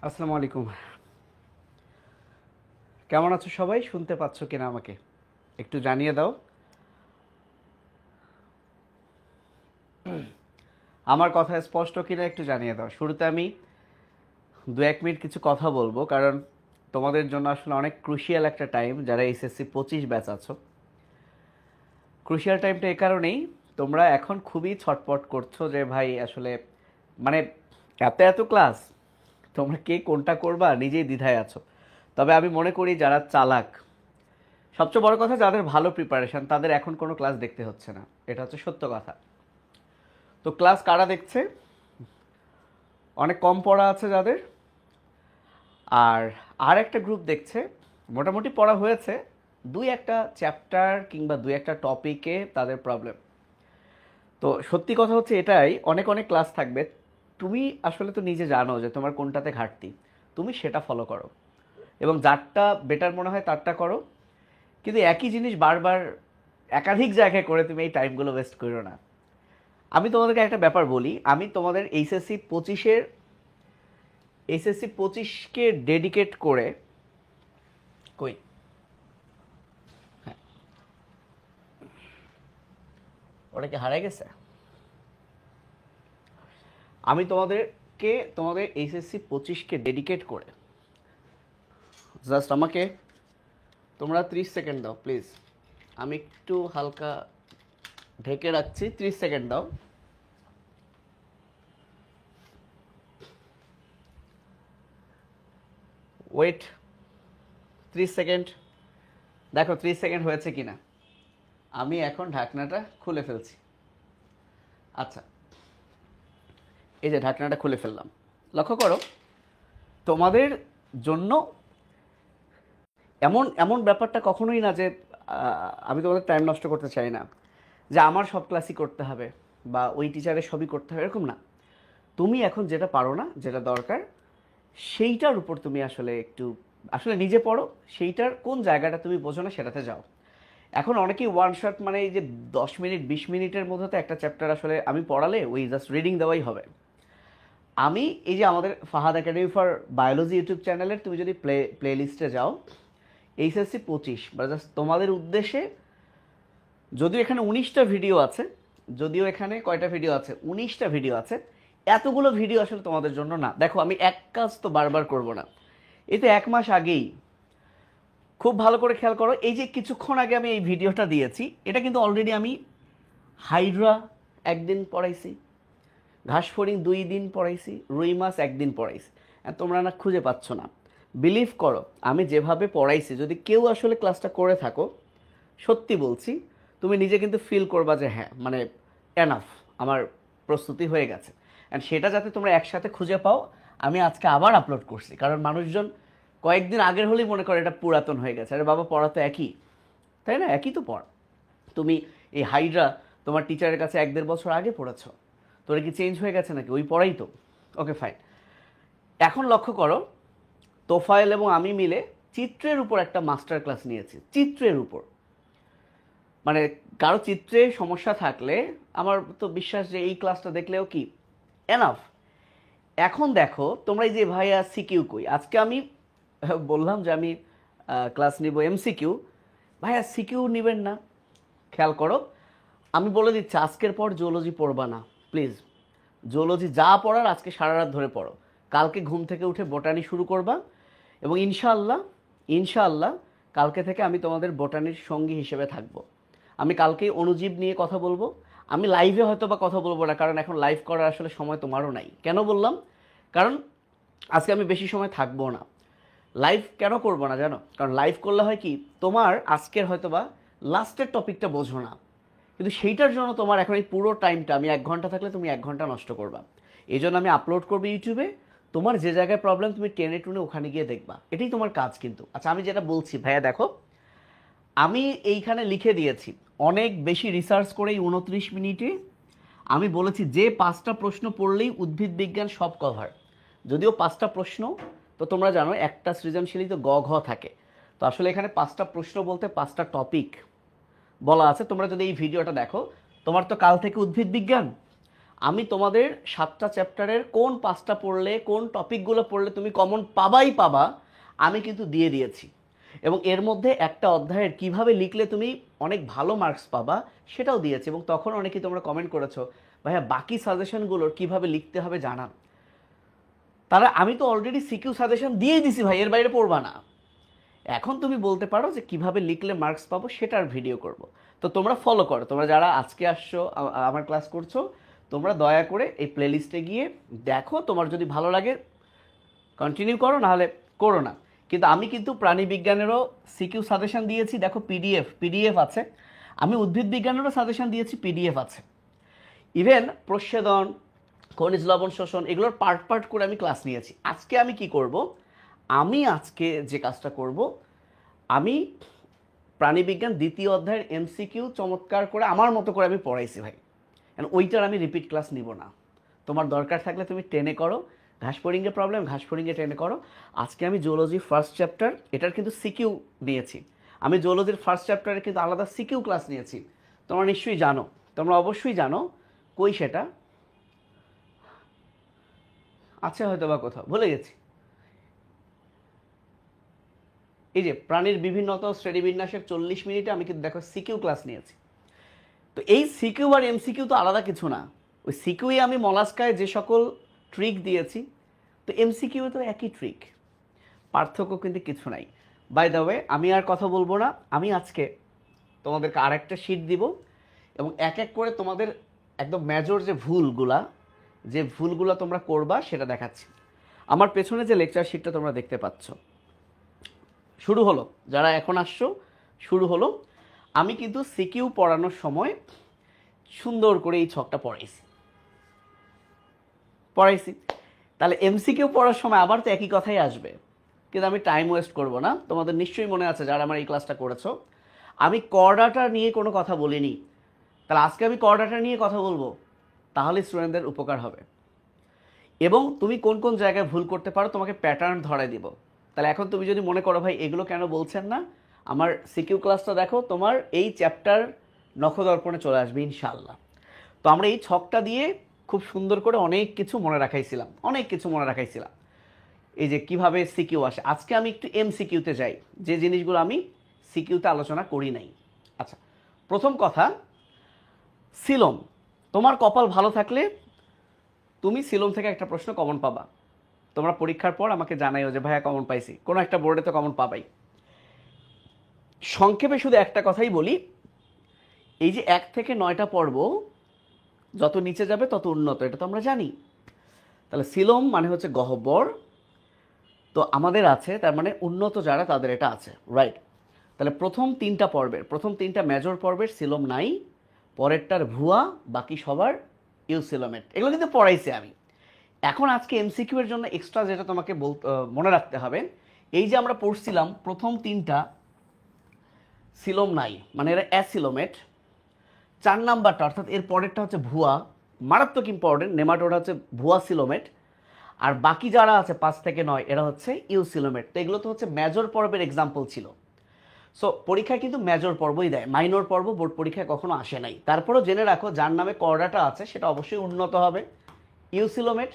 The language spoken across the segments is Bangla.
আসসালামু আলাইকুম। কেমন আছো সবাই? শুনতে পাচ্ছ কিনা আমাকে একটু জানিয়ে দাও। আমার কথা স্পষ্ট কিনা একটু জানিয়ে দাও। শুরুতে আমি 2-1 মিনিট কিছু কথা বলবো, কারণ তোমাদের জন্য আসলে অনেক ক্রুশিয়াল একটা টাইম যারা এসএসসি 25 ব্যাচ আছো। ক্রুশিয়াল টাইমটা এই কারণেই, তোমরা এখন খুবই ছটপট করছো যে ভাই আসলে মানে এত এত ক্লাস, তোমরা কে কোনটা করবা নিজেই দ্বিধায় আছো। তবে আমি মনে করি যারা চালাক, সবচেয়ে বড় কথা যাদের ভালো প্রিপারেশন তাদের এখন কোনো ক্লাস দেখতে হচ্ছে না, এটা হচ্ছে সত্য কথা। তো ক্লাস কারা দেখছে? অনেক কম পড়া আছে যাদের, আর আর একটা গ্রুপ দেখছে মোটামুটি পড়া হয়েছে, দুই একটা চ্যাপ্টার কিংবা দুই একটা টপিকে তাদের প্রবলেম। তো সত্যি কথা হচ্ছে এটাই, অনেক অনেক ক্লাস থাকবে, তুমি আসলে তো নিজে জানো যে তোমার কোনটাতে ঘাটতি, তুমি সেটা ফলো করো এবং যারটা বেটার মনে হয় তারটা করো। কিন্তু একই জিনিস বারবার একাধিক জায়গায় করে তুমি এই টাইমগুলো ওয়েস্ট করো না। আমি তোমাদেরকে একটা ব্যাপার বলি, আমি তোমাদের এইচএসসি 25কে ডেডিকেট করে কই, হ্যাঁ, ওটা কি হারাই গেছে? আমি তোমাদের এইচএসসি 25কে ডেডিকেট করে জাস্ট আমাকে তোমরা 30 সেকেন্ড দাও প্লিজ। আমি একটু হালকা ঢেকে রাখছি, 30 সেকেন্ড দাও। Wait, 30 second. দেখো 30 সেকেন্ড হয়েছে কিনা। আমি এখন ঢাকনাটা খুলে ফেলছি। আচ্ছা, এই যে ঢাকনাটা খুলে ফেললাম। লক্ষ্য করো, তোমাদের জন্য এমন এমন ব্যাপারটা কখনোই না যে আমি তোমাদের টাইম নষ্ট করতে চাই না, যে আমার সব ক্লাসই করতে হবে বা ওই টিচারের সবই করতে হবে, এরকম না। তুমি এখন যেটা পারো না, যেটা দরকার, সেইটার উপর তুমি আসলে একটু আসলে নিজে পড়ো, সেইটার কোন জায়গাটা তুমি বোঝো না সেটাতে যাও। এখন অনেকেই ওয়ান শট, মানে এই যে 10 মিনিট 20 মিনিটের মধ্যে তো একটা চ্যাপ্টার আসলে আমি পড়ালে ওই জাস্ট রিডিং দেওয়াই হবে। আমি এই যে আমাদের Fahad academy for biology YouTube চ্যানেলের তুমি যদি প্লে লিস্টে যাও, এইচএসসি 25 বা জাস্ট তোমাদের উদ্দেশ্যে, যদিও এখানে 19টা ভিডিও আছে, যদিও এখানে কয়টা ভিডিও আছে, 19টা ভিডিও আছে, এতগুলো ভিডিও আসলে তোমাদের জন্য না। দেখো আমি এক কাজ তো বারবার করব না, এই তো 1 মাস আগেই, খুব ভালো করে খেয়াল করো, এই যে কিছুক্ষণ আগে আমি এই ভিডিওটা দিয়েছি, এটা কিন্তু অলরেডি আমি হাইড্রা একদিন পড়াইছি, ঘাসফড়িং 2 দিন পড়াইছি, রুই মাছ একদিন পড়াইছি। আর তোমরা না খুঁজে পাচ্ছ না। বিলিভ করো, আমি যেভাবে পড়াইছি, যদি কেউ আসলে ক্লাসটা করে থাকো, সত্যি বলছি, তুমি নিজে কিন্তু ফিল করবা যে হ্যাঁ মানে এনাফ, আমার প্রস্তুতি হয়ে গেছে। অ্যান্ড সেটা যাতে তোমরা একসাথে খুঁজে পাও, আমি আজকে আবার আপলোড করছি, কারণ মানুষজন কয়েকদিন আগের হলেই মনে করে এটা পুরাতন হয়ে গেছে। আরে বাবা, পড়া তো একই, তাই না? একই তো পড়। তুমি এই হাইড্রা তোমার টিচারের কাছে 1-1.5 বছর আগে পড়েছ, তোরা কি চেঞ্জ হয়ে গেছে নাকি? ওই পড়াই তো। Okay fine. এখন লক্ষ্য করো, তোফায়েল এবং আমি মিলে চিত্রের উপর একটা মাস্টার ক্লাস নিয়েছি, চিত্রের উপর। মানে কারো চিত্রে সমস্যা থাকলে আমার তো বিশ্বাস যে এই ক্লাসটা দেখলেও কি এনাফ। এখন দেখো তোমরা এই যে ভাইয়া সিকিউ কই, আজকে আমি বললাম যে আমি ক্লাস নিব এমসিকিউ, ভাইয়া সিকিউ নেবেন না। খেয়াল করো, আমি বলে দিচ্ছি আজকের পর জুওলজি পড়বা না প্লিজ। জুওলজি যা পড়ার আজকে সারা রাত ধরে পড়ো, কালকে ঘুম থেকে উঠে বোটানি শুরু করবা, এবং ইনশাআল্লাহ ইনশাআল্লাহ কালকে থেকে আমি তোমাদের বোটানির সঙ্গী হিসেবে থাকব। আমি কালকেই অণুজীব নিয়ে কথা বলবো। আমি লাইভে হয়তো বা কথা বলবো না, কারণ এখন লাইভ করার আসলে সময় তোমারও নাই। কেন বললাম? কারণ আজকে আমি বেশি সময় থাকবো না। লাইভ কেন করবো না জানো? কারণ লাইভ করলে হয় কি, তোমার আজকের হয়তো বা লাস্টের টপিকটা বোঝো না, কিন্তু সেইটার জন্য তোমার এখন এই পুরো টাইমটা, আমি 1 ঘন্টা থাকলে তুমি 1 ঘন্টা নষ্ট করবা। এই জন্য আমি আপলোড করবো ইউটিউবে, তোমার যে জায়গায় প্রবলেম তুমি টেনে টুনে ওখানে গিয়ে দেখবা, এটাই তোমার কাজ কিন্তু। আচ্ছা আমি যেটা বলছি ভাইয়া দেখো, আমি এইখানে লিখে দিয়েছি অনেক বেশি রিসার্চ করেই 29 মিনিটে আমি বলেছি যে 5টা প্রশ্ন পড়লেই উদ্ভিদ বিজ্ঞান সব কভার। যদিও 5টা প্রশ্ন, তো তোমরা জানো একটা সৃজনশীলই তো গ ঘ থাকে, তো আসলে এখানে 5টা প্রশ্ন বলতে 5টা টপিক বলা আছে। তোমরা যদি এই ভিডিওটা দেখো, তোমার তো কাল থেকে উদ্ভিদ বিজ্ঞান, আমি তোমাদের 7টা চ্যাপ্টারের কোন 5টা পড়লে কোন টপিকগুলো পড়লে তুমি কমন পাবাই পাবা আমি কিন্তু দিয়ে দিয়েছি, এবং এর মধ্যে একটা অধ্যায়ের কিভাবে লিখলে তুমি অনেক ভালো মার্কস পাবা সেটাও দিয়েছি। এবং তখন অনেকেই তোমরা কমেন্ট করেছো ভাইয়া বাকি সাজেশনগুলোর কিভাবে লিখতে হবে জানান। তাহলে আমি তো অলরেডি সিকিউ সাজেশন দিয়েই দিছি ভাই, এর বাইরে পড়বা না। এখন তুমি বলতে পারো যে কিভাবে লিখলে মার্কস পাবো সেটার ভিডিও করব। তো তোমরা ফলো করো, তোমরা যারা আজকে আসছো আমার ক্লাস করছো, তোমরা দয়া করে এই প্লেলিস্টে গিয়ে দেখো, তোমার যদি ভালো লাগে কন্টিনিউ করো, নাহলে করো না। কিন্তু আমি কিন্তু প্রাণী বিজ্ঞানেরও সিকিউ সাজেশন দিয়েছি, দেখো পিডিএফ আছে। আমি উদ্ভিদ বিজ্ঞানেরও সাজেশন দিয়েছি, পিডিএফ আছে। ইভেন প্রচ্ছেদন, খনিজ লবণ শোষণ, এগুলোর পার্ট করে আমি ক্লাস নিয়েছি। আজকে আমি কি করব, আমি আজকে যে কাজটা করব, আমি প্রাণীবিজ্ঞান 2য় অধ্যায়ের এমসিকিউ চমৎকার করে আমার মতো করে আমি পড়াইছি ভাই। ওইটার আমি রিপিট ক্লাস নিব না। তোমার দরকার থাকলে তুমি টেনে করো, ঘাসফড়িংয়ের প্রবলেম ঘাসফড়িংয়ে টেনে করো। আজকে আমি জুওলজি ফার্স্ট চ্যাপ্টার, এটার কিন্তু সিকিউ নিয়েছি। আমি জুওলজির ফার্স্ট চ্যাপ্টারে কিন্তু আলাদা সিকিউ ক্লাস নিয়েছি। তোমরা নিশ্চয়ই জানো, তোমরা অবশ্যই জানো। কই সেটা আছে হয়তো বা কোথাও, ভুলে গেছি। এই যে প্রাণীর বিভিন্নতা শ্রেণীবিন্যাসের 40 মিনিটে আমি কিন্তু দেখো সিকিউ ক্লাস নিয়েছি। তো এই সিকিউ আর এমসিকিউ তো আলাদা কিছু না। ওই সিকিউয়ে আমি মলাস্কায় যে সকল ট্রিক দিয়েছি, তো এমসিকিউ তো একই ট্রিক, পার্থক্য কিন্তু কিছু নাই। বাই দ্য ওয়ে, আমি আর কথা বলবো না, আমি আজকে তোমাদেরকে আরেকটা শিট দিব এবং এক এক করে তোমাদের একদম মেজর যে ভুলগুলা তোমরা করবা সেটা দেখাচ্ছি। আমার পেছনে যে লেকচার শিটটা তোমরা দেখতে পাচ্ছ, শুরু হলো, যারা এখন আসছো শুরু হলো। আমি কিন্তু সিকিউ পড়ানোর সময় সুন্দর করে এই ছকটা পড়াইছি। তাহলে এমসিকিউ পড়ার সময় আবার তো একই কথাই আসবে, কিন্তু আমি টাইম ওয়েস্ট করব না। তোমাদের নিশ্চয়ই মনে আছে যারা আমার এই ক্লাসটা করেছো, আমি করডাটা নিয়ে কোনো কথা বলিনি। তাহলে আজকে আমি করডাটা নিয়ে কথা বলবো, তাহলে স্টুডেন্টদের উপকার হবে। এবং তুমি কোন কোন জায়গায় ভুল করতে পারো তোমাকে প্যাটার্ন ধরাই দিব। তাহলে এখন তুমি যদি মনে করো ভাই এগুলো কেন বলছেন না, আমার সিকিউ ক্লাসটা দেখো, তোমার এই চ্যাপ্টার নখদর্পণে চলে আসবে ইনশাআল্লাহ। তো আমরা এই ছকটা দিয়ে খুব সুন্দর করে অনেক কিছু মনে রাখাইছিলাম। এই যে কিভাবে সিকিউ আসে। আজকে আমি একটু এমসিকিউতে যাই, যে জিনিসগুলো আমি সিকিউতে আলোচনা করি নাই। আচ্ছা, প্রথম কথা, সিলোম। তোমার কপাল ভালো থাকলে তুমি সিলোম থেকে একটা প্রশ্ন কমন পাবা। তোমরা পরীক্ষার পর আমাকে জানাইও যে ভাইয়া কমন পাইছি, কোনো একটা বোর্ডে তো কমন পাবাই। সংক্ষেপে শুধু একটা কথাই বলি, এই যে 1 থেকে 9টা পর্ব যত নিচে যাবে তত উন্নত, এটা তো আমরা জানি। তাহলে সিলোম মানে হচ্ছে গহ্বর, তো আমাদের আছে, তার মানে উন্নত যারা তাদের এটা আছে, রাইট। তাহলে প্রথম 3টা মেজর পর্বের সিলোম নাই, পরেরটার ভুয়া, বাকি সবার ইউসিলোমেট। এগুলো কিন্তু পড়াইছি আমি। এখন আজকে এমসিকিউ এর জন্য এক্সট্রা যেটা তোমাকে মনে রাখতে হবে, এই যে আমরা পড়ছিলাম প্রথম 3টা সিলোম নাই, মানে এরা অ্যাসিলোমেট। 4 নাম্বারটা অর্থাৎ এর পরেরটা হচ্ছে ভুয়া, মারাত্মক ইম্পর্টেন্ট, নেমাটোড হচ্ছে ভুয়া সিলোমেট। আর বাকি যারা আছে 5 থেকে 9 এরা হচ্ছে ইউসিলোমেট। তো এগুলো তো হচ্ছে মেজর পর্বের এক্সাম্পল ছিল। সো পরীক্ষায় কিন্তু মেজর পর্বই দেয়, মাইনর পর্ব বোর্ড পরীক্ষায় কখনো আসে নাই। তারপরেও জেনে রাখো যার নামে করডাটা আছে সেটা অবশ্যই উন্নত হবে, ইউসিলোমেট।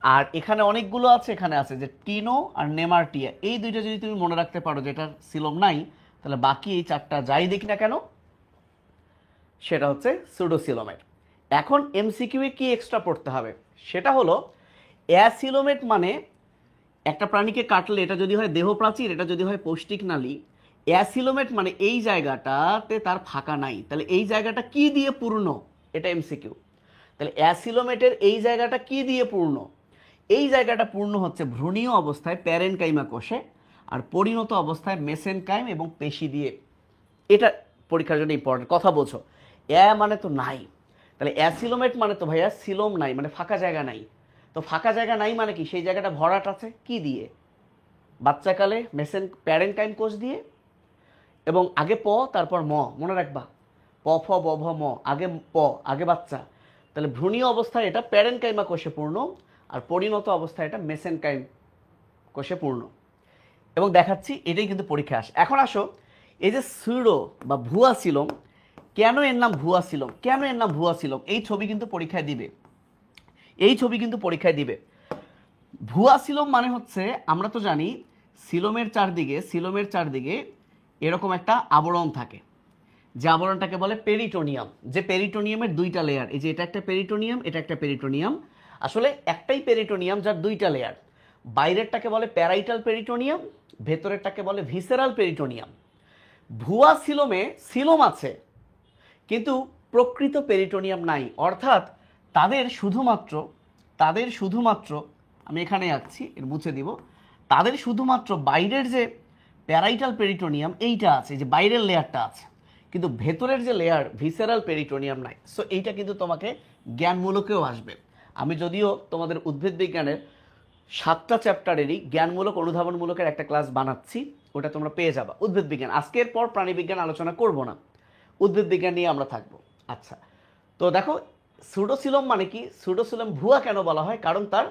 আর এখানে অনেকগুলো আছে, এখানে আছে যে টিনো আর নেমারটিয়া, এই দুইটা যদি তুমি মনে রাখতে পারো যেটার সিলোম নাই, তাহলে বাকি এই 4টা যাই দেখি না কেন সেটা হচ্ছে সুডোসিলোমেট। এখন এমসিকিউ এ কি এক্সট্রা পড়তে হবে সেটা হলো, অ্যাসিলোমেট মানে একটা প্রাণীকে কাটলে এটা যদি হয় দেহপ্রাচীর, এটা যদি হয় পৌষ্টিক নালী। অ্যাসিলোমেট মানে এই জায়গাটাতে তার ফাঁকা নাই, তাহলে এই জায়গাটা কি দিয়ে পূর্ণ, এটা এমসিকিউ। তাহলে অ্যাসিলোমেটের এই জায়গাটা কি দিয়ে পূর্ণ, এই জায়গাটা পূর্ণ হচ্ছে ভ্রূণীয় অবস্থায় প্যারেনকাইমা কোষে, আর পরিণত অবস্থায় মেসেনকাইম এবং পেশি দিয়ে। এটা পরীক্ষার জন্য ইম্পর্টেন্ট, কথা বোঝো। মানে তো নাই, তাহলে অ্যাসিলোমেট মানে তো ভাইয়া সিলোম নাই, মানে ফাঁকা জায়গা নাই। তো ফাঁকা জায়গা নাই মানে কি, সেই জায়গাটা ভরাট আছে কি দিয়ে, বাচ্চাকালে প্যারেনকাইম কোষ দিয়ে। এবং আগে প তারপর ম, মনে রাখবা, প ফ ব ভ ম, আগে প আগে বাচ্চা। তাহলে ভ্রূণীয় অবস্থায় এটা প্যারেনকাইমা কোষে পূর্ণ, আর পরিণত অবস্থায় এটা মেসেনকাইম কোষে পূর্ণ। এবং দেখাচ্ছি এটাই কিন্তু পরীক্ষায় আসে। এখন আসো, এই যে সুডো বা ভুয়া সিলোম, কেন এর নাম ভুয়া সিলোম, এই ছবি কিন্তু পরীক্ষায় দিবে। এই ছবি কিন্তু পরীক্ষায় দিবে। ভুয়া সিলোম মানে হচ্ছে, আমরা তো জানি সিলোমের চারদিকে এরকম একটা আবরণ থাকে, যে আবরণটাকে বলে পেরিটোনিয়াম। যে পেরিটোনিয়ামের দুইটা লেয়ার, এই যে এটা একটা পেরিটোনিয়াম, এটা একটা পেরিটোনিয়াম। আসলে একটাই পেরিটোনিয়াম যার দুইটা লেয়ার। বাইরেরটাকে বলে প্যারাইটাল পেরিটোনিয়াম, ভেতরেরটাকে বলে ভিসেরাল পেরিটোনিয়াম। ভুয়া সিলোমে সিলোম আছে কিন্তু প্রকৃত পেরিটোনিয়াম নাই, অর্থাৎ তাদের শুধুমাত্র আমি এখানে আছি, এর মুছে দিব, তাদের শুধুমাত্র বাইরের যে প্যারাইটাল পেরিটোনিয়াম এইটা আছে, যে বাইরের লেয়ারটা আছে, কিন্তু ভেতরের যে লেয়ার ভিসেরাল পেরিটোনিয়াম নাই। সো এইটা কিন্তু তোমাকে জ্ঞানমূলকেও আসবে। আমি যদিও তোমাদের উদ্ভিদ বিজ্ঞানের 7টা চ্যাপ্টারেরই জ্ঞানমূলক অনুধাবনমূলকের একটা ক্লাস বানাচ্ছি, ওটা তোমরা পেয়ে যাবা। উদ্ভিদ বিজ্ঞান আজকের পর প্রাণী বিজ্ঞান আলোচনা করব না, উদ্ভিদ বিজ্ঞান নিয়ে আমরা থাকবো। আচ্ছা, তো দেখো সুডোসিলোম মানে কি, সুডোসিলোম ভুয়া কেন বলা হয়, কারণ তার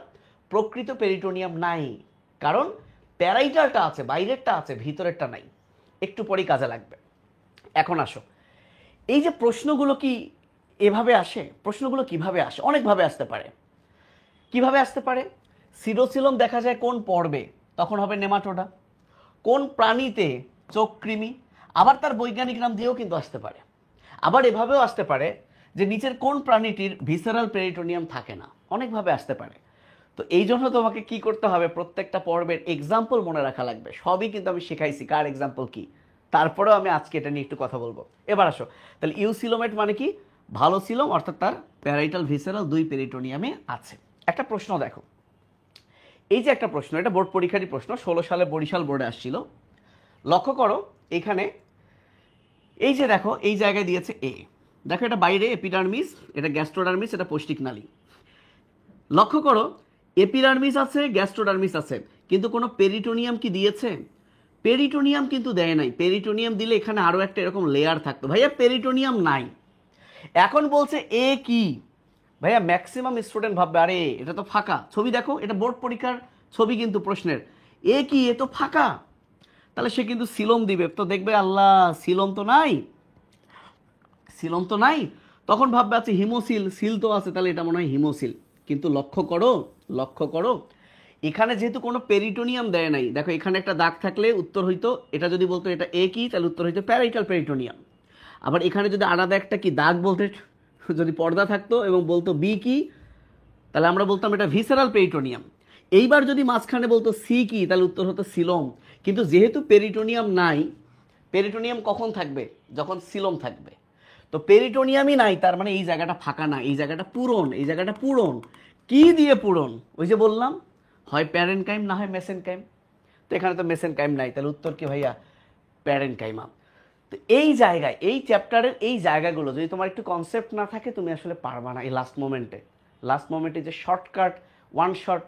প্রকৃত পেরিটোনিয়াম নাই, কারণ প্যারাইটালটা আছে, বাইরেরটা আছে, ভিতরেরটা নাই। একটু পরেই কাজে লাগবে। এখন আসো, এই যে প্রশ্নগুলো কি এভাবে আসে, প্রশ্নগুলো কিভাবে আসে, অনেকভাবে আসতে পারে। কিভাবে আসতে পারে, সিডোসিলোম দেখা যায় কোন পর্বে, তখন হবে নেমাটোডা। কোন প্রাণীতে, চোখ কৃমি। আবার তার বৈজ্ঞানিক নাম দিয়েও কিন্তু আসতে পারে। আবার এভাবেও আসতে পারে যে নিচের কোন প্রাণীটির ভিসেরাল পেরিটোনিয়াম থাকে না, অনেকভাবে আসতে পারে। তো এই জন্য তোমাকে কি করতে হবে, প্রত্যেকটা পর্বের এক্সাম্পল মনে রাখা লাগবে। সবই কিন্তু আমি শেখাইছি কার এক্সাম্পল কি, তারপরেও আমি আজকে এটা নিয়ে একটু কথা বলবো। এবার আসো, তাহলে ইউসিলোমেট মানে কি, ভালো সিলোম, অর্থাৎ তার প্যারাইটাল ভিসেরাল দুই পেরিটোনিয়ামে আছে। একটা প্রশ্ন দেখো, এই যে একটা প্রশ্ন, এটা বোর্ড পরীক্ষারই প্রশ্ন, 16 সালে বরিশাল বোর্ডে আসছিল। লক্ষ্য করো এখানে, এই যে দেখো এই জায়গায় দিয়েছে এ, দেখো এটা বাইরে এপিডার্মিস, এটা গ্যাস্ট্রোডার্মিস, এটা পৌষ্টিক নালী। লক্ষ্য করো এপিডার্মিস আছে, গ্যাস্ট্রোডার্মিস আছে, কিন্তু কোনো পেরিটোনিয়াম কি দিয়েছে? পেরিটোনিয়াম কিন্তু দেয় নাই। পেরিটোনিয়াম দিলে এখানে আরও একটা এরকম লেয়ার থাকতো, ভাইয়া পেরিটোনিয়াম নাই। এখন বলছে এ কি, ভাইয়া ম্যাক্সিমাম স্টুডেন্ট ভাববে আরে এটা তো ফাঁকা। ছবি দেখো, এটা বোর্ড পরীক্ষার ছবি কিন্তু প্রশ্নের, এ কি, এ তো ফাঁকা। তাহলে সে কিন্তু সিলোম দিবে, তো দেখবে আল্লাহ সিলোম তো নাই, সিলোম তো নাই। তখন ভাববে আছে হিমোসিল, সিল তো আছে, তাহলে এটা মনে হয় হিমোসিল। কিন্তু লক্ষ্য করো এখানে যেহেতু কোনো পেরিটোনিয়াম দেয় নাই, দেখো এখানে একটা দাগ থাকলে উত্তর হইতো, এটা যদি বলতো এটা এ কি, তাহলে উত্তর হইতো প্যারাইটাল পেরিটোনিয়াম। আবার এখানে যদি আলাদা একটা কি দাগ বলতে, যদি পর্দা থাকতো এবং বলতো বি কি, তাহলে আমরা বলতাম এটা ভিসেরাল পেরিটোনিয়াম। এইবার যদি মাঝখানে বলতো সি কি, তাহলে উত্তর হতো সিলোম। কিন্তু যেহেতু পেরিটোনিয়াম নাই, পেরিটোনিয়াম কখন থাকবে, যখন সিলোম থাকবে। তো পেরিটোনিয়ামই নাই, তার মানে এই জায়গাটা ফাঁকা না, এই জায়গাটা পূরণ, এই জায়গাটা পূরণ। কি দিয়ে পূরণ, ওই যে বললাম হয় প্যারেনকাইম না হয় মেসেনকাইম। তো এখানে তো মেসেনকাইম নাই, তাহলে উত্তর কি ভাইয়া, প্যারেনকাইমা। তো এই জায়গায়, এই চ্যাপ্টারের এই জায়গাগুলো যদি তোমার একটু কনসেপ্ট না থাকে, তুমি আসলে পারবা না। এই লাস্ট মোমেন্টে যে শর্টকাট ওয়ান শট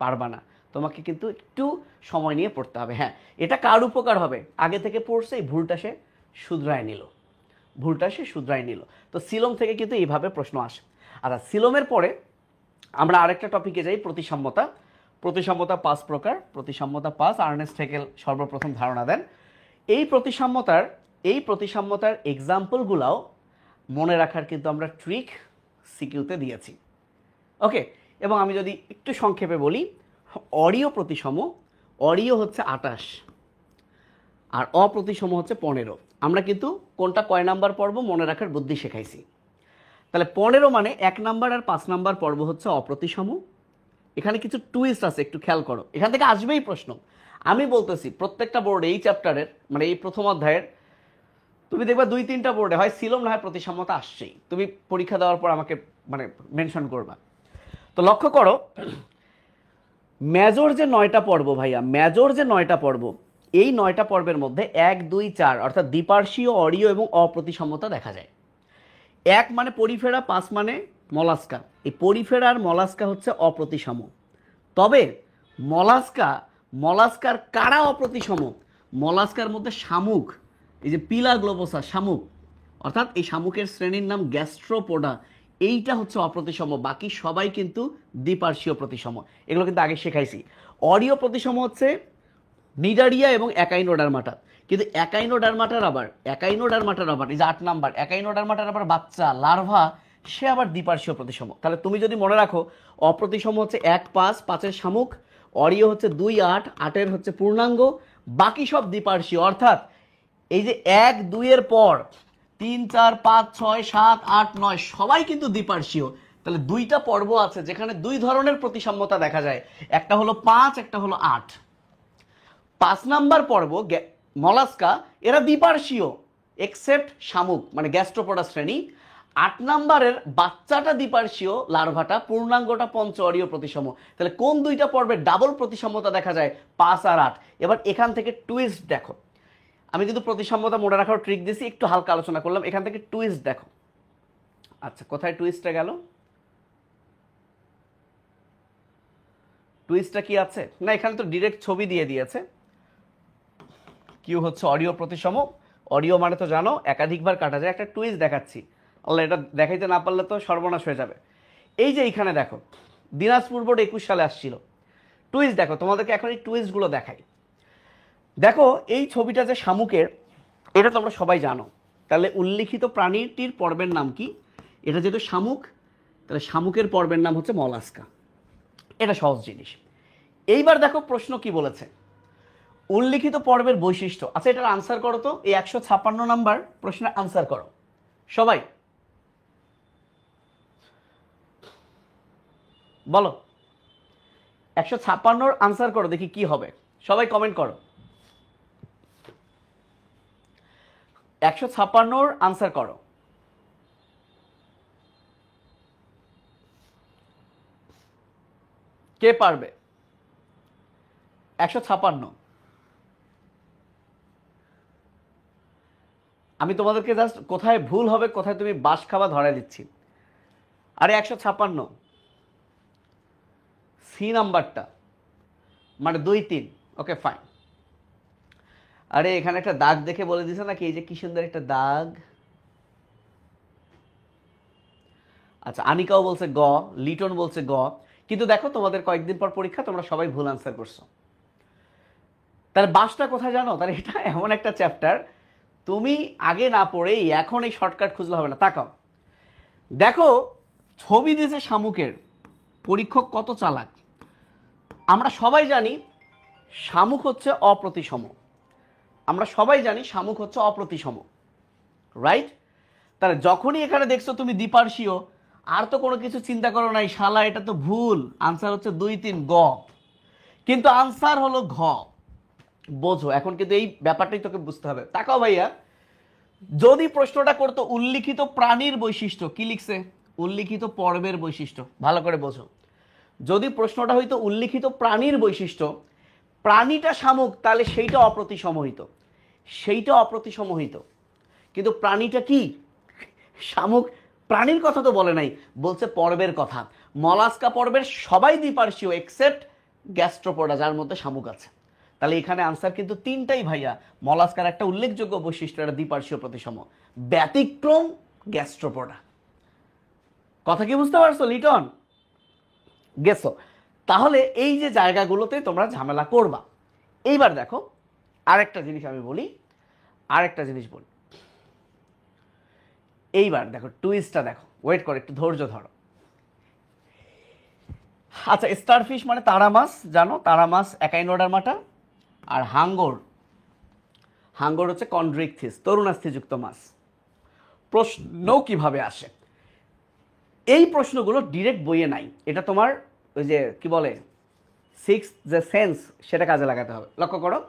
পারবা না, তোমাকে কিন্তু একটু সময় নিয়ে পড়তে হবে। হ্যাঁ, এটা কার উপকার হবে, আগে থেকে পড়ছে, এই ভুলটা সে শুধরায় নিল। তো সিলোম থেকে কিন্তু এইভাবে প্রশ্ন আসে। আচ্ছা, সিলোমের পরে আমরা আরেকটা টপিকে যাই, প্রতিসাম্যতা। 5 প্রকার, প্রতিসাম্যতা 5, আর্নেস্ট হেকেল সর্বপ্রথম ধারণা দেন। এই প্রতিসাম্যতার এক্সাম্পলগুলাও মনে রাখার কিন্তু আমরা ট্রিক সিকিউতে দিয়েছি। ওকে, এবং আমি যদি একটু সংক্ষেপে বলি, অরীয় হচ্ছে 28 আর অপ্রতিসম হচ্ছে 15। আমরা কিন্তু কোনটা কয় নাম্বার পর্ব মনে রাখার বুদ্ধি শেখাইছি। তাহলে 15 মানে 1 নাম্বার আর 5 নাম্বার পর্ব হচ্ছে অপ্রতিসম। এখানে কিছু টুইস্ট আছে, একটু খেয়াল করো, এখান থেকে আসবেই প্রশ্ন। আমি বলতেছি প্রত্যেকটা বোর্ডে এই চ্যাপ্টারের, মানে এই প্রথম অধ্যায়ের, তুমি দেখবা 2-3টা বোর্ডে হয় সিলোম না হয় প্রতিসাম্যতা আসছেই। তুমি পরীক্ষা দেওয়ার পর আমাকে মানে মেনশন করবা। তো লক্ষ্য করো, মেজর যে 9টা পর্ব, ভাইয়া মেজর যে 9টা পর্ব, এই 9টা পর্বের মধ্যে 1, 2, 4 অর্থাৎ দ্বিপার্শ্বীয়, অরীয় এবং অপ্রতিসাম্যতা দেখা যায়। 1 মানে পরিফেরা, 5 মানে মলাস্কা। এই পরিফেরা আর মলাস্কা হচ্ছে অপ্রতিসম। তবে মলাস্কার কারা অপ্রতিসম, মলাস্কার মধ্যে শামুক, এই যে পিলা গ্লোবোসা শামুক, অর্থাৎ এই শামুকের শ্রেণীর নাম গ্যাস্ট্রোপোডা, এইটা হচ্ছে অপ্রতিসম। বাকি সবাই কিন্তু দ্বিপার্শ্বীয় প্রতিসম, এগুলো কিন্তু আগে শেখাইছি। অরীয় প্রতিসম হচ্ছে নিডারিয়া এবং একাইনোডার্মাটা। কিন্তু একাইনোডার্মাটার আবার এই যে 8 নাম্বার, একাইনোডার্মাটার আবার বাচ্চা লার্ভা সে আবার দ্বিপার্শ্বীয় প্রতিসম। তাহলে তুমি যদি মনে রাখো অপ্রতিসম হচ্ছে 1 5, 5-এর শামুক, অরীয় হচ্ছে 2 8, 8-এর হচ্ছে পূর্ণাঙ্গ, বাকি সব দ্বিপার্শ্বীয়। অর্থাৎ এই যে 1 2 এর পর 3 4 5 6 7 8 9 সবাই কিন্তু দ্বিপার্শ্বীয়। তাহলে দুইটা পর্ব আছে যেখানে দুই ধরনের প্রতিসাম্যতা দেখা যায়, একটা হলো 5, একটা হলো 8। 5 নাম্বার পর্ব মলাস্কা, এরা দ্বিপার্শ্বীয় এক্সেপ্ট শামুক মানে গ্যাস্ট্রোপোডা শ্রেণী। 8 নাম্বারের বাচ্চাটা দ্বিপার্শ্বীয়, লার্ভাটা, পূর্ণাঙ্গটা পঞ্চ অরীয় প্রতিসম। তাহলে কোন দুইটা পর্বে ডাবল প্রতিসাম্যতা দেখা যায়? 5 আর 8। এবার এখান থেকে টুইস্ট দেখো, আমি কিন্তু প্রতিসাম্যতা মনে রাখার ট্রিক দিয়েছি, একটু হালকা আলোচনা করলাম, এখান থেকে টুইস্ট দেখো। আচ্ছা, কোথায় টুইস্টটা গেল? টুইস্টটা কি আছে না, এখানে তো ডিরেক্ট ছবি দিয়ে দিয়েছে। কিউ হচ্ছে অরীয় প্রতিসম, অরীয় মানে তো জানো একাধিকবার কাটা যায়। একটা টুইস্ট দেখাচ্ছি, আল্লাহ এটা দেখাইতে না পারলে তো সর্বনাশ হয়ে যাবে। এই যে এইখানে দেখো, দিনাজপুর বোর্ড 21 সালে আসছিল, টুইস্ট দেখো, তোমাদেরকে এখন এই টুইস্টগুলো দেখাই। দেখো এই ছবিটা যে শামুকের, এটা তোমরা সবাই জানো। তাহলে উল্লিখিত প্রাণীটির পর্বের নাম কি? এটা যেহেতু শামুক, তাহলে শামুকের পর্বের নাম হচ্ছে মলাস্কা। এটা সহজ জিনিস। এইবার দেখো প্রশ্ন কি বলেছে, উল্লিখিত পর্বের বৈশিষ্ট্য। আচ্ছা, এটার আনসার করো তো, এই 156 নাম্বার প্রশ্নের আনসার করো সবাই, বলো 156 আনসার করো, দেখি কি হবে, সবাই কমেন্ট করো। 156 আনসার করো। কে পারবে? 156। আমি তোমাদেরকে জাস্ট কোথায় ভুল হবে, কোথায় তুমি বাস খাওয়া ধরে দিচ্ছি। আরে 156 সি নাম্বারটা, মানে 2 3। Okay fine. আরে এখানে একটা দাগ দেখে বলে দিছে নাকি, এই যে কি সুন্দর একটা দাগ। আচ্ছা, আনিকাও বলছে গ, লিটন বলছে গ, কিন্তু দেখো তোমাদের কয়েকদিন পর পরীক্ষা, তোমরা সবাই ভুল আনসার করছো। তাহলে বাসটা কোথায় জানো? তাহলে এটা এমন একটা চ্যাপ্টার, তুমি আগে না পড়েই এখন এই শর্টকাট খুঁজলে হবে না। তাকাও, দেখো ছবি দিয়েছে শামুকের, পরীক্ষক কত চালাক। আমরা সবাই জানি শামুক হচ্ছে অপ্রতিসম, আমরা সবাই জানি শামুক হচ্ছে অপ্রতিসম, রাইট? তাহলে যখনই এখানে দেখছো তুমি দ্বিপার্শ্বীয়, আর তো কোনো কিছু চিন্তা করো নাই, শালা এটা তো ভুল, আনসার হচ্ছে 2 3 গ, কিন্তু আনসার হলো ঘ। বোঝো এখন, কিন্তু এই ব্যাপারটাই তোকে বুঝতে হবে। তাকাও ভাইয়া, যদি প্রশ্নটা করতো উল্লিখিত প্রাণীর বৈশিষ্ট্য, কি লিখছে? উল্লিখিত পর্বের বৈশিষ্ট্য, ভালো করে বোঝো। যদি প্রশ্নটা হইতো উল্লিখিত প্রাণীর বৈশিষ্ট্য, প্রাণীটা শামুক, তাহলে সেইটা অপ্রতিসম হইতো, সেইটা অপ্রতিসম হইতো। কিন্তু প্রাণীটা কি? শামুক। প্রাণীর কথা তো বলে নাই, বলছে পর্বের কথা। মলাস্কা পর্বের সবাই দ্বিপার্শ্বীয় এক্সেপ্ট গ্যাস্ট্রোপোডা, যার মধ্যে শামুক আছে। তাহলে এখানে আনসার কিন্তু তিনটাই ভাইয়া। মলাস্কার একটা উল্লেখযোগ্য বৈশিষ্ট্য, এটা দ্বিপার্শ্বীয় প্রতিসম, ব্যতিক্রম গ্যাস্ট্রোপোডা। কথা কি বুঝতে পারছো লিটন? গেছো? তাহলে এই যে জায়গাগুলোতে তোমরা ঝামেলা করবা। এইবার দেখো আরেকটা জিনিস আমি বলি, আরেকটা জিনিস বলি। এইবার দেখো টুইস্টটা দেখো, ওয়েট করো, একটু ধৈর্য ধরো। আচ্ছা, স্টারফিশ মানে তারা মাছ, জানো তারা মাছ একাইনোডার্মাটা। আর হাঙ্গর, হাঙ্গর হচ্ছে কন্ড্রিকথিস, তরুণাস্থিযুক্ত মাছ। প্রশ্ন কিভাবে আসে? এই প্রশ্নগুলো ডিরেক্ট বইয়ে নাই, এটা তোমার ওই যে কি বলে সিক্স যে সেন্স, সেটা কাজে লাগাতে হবে। লক্ষ্য করো,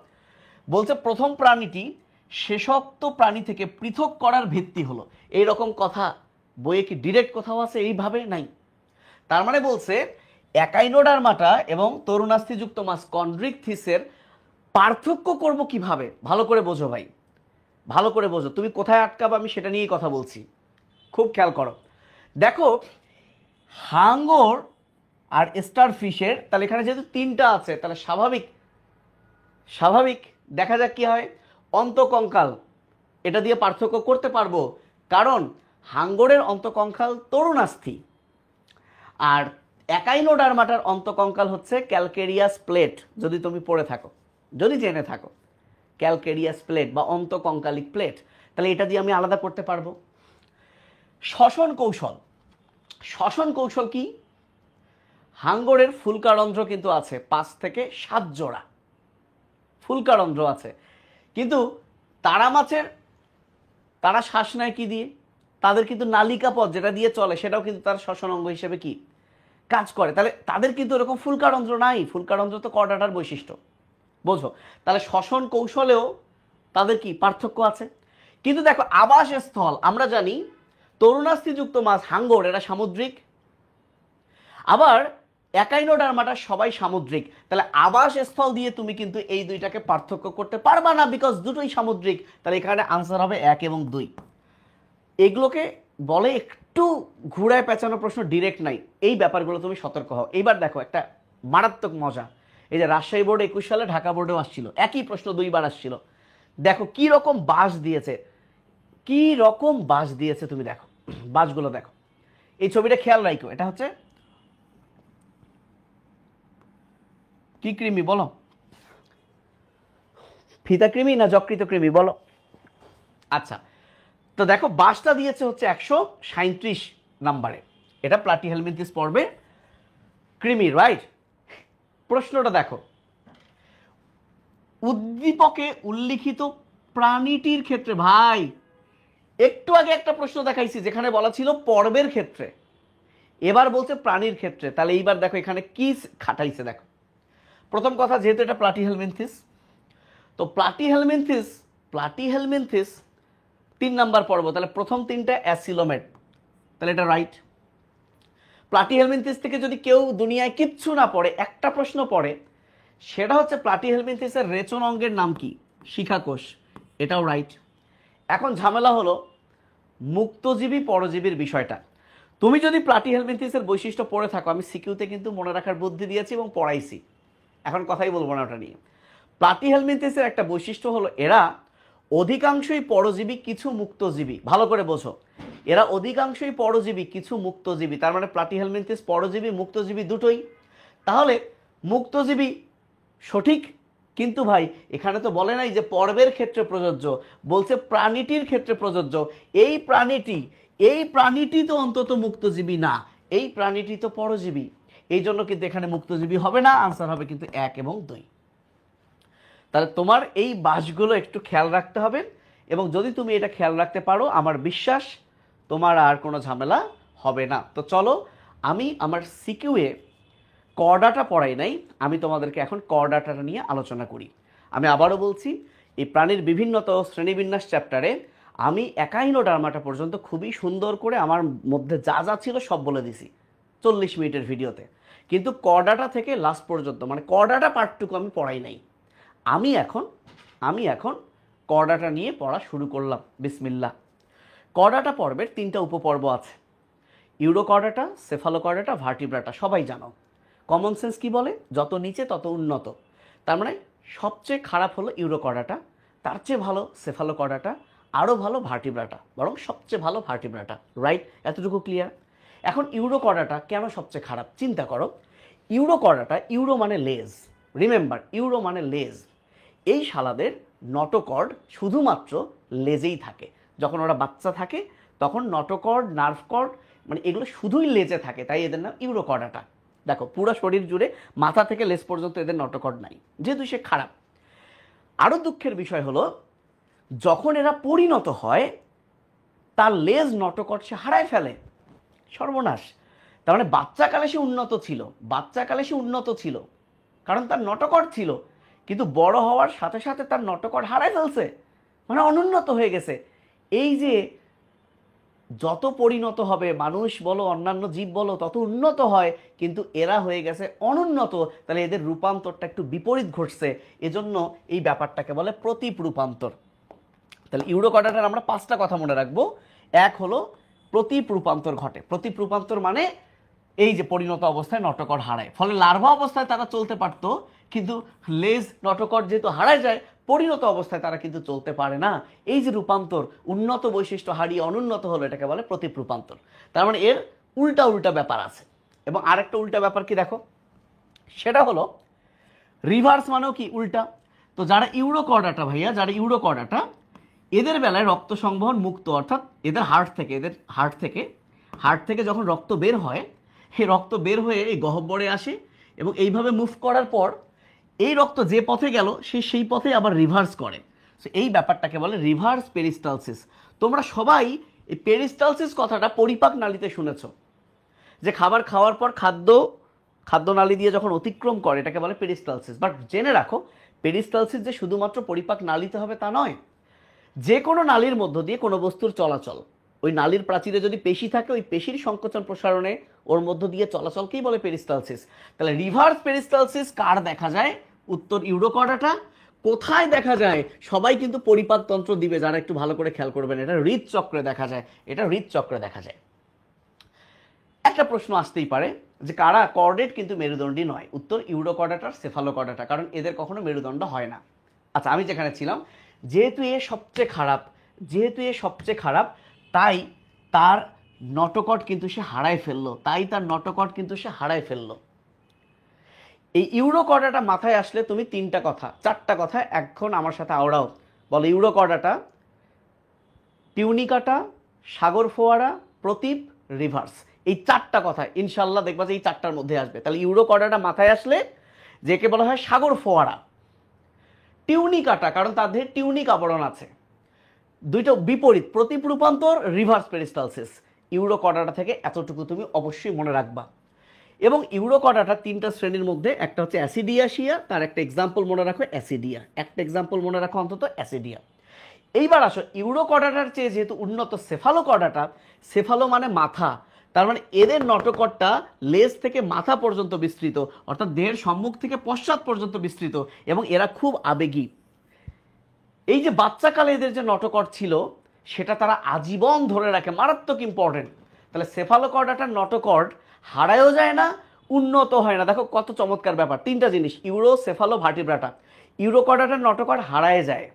বলছে প্রথম প্রাণীটি শেষোক্ত প্রাণী থেকে পৃথক করার ভিত্তি হলো, এইরকম কথা বইয়ে কি ডিরেক্ট কোথাও আছে? এইভাবে নাই। তার মানে বলছে একাইনোডার্মাটা এবং তরুণাস্থিযুক্ত মাছ কন্ড্রিকথিসের পার্থক্য করব কিভাবে? ভালো করে বোঝো ভাই, ভালো করে বোঝো, তুমি কোথায় আটকাবে আমি সেটা নিয়েই কথা বলছি, খুব খেয়াল করো। দেখো হাঙ্গর আর স্টারফিশের, তাহলে এখানে যেহেতু তিনটা আছে, তাহলে স্বাভাবিক স্বাভাবিক দেখা যাক কি হয়। অন্তকঙ্কাল, এটা দিয়ে পার্থক্য করতে পারবো, কারণ হাঙ্গরের অন্তকঙ্কাল তরুণাস্থি, আর একাইনোডার্মাটার অন্তকঙ্কাল হচ্ছে ক্যালকেরিয়াস প্লেট। যদি তুমি পড়ে থাকো, যদি জেনে থাকো, ক্যালকেরিয়াস প্লেট বা অন্তকঙ্কালিক প্লেট, তাহলে এটা দিয়ে আমি আলাদা করতে পারবো। শ্বসন কৌশল, শ্বসন কৌশল কি? হাঙ্গরের ফুলকারন্ধ্র কিন্তু আছে 5 থেকে 7 জোড়া ফুলকারন্ধ্র আছে, কিন্তু তারা মাছের তারা শ্বাস নেয় কি দিয়ে? তাদের কিন্তু নালিকা পথ যেটা দিয়ে চলে সেটাও কিন্তু তার শ্বসন অঙ্গ হিসেবে কি কাজ করে। তাহলে তাদের কিন্তু এরকম ফুলকারন্ধ্র নাই। ফুলকারন্ধ্র তো করডাটার বৈশিষ্ট্য, বোঝো? তাহলে শ্বসন কৌশলেও তাদের কি পার্থক্য আছে। কিন্তু দেখো আবাসস্থল আমরা জানি তরুণাস্থিযুক্ত মাছ হাঙ্গর এরা সামুদ্রিক, আবার একাইনোডার্মাটা সবাই সামুদ্রিক। তাহলে আবাসস্থল দিয়ে তুমি কিন্তু এই দুইটাকে পার্থক্য করতে পারবা না, বিকজ দুটোই সামুদ্রিক। তাহলে এখানে আনসার হবে 1 এবং 2। এগুলোকে বলে একটু ঘুরায় পেঁচানো প্রশ্ন, ডিরেক্ট নাই। এই ব্যাপারগুলো তুমি সতর্ক হও। এইবার দেখো একটা মারাত্মক মজা, এই যে রাজশাহী বোর্ডে 21 সালে ঢাকা বোর্ডেও আসছিল, একই প্রশ্ন 2বার আসছিল। দেখো কি রকম বাস দিয়েছে, কি রকম বাস দিয়েছে তুমি দেখো, বাসগুলো দেখো। এই ছবিটা খেয়াল রাখো, এটা হচ্ছে কি কৃমি বলো? ফিতা কৃমি না যকৃত কৃমি বলো? আচ্ছা, তো দেখো বাসটা দিয়েছে হচ্ছে 137 নাম্বারে, এটা প্লাটিহেলমিনথিস পর্বে কৃমি, রাইট? প্রশ্নটা দেখো, উদ্দীপকে উল্লিখিত প্রাণীটির ক্ষেত্রে, ভাই একটু আগে একটা প্রশ্ন দেখাইছি যেখানে বলা ছিল পর্বের ক্ষেত্রে, এবার বলছে প্রাণীর ক্ষেত্রে। তাহলে এইবার দেখো এখানে কি খাটাইছে দেখো। প্রথম কথা, যেহেতু এটা প্লাটিহেলমিনথিস, তো প্লাটিহেলমিনথিস 3 নাম্বার পর্ব, তাহলে প্রথম 3টা অ্যাসিলোমেট, তাহলে এটা রাইট। প্লাটিহেলমিনথিস থেকে যদি কেউ দুনিয়ায় কিচ্ছু না পড়ে, একটা প্রশ্ন পড়ে, সেটা হচ্ছে প্লাটিহেলমিনথিসের রেচন অঙ্গের নাম কি? শিখাকোষ, এটাও রাইট। এখন ঝামেলা হলো মুক্তজীবী পরজীবীর বিষয়টা। তুমি যদি প্লাটিহেলমিনথিসের বৈশিষ্ট্য পড়ে থাকো, আমি সিকিউতে কিন্তু মনে রাখার বুদ্ধি দিয়েছি এবং পড়াইছি, এখন কথাই বলবো না ওটা নিয়ে। প্লাটিহেলমিনথিসের একটা বৈশিষ্ট্য হলো এরা অধিকাংশই পরজীবী, কিছু মুক্তজীবী। ভালো করে বোঝো, এরা অধিকাংশই পরজীবী, কিছু মুক্তজীবী। তার মানে প্লাটিহেলমিনথিস পরজীবী মুক্তজীবী দুটোই। তাহলে মুক্তজীবী সঠিক, কিন্তু ভাই এখানে তো বলে নাই যে পর্বের ক্ষেত্রে প্রযোজ্য, বলছে প্রাণীটির ক্ষেত্রে প্রযোজ্য। এই প্রাণীটি তো অন্তত মুক্তজীবী না, এই প্রাণীটি তো পরজীবী, এই জন্য কিন্তু এখানে মুক্তজীবী হবে না, আনসার হবে কিন্তু 1 এবং 2। তাহলে তোমার এই বাসগুলো একটু খেয়াল রাখতে হবে, এবং যদি তুমি এটা খেয়াল রাখতে পারো আমার বিশ্বাস তোমার আর কোনো ঝামেলা হবে না। তো চলো, আমি আমার সিকিউয়ে করডাটা পড়াই নাই, আমি তোমাদেরকে এখন করডাটাটা নিয়ে আলোচনা করি। আমি আবারও বলছি, এই প্রাণীর বিভিন্নতা শ্রেণীবিন্যাস চ্যাপ্টারে আমি একাইনোডার্মাটা পর্যন্ত খুবই সুন্দর করে আমার মধ্যে যা যা ছিল সব বলে দিছি 40 মিনিটের ভিডিওতে, কিন্তু করডাটা থেকে লাস্ট পর্যন্ত মানে করডাটা পার্টটুকু আমি পড়াই নাই। আমি এখন করডাটা নিয়ে পড়া শুরু করলাম, বিসমিল্লাহ। করডাটা পর্বের 3টা উপপর্ব আছে, ইউরোকর্ডাটা, সেফালোকর্ডাটা, ভার্টিব্রাটা, সবাই জানো। কমন সেন্স কি বলে? যত নিচে তত উন্নত। তার মানে সবচেয়ে খারাপ হলো ইউরোকর্ডাটা, তার চেয়ে ভালো সেফালোকর্ডাটা, আরও ভালো ভার্টিব্রাটা, বরং সবচেয়ে ভালো ভার্টিব্রাটা, রাইট? এতটুকু ক্লিয়ার। এখন ইউরোকর্ডাটা কেন সবচেয়ে খারাপ চিন্তা করো। ইউরোকর্ডাটা, ইউরো মানে লেজ, রিমেম্বার ইউরো মানে লেজ। এই শালাদের নটোকর্ড শুধুমাত্র লেজেই থাকে। যখন ওরা বাচ্চা থাকে তখন নটোকর্ড, নার্ভ কর্ড মানে এগুলো শুধুই লেজে থাকে, তাই এদের নাম ইউরোকর্ডাটা। দেখো পুরো শরীর জুড়ে মাথা থেকে লেজ পর্যন্ত এদের নটোকর্ড নাই, যেহেতু সে খারাপ। আরও দুঃখের বিষয় হলো যখন এরা পরিণত হয় তার লেজ নটোকর্ড সে হারায় ফেলে, সর্বনাশ। তার মানে বাচ্চাকালে সে উন্নত ছিল কারণ তার নটোকর্ড ছিল, কিন্তু বড় হওয়ার সাথে সাথে তার নটোকর্ড হারায় ফেলছে, মানে অনুন্নত হয়ে গেছে। এই যে যত পরিণত হবে মানুষ বলো অন্যান্য জীব বলো তত উন্নত হয়, কিন্তু এরা হয়ে গেছে অনুন্নত। তাহলে এদের রূপান্তরটা একটু বিপরীত ঘটছে, এজন্য এই ব্যাপারটাকে বলে প্রতীপ রূপান্তর। তাহলে ইউরোকর্ডাটার আমরা 5টা কথা মনে রাখবো। এক হলো প্রতীপ রূপান্তর ঘটে। প্রতীপ রূপান্তর মানে এই যে পরিণত অবস্থায় নটোকর্ড হারায়, ফলে লার্ভা অবস্থায় তারা চলতে পারতো, কিন্তু লেজ নটোকর্ড যেহেতু হারায় যায় পরিণত অবস্থায় তারা কিন্তু চলতে পারে না। এই যে রূপান্তর, উন্নত বৈশিষ্ট্য হারিয়ে অনুন্নত হলো, এটাকে বলে প্রতীপ রূপান্তর। তার মানে এর উল্টা ব্যাপার আছে। এবং আরেকটা উল্টা ব্যাপার কি দেখো, সেটা হলো রিভার্স মানেও কি উল্টা। তো যারা ইউরোকর্ডাটা এদের বেলায় রক্ত সংবহন মুক্ত, অর্থাৎ এদের হার্ট থেকে হার্ট থেকে যখন রক্ত বের হয়, এই রক্ত বের হয়ে এই গহ্বরে আসে এবং এইভাবে মুভ করার পর এই রক্ত যে পথে গেল সেই পথে আবার রিভার্স করে। সো এই ব্যাপারটাকে বলে রিভার্স পেরিস্টালসিস। তোমরা সবাই এই পেরিস্টালসিস কথাটা পরিপাক নালীতে শুনেছো, যে খাবার খাওয়ার পর খাদ্যনালী দিয়ে যখন অতিক্রম করে এটাকে বলে পেরিস্টালসিস। বাট জেনে রাখো, পেরিস্টালসিস যে শুধুমাত্র পরিপাক নালীতে হবে তা নয়। যে কোনো নালীর মধ্য দিয়ে কোনো বস্তুর চলাচল, ওই নালীর প্রাচীরে যদি পেশি থাকে ওই পেশির সংকোচন প্রসারণে ওর মধ্য দিয়ে চলাচলকেই বলে পেরিস্টালসিস। তাহলে রিভার্স পেরিস্টালসিস কার দেখা যায়? উত্তর ইউরোকর্ডাটা। কোথায় দেখা যায়? সবাই কিন্তু পরিপাকতন্ত্র দিবে, যারা একটু ভালো করে খেয়াল করবেন। এটা হৃদচক্রে দেখা যায়, এটা হৃদচক্রে দেখা যায়। একটা প্রশ্ন আসতেই পারে যে কারা কর্ডেট কিন্তু মেরুদণ্ডী নয়? উত্তর ইউরোকর্ডাটা, সেফালোকর্ডাটা, কারণ এদের কখনো মেরুদণ্ড হয় না। আচ্ছা, আমি যেখানে ছিলাম, যেহেতু এ সবচেয়ে খারাপ, তাই তার নটোকট কিন্তু সে হারায় ফেললো। এই ইউরোকর্ডাটা মাথায় আসলে তুমি চারটা কথা এখন আমার সাথে আওড়াও। বলো ইউরোকর্ডাটা, টিউনিকাটা, সাগর ফোয়ারা, প্রতীপ, রিভার্স। এই চারটা কথা ইনশাল্লাহ দেখবা যে এই চারটার মধ্যে আসবে। তাহলে ইউরোকর্ডাটা মাথায় আসলে যেকে বলা হয় সাগর ফোয়ারা। টিউনিকাটা, কারণ তাদের টিউনিক আবরণ আছে। দুইটা বিপরীত, প্রতীপ রূপান্তর, রিভার্স পেরিস্টালসিস। ইউরোকর্ডাটা থেকে এতটুকু তুমি অবশ্যই মনে রাখবা। এবং ইউরোকর্ডাটা তিনটা শ্রেণীর মধ্যে একটা হচ্ছে অ্যাসিডিয়াশিয়া, তার একটা এক্সাম্পল মনে রাখো অ্যাসিডিয়া। এইবার আসো, ইউরোকর্ডাটার চেয়ে যেহেতু উন্নত সেফালোকর্ডাটা, সেফালো মানে মাথা, তার মানে এদের নটোকটটা লেজ থেকে মাথা পর্যন্ত বিস্তৃত, অর্থাৎ দেহের সম্মুখ থেকে পশ্চাৎ পর্যন্ত বিস্তৃত, এবং এরা খুব আবেগী। এই যে বাচ্চাকালে এদের যে নটোকট ছিল সেটা তারা আজীবন ধরে রাখে, মারাত্মক ইম্পর্টেন্ট। তাহলে সেফালোকর্ডাটার নটোকট হারায়ও যায় না, উন্নত হয় না। দেখো কত চমৎকার ব্যাপার, তিনটা জিনিস, সেফালো, ভার্টিব্রাটা। ইউরোকর্ডাটার নটোকট হারায় যায়,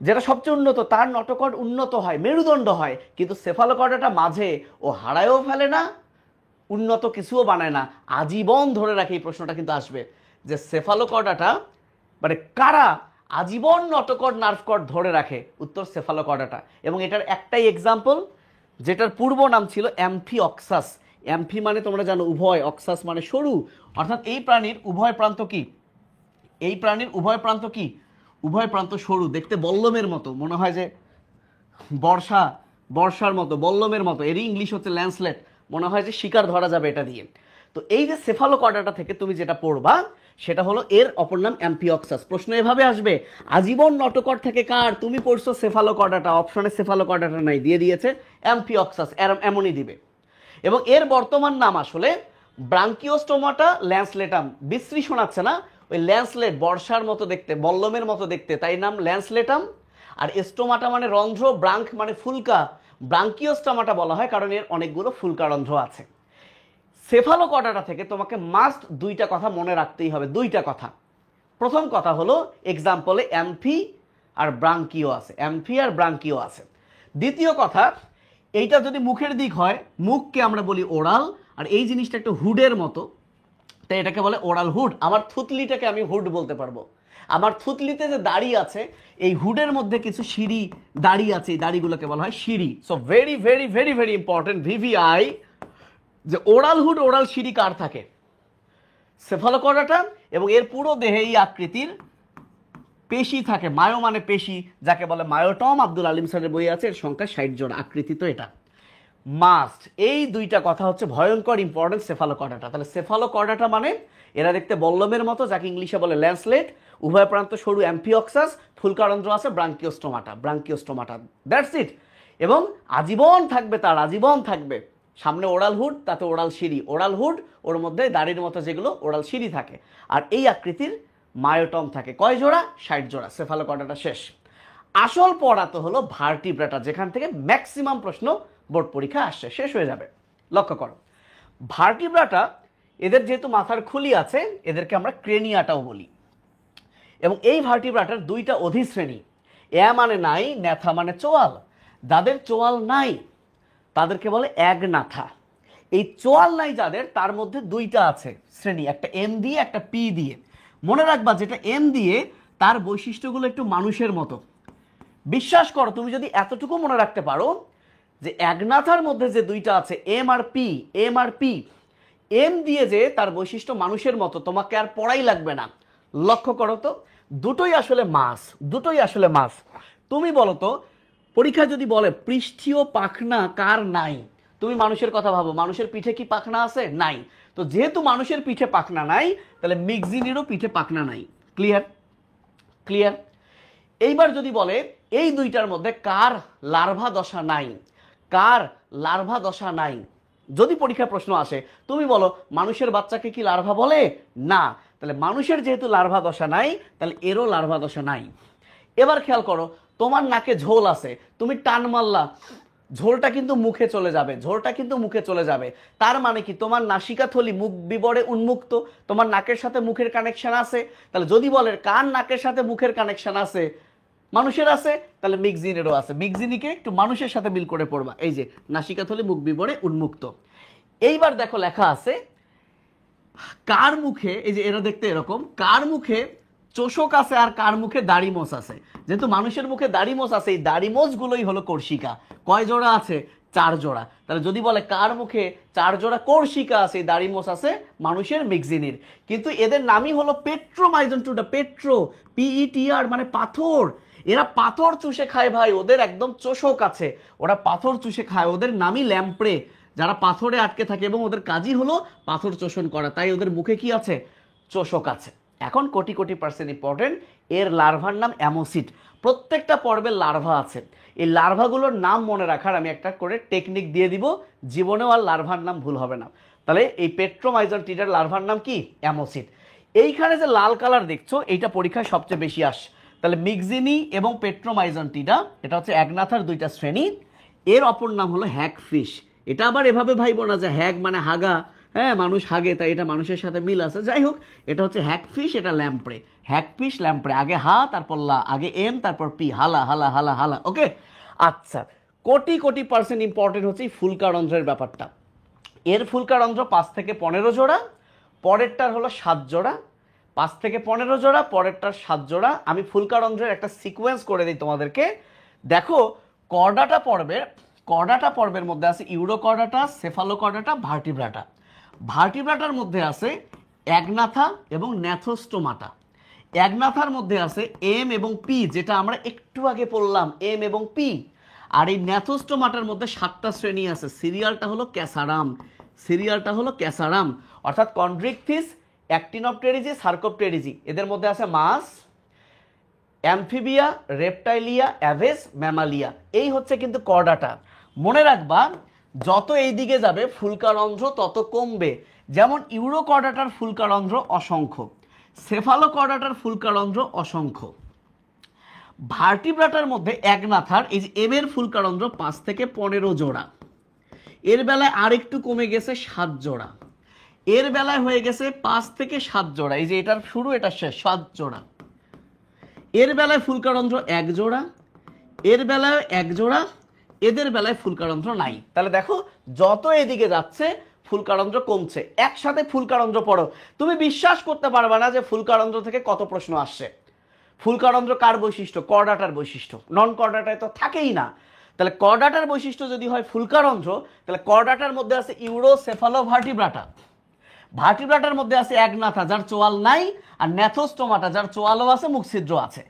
যেটা সবচেয়ে উন্নত, তার নটোকট উন্নত হয়, মেরুদণ্ড হয়, কিন্তু সেফালোকর্ডাটা মাঝে ও হারায়ও ফেলে না, উন্নত কিছুও বানায় না, আজীবন ধরে রাখে। এই প্রশ্নটা কিন্তু আসবে যে সেফালোকর্ডাটা মানে কারা আজীবন নটোকট নার্ভকট ধরে রাখে? উত্তর সেফালোকর্ডাটা। এবং এটার একটাই এক্সাম্পল, যেটার পূর্ব নাম ছিল অ্যাম্ফিঅক্সাস। অ্যাম্ফি মানে তোমরা জানো উভয়, অক্সাস মানে সরু, অর্থাৎ এই প্রাণীর উভয় প্রান্ত সরু, দেখতে বল্লমের মতো, মনে হয় যে বর্ষার মতো, বল্লমের মতো। এরই ইংলিশ হচ্ছে ল্যান্সলেট, মনে হয় যে শিকার ধরা যাবে এটা দিয়ে। তো এই যে সেফালোকর্ডাটা থেকে তুমি যেটা পড়বা সেটা হলো এর অপর নাম অ্যাম্ফিঅক্সাস। প্রশ্ন এভাবে আসবে, আজীবন নটোকট থেকে কার? তুমি পড়ছো সেফালোকর্ডাটা, অপশনে সেফালোকর্ডাটা নাই, দিয়ে দিয়েছে অ্যাম্ফিঅক্সাস, এমনই দিবে। এবং এর বর্তমান নাম আসলে ব্রাঙ্কিওস্টোমাটা ল্যান্সলেটাম। বিশ্রী শোনাচ্ছে না? ওই ল্যান্সলেট, বর্ষার মতো দেখতে, বল্লমের মতো দেখতে, তাই নাম ল্যান্সলেটাম। আর স্টোমাটা মানে রন্ধ্র, ব্রাঙ্ক মানে ফুলকা, ব্রাঙ্কিওস্টোমাটা বলা হয় কারণ এর অনেকগুলো ফুলকা রন্ধ্র আছে। সেফালোকর্ডাটা থেকে তোমাকে মাস্ট দুইটা কথা মনে রাখতেই হবে, দুইটা কথা। প্রথম কথা হলো এক্সাম্পলে অ্যাম্ফি আর ব্রাঙ্কিও আছে। দ্বিতীয় কথা, এইটা যদি মুখের দিক হয়, মুখকে আমরা বলি ওরাল, আর এই জিনিসটা একটু হুডের মতো, তাই এটাকে বলে ওরাল হুড। আমার থুতলিটাকে আমি হুড বলতে পারবো। আমার থুতলিতে যে দাড়ি আছে, এই হুডের মধ্যে কিছু সিঁড়ি দাড়ি আছে, এই দাড়িগুলোকে বলা হয় সিঁড়ি। So very very very very important, VVI, যে ওরাল হুড, ওরাল সিঁড়ি কার থাকে? সেফালোকর্ডাটা। এবং এর পুরো দেহে এই আকৃতির পেশি থাকে, মায়ো মানে পেশি, যাকে বলে মায়োটম। আব্দুল আলিম স্যারের বই আছে, এর সংখ্যা 60 জন। আকৃতি তো এটা মাস্ট। এই দুইটা কথা হচ্ছে ভয়ঙ্কর ইম্পর্টেন্ট সেফালোকর্ডাটা। তাহলে সেফালোকর্ডাটা মানে এরা দেখতে বল্লমের মতো, যাকে ইংলিশে বলে ল্যান্সলেট, উভয় প্রান্ত সরু অ্যাম্ফিঅক্সাস, ফুলকারন্ধ্র আছে ব্রাঙ্কিওস্টোমাটা, দ্যাটস ইট। এবং আজীবন থাকবে সামনে ওরাল হুড, তাতে ওরাল সিঁড়ি, ওরাল হুড, ওর মধ্যে দাড়ির মতো যেগুলো ওরাল সিঁড়ি থাকে, আর এই আকৃতির মায়োটম থাকে। কয় জোড়া? 60 জোড়া। সেফালোকর্ডাটা শেষ। আসল পড়া তো হলো ভার্টিব্রাটা, যেখান থেকে ম্যাক্সিমাম প্রশ্ন বোর্ড পরীক্ষা আসছে, শেষ হয়ে যাবে। লক্ষ্য করো, ভার্টিব্রাটা, এদের যেহেতু মাথার খুলি আছে, এদেরকে আমরা ক্রেনিয়াটাও বলি। এবং এই ভার্টিব্রাটার দুইটা অধিশ্রেণী, মানে নাই, ন্যাথা মানে চোয়াল। যাদের চোয়াল নাই তাদেরকে বলে একনাথা। এই চোয়াল নাই যাদের, তার মধ্যে দুইটা আছে শ্রেণী, একটা এম দিয়ে একটা পি দিয়ে। মনে রাখবা, যেটা এম দিয়ে তার বৈশিষ্ট্যগুলো একটু মানুষের মতো। বিশ্বাস করো, তুমি যদি এতটুকু মনে রাখতে পারো যে একনাথার মধ্যে যে দুইটা আছে M R P, M R P, M দিয়ে যে তার বৈশিষ্ট্য মানুষের মতো, তোমাকে আর পড়াই লাগবে না। লক্ষ্য করো তো, দুটোই আসলে মাস, দুটোই আসলে মাস। তুমি বলো তো, পরীক্ষায় যদি বলে পৃষ্ঠীয় পাখনা কার নাই, তুমি মানুষের কথা ভাবো, মানুষের পিঠে কি পাখনা আছে? নাই। তো যেহেতু মানুষের পিঠে পাখনা নাই, তাহলে মিক্সিনেরও পিঠে পাখনা নাই। ক্লিয়ার? ক্লিয়ার? এইবার যদি বলে এই দুইটার মধ্যে কার লার্ভা দশা নাই, কার লার্ভা দশা নাই, যদি পরীক্ষার প্রশ্ন আসে তুমি বলো মানুষের বাচ্চাকে কি লার্ভা বলে? না। তাহলে মানুষের যেহেতু লার্ভা দশা নাই, তাহলে এরও লার্ভা দশা নাই। এবার খেয়াল করো, তোমার নাকে ঝোল আছে, তুমি টান মারলা, ঝোলটা কিন্তু মুখে চলে যাবে, ঝোলটা কিন্তু মুখে চলে যাবে। তার মানে কি তোমার নাসিকাথলি মুখ বিবরে উন্মুক্ত, তোমার নাকের সাথে মুখের কানেকশন আছে। তাহলে যদি বলে কার নাকের সাথে মুখের কানেকশন আছে, মানুষের আছে, তাহলে মিক্সিনেরও আছে। মিক্সিনিকে একটু মানুষের সাথে মিল করে পড়বা, এই যে নাসিকাথলি মুখ বিবরে উন্মুক্ত। এইবার দেখো লেখা আছে কার মুখে, এই যে এরা দেখতে এরকম, কার মুখে চোষক আছে আর কার মুখে দাড়ি মোছ আছে। যেহেতু মানুষের মুখে দাড়ি মোছ আছে, এই দাড়ি মোছ গুলোই হলো কর্ষিকা। কয় জোড়া আছে? 4 জোড়া। তাহলে যদি বলে কার মুখে 4 জোড়া কর্ষিকা আছে, এই দাড়ি মোছ আছে মানুষের, মিক্সিনির। কিন্তু এদের নামই হলো পেট্রোমাইজন টুটা, পেট্রো, পিইটিআর মানে পাথর। এরা পাথর চুষে খায় ভাই, ওদের একদম চোষক আছে, ওরা পাথর চুষে খায়, ওদের নামই ল্যাম্প্রে, যারা পাথরে আটকে থাকে এবং ওদের কাজই হলো পাথর চোষণ করা, তাই ওদের মুখে কি আছে? চোষক আছে। এখন কোটি কোটি পার্সেন্ট ইম্পর্টেন্ট, এর লার্ভার নাম অ্যামোসিড। প্রত্যেকটা পর্বের লার্ভা আছে, এই লার্ভাগুলোর নাম মনে রাখার আমি একটা করে টেকনিক দিয়ে দিব, জীবনেও আর লার্ভার নাম ভুল হবে না। তাহলে এই পেট্রোমাইজন টিটার লার্ভার নাম কি? অ্যামোসিড। এইখানে যে লাল কালার দেখছো, এইটা পরীক্ষায় সবচেয়ে বেশি আসে। তাহলে মিক্সিনি এবং পেট্রোমাইজন টিটা, এটা হচ্ছে একনাথার দুইটা শ্রেণী। এর অপর নাম হলো হ্যাগফিশ। এটা আবার এভাবে ভাইব না যে হ্যাগ মানে হাগা, হ্যাঁ মানুষ হাগে তাই এটা মানুষের সাথে মিল আছে, যাই হোক, এটা হচ্ছে হ্যাগফিশ, এটা ল্যাম্প্রে। হ্যাগফিশ ল্যাম্প্রে, আগে হা তারপর লা, আগে এম তারপর পি, হালা হালা হালা হালা। ওকে, আচ্ছা, কোটি কোটি পার্সেন্ট ইম্পর্টেন্ট হচ্ছে এই ফুলকারন্ধ্রের ব্যাপারটা। এর ফুলকারন্ধ্র 5 থেকে 15 জোড়া, পরেরটার হলো 7 জোড়া। 5 থেকে 15 জোড়া, পরেরটার 7 জোড়া। আমি ফুলকারন্ধ্রের একটা সিকোয়েন্স করে দিই তোমাদেরকে। দেখো, কর্ডাটা পর্বের মধ্যে আছে ইউরোকর্ডাটা, সেফালোকর্ডাটা, ভার্টিব্রাটা। ভার্টিব্রাটার মধ্যে আছে একনাথা এবং ন্যাথোস্টোমাটা। একনাথার মধ্যে আছে এম এবং পি, যেটা আমরা একটু আগে পড়লাম, এম এবং পি। আর এই ন্যাথোস্টোমাটার মধ্যে 7টা শ্রেণী আছে। সিরিয়ালটা হলো ক্যাসারাম, সিরিয়ালটা হলো ক্যাসারাম, অর্থাৎ কন্ড্রিকথিস, অ্যাক্টিনোপটেরিজি, সার্কোপটেরিজি। এদের মধ্যে আছে মাছ, অ্যামফিবিয়া, রেপটাইলিয়া, অ্যাভেস, ম্যামালিয়া। এই হচ্ছে কিন্তু কর্ডাটা। মনে রাখবা, যত এই দিকে যাবে ফুলকারন্ধ্র তত কমবে। যেমন ইউরোকর্ডাটার ফুলকারন্ধ্র অসংখ্য, সেফালোকর্ডাটার ফুলকারন্ধ্র অসংখ্য। ভার্টিব্রাটার মধ্যে একনাথার এই যে এম এর ফুলকারন্ধ্র 5 থেকে 15 জোড়া। এর বেলায় আরেকটু কমে গেছে 7 জোড়া। এর বেলায় হয়ে গেছে 5 থেকে 7 জোড়া, এই যে এটার শুরু এটা শেষ, 7 জোড়া। এর বেলায় ফুলকারন্ধ্র 1 জোড়া, এর বেলায় 1 জোড়া, এদের বেলায় ফুলকারন্ধ্র নাই। তাহলে দেখো, যত এদিকে যাচ্ছে ফুলকারন্ধ্র কমছে। একসাথে ফুলকারন্ধ্র পড়ো, তুমি বিশ্বাস করতে পারবে না যে ফুলকারন্ধ্র থেকে কত প্রশ্ন আসছে। ফুলকারন্ধ্র কার বৈশিষ্ট্য? কর্ডাটার বৈশিষ্ট্য, নন কর্ডাটায় তো থাকেই না। তাহলে কর্ডাটার বৈশিষ্ট্য যদি হয় ফুলকারন্ধ্র, তাহলে কর্ডাটার মধ্যে আছে ইউরোসেফালো ভার্টিব্রাটা, ভার্টিব্রাটার মধ্যে আছে একনাথা যার চোয়াল নাই, আর ন্যাথোস্টোমাটা যার চোয়ালও আছে, মুখছিদ্র আছে।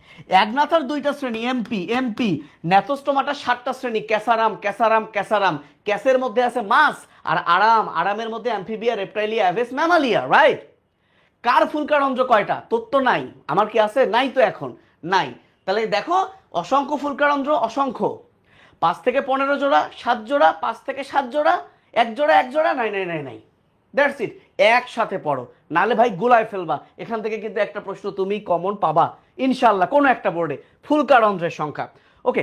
একনাথার 2টা শ্রেণী এমপি, এমপি। ন্যাথোস্টোমাটার 7টা শ্রেণী ক্যাসারাম, ক্যাসারাম, ক্যাসারাম। ক্যাসের মধ্যে আছে মাছ, আর আরাম, আরামের মধ্যে অ্যামফিবিয়া, রেপটাইলিয়া, অ্যাভেস, ম্যামালিয়া। রাইট? কার ফুলকারন্ধ্র কয়টা? তোর তো নাই, আমার কি আছে? নাই তো, এখন নাই। তাহলে দেখো, অসংখ্য ফুলকারন্ধ্র, অসংখ্য। 5 থেকে 15 জোড়া, 7 জোড়া, 5 থেকে 7 জোড়া, 1 জোড়া, 1 জোড়া, নাই নাই নাই নাই। That's it. একসাথে পড়ো, নালে ভাই গোলায় ফেলবা। এখান থেকে কিন্তু একটা প্রশ্ন তুমি কমন পাবা ইনশাল্লাহ কোনো একটা বোর্ডে, ফুলকারন্ধ্রের সংখ্যা। ওকে,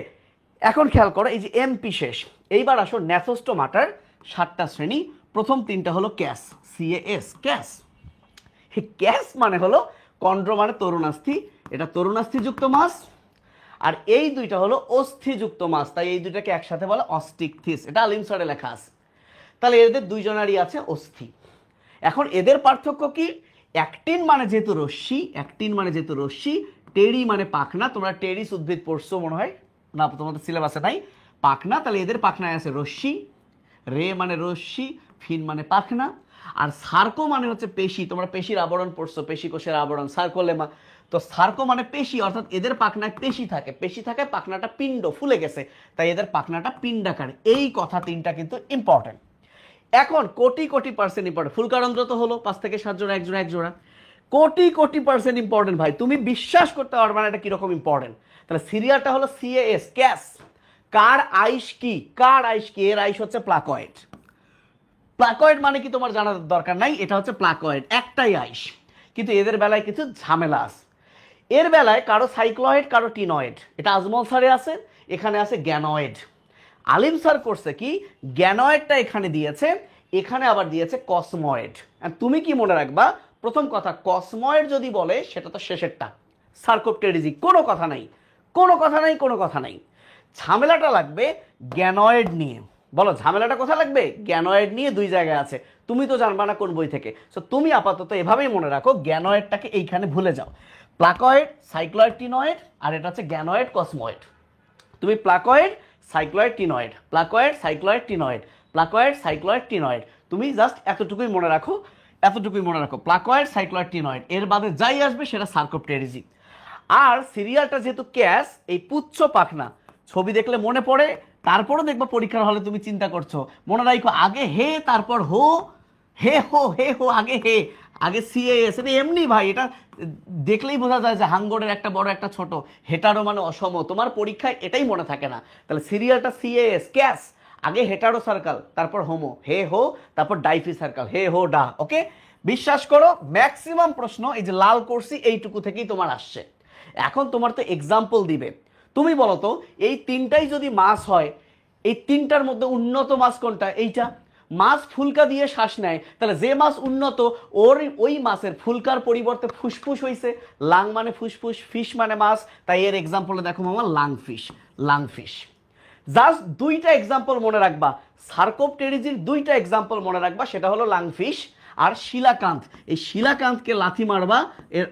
এখন খেয়াল করো, এই যে এমপি শেষ, এইবার আসো ন্যাথোস্টোমাটার 7টা শ্রেণী। প্রথম 3টা হলো ক্যাস, CAS, ক্যাস। ক্যাস মানে হলো কন্ড্র মানে তরুণাস্থি, এটা তরুণাস্থিযুক্ত মাছ। আর এই 2টা হলো অস্থিযুক্ত মাছ, তাই এই 2টাকে একসাথে বলে অস্টিকথিস। এটা আলিমসারে লেখা আছে। তাহলে এদের 2 জনারই আছে অস্থি। এখন এদের পার্থক্য কি? অ্যাক্টিন মানে যেহেতু রশ্মি, অ্যাক্টিন মানে যেহেতু রশ্মি, টেরি মানে পাখনা। তোমরা টেরিস উদ্ভিদ পড়ছো মনে হয় না, তোমাদের সিলেবাসে নাই। পাখনা, তাহলে এদের পাখনায় আছে রশ্মি, রে মানে রশ্মি, ফিন মানে পাখনা, আর সার্কো মানে হচ্ছে পেশি। তোমরা পেশির আবরণ পড়ছো, পেশি কোষের আবরণ, সার্কোলেমা। তো সার্কো মানে পেশি, অর্থাৎ এদের পাখনায় পেশি থাকে, পেশি থাকে, পাখনাটা পিণ্ড ফুলে গেছে, তাই এদের পাখনাটা পিণ্ডাকার। এই কথা তিনটা কিন্তু ইম্পর্টেন্ট। এখন কোটি কোটি পার্সেন্ট ইম্পর্টেন্ট, ফুলকারন্ধ্র তো হলো 5 থেকে 7 জোড়া, 1 জোড়া 1 জোড়া, কোটি কোটি পার্সেন্ট ইম্পর্টেন্ট ভাই, তুমি বিশ্বাস করতে পারবে না এটা কিরকম ইম্পর্টেন্ট। তাহলে সিরিয়ালটা হলো CAS, ক্যাস। কার আইস কি, কার আইস কি? এর আইস হচ্ছে প্লাকয়েড। প্লাকয়েড মানে কি তোমার জানার দরকার নাই, এটা হচ্ছে প্লাকয়েড, একটাই আইস। কিন্তু এদের বেলায় কিছু ঝামেলা আছে। এর বেলায় কারো সাইক্লয়েড, কারো টিনয়েড, এটা আজমল স্যারে আছে, এখানে আছে গ্যানয়েড। আলিম স্যার করছে কি, গ্যানয়েডটা এখানে দিয়েছে, এখানে আবার দিয়েছে কসময়েড। তুমি কি মনে রাখবা, প্রথম কথা, কসময়েড যদি বলে সেটা তো শেষেরটা, সার্কোপটেরিজি, কোনো কথা নাই, কোনো কথা নাই, কোনো কথা নাই। ঝামেলাটা লাগবে গ্যানয়েড নিয়ে। বলো ঝামেলাটা কোথায় লাগবে? গ্যানয়েড নিয়ে 2 জায়গায় আছে, তুমি তো জানবা না কোন বই থেকে। সো তুমি আপাতত এভাবেই মনে রাখো, গ্যানয়েডটাকে এইখানে ভুলে যাও। প্লাকয়েড, সাইক্লয়েড, টিনয়েড, আর এটা হচ্ছে গ্যানয়েড, কসময়েড। তুমি প্লাকয়েড, সাইক্লয়েড, টিনয়েড, প্লাকয়েড, সাইক্লয়েড, টিনয়েড, প্লাকয়েড, সাইক্লয়েড, টিনয়েড, তুমি জাস্ট এতটুকুই মনে রাখো, এতটুকুই মনে রাখো, প্লাকয়েড, সাইক্লয়েড, টিনয়েড, এর বাদে যাই আসবে সেটা সার্কোপটেরিজি। আর সিরিয়ালটা যেহেতু ক্যাস, এই পুচ্ছ পাখনা ছবি দেখলে মনে পড়ে, তারপরও দেখবা পরীক্ষার হলে তুমি চিন্তা করছো, মনে রাখো আগে হে তারপর হো, হে হো, হে হো আগে হে, আগে CAS। এটা এমনি ভাই, এটা দেখলেই বোঝা যায় যে হাঙ্গরের একটা বড় একটা ছোট, হেটারো মানে অসম, তোমার পরীক্ষায় এটাই মনে থাকে না। তাহলে সিরিয়ালটা CAS, ক্যাস, আগে হেটারো সার্কেল, তারপর হোমো, হে হো, তারপর ডাইফি সার্কেল, হে হো ডা। ওকে, বিশ্বাস করো ম্যাক্সিমাম প্রশ্ন এই যে লাল করছি এইটুকু থেকেই তোমার আসছে। এখন তোমার তো এক্সাম্পল দিবে, তুমি বলো তো এই তিনটাই যদি মাছ হয়, এই তিনটার মধ্যে উন্নত মাছ কোনটা? এইটা। মাছ ফুলকা দিয়ে শ্বাস নেয়, তাহলে যে মাছ উন্নত, ওর ওই মাছের ফুলকার পরিবর্তে ফুসফুস হয়েছে, লাং মানে ফুসফুস, ফিশ মানে মাছ, তাই এর এক্সাম্পলে দেখো মামা lung fish, lung fish. Just 2টা এক্সাম্পল মনে রাখবা, সার্কোপটেরিজির 2টা এক্সাম্পল মনে রাখবা, সেটা হলো লাংফিশ আর শিলাকান্ত। এই শিলাকান্তকে লাথি মারবা,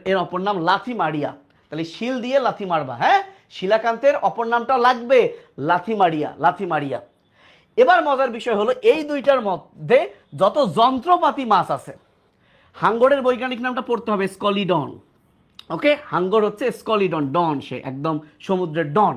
এর অপর নাম লাথি মারিয়া, তাহলে শিল দিয়ে লাথি মারবা। হ্যাঁ, শিলাকান্তের অপর নামটা লাগবে লাথি মারিয়া, লাথি মারিয়া। এবার মজার বিষয় হলো এই 2টার মধ্যে যত যন্ত্রপাতি মাছ আছে, হাঙ্গরের বৈজ্ঞানিক নামটা পড়তে হবে স্কলিডন। ওকে, হাঙ্গর হচ্ছে স্কলিডন, ডন, সে একদম সমুদ্রের ডন।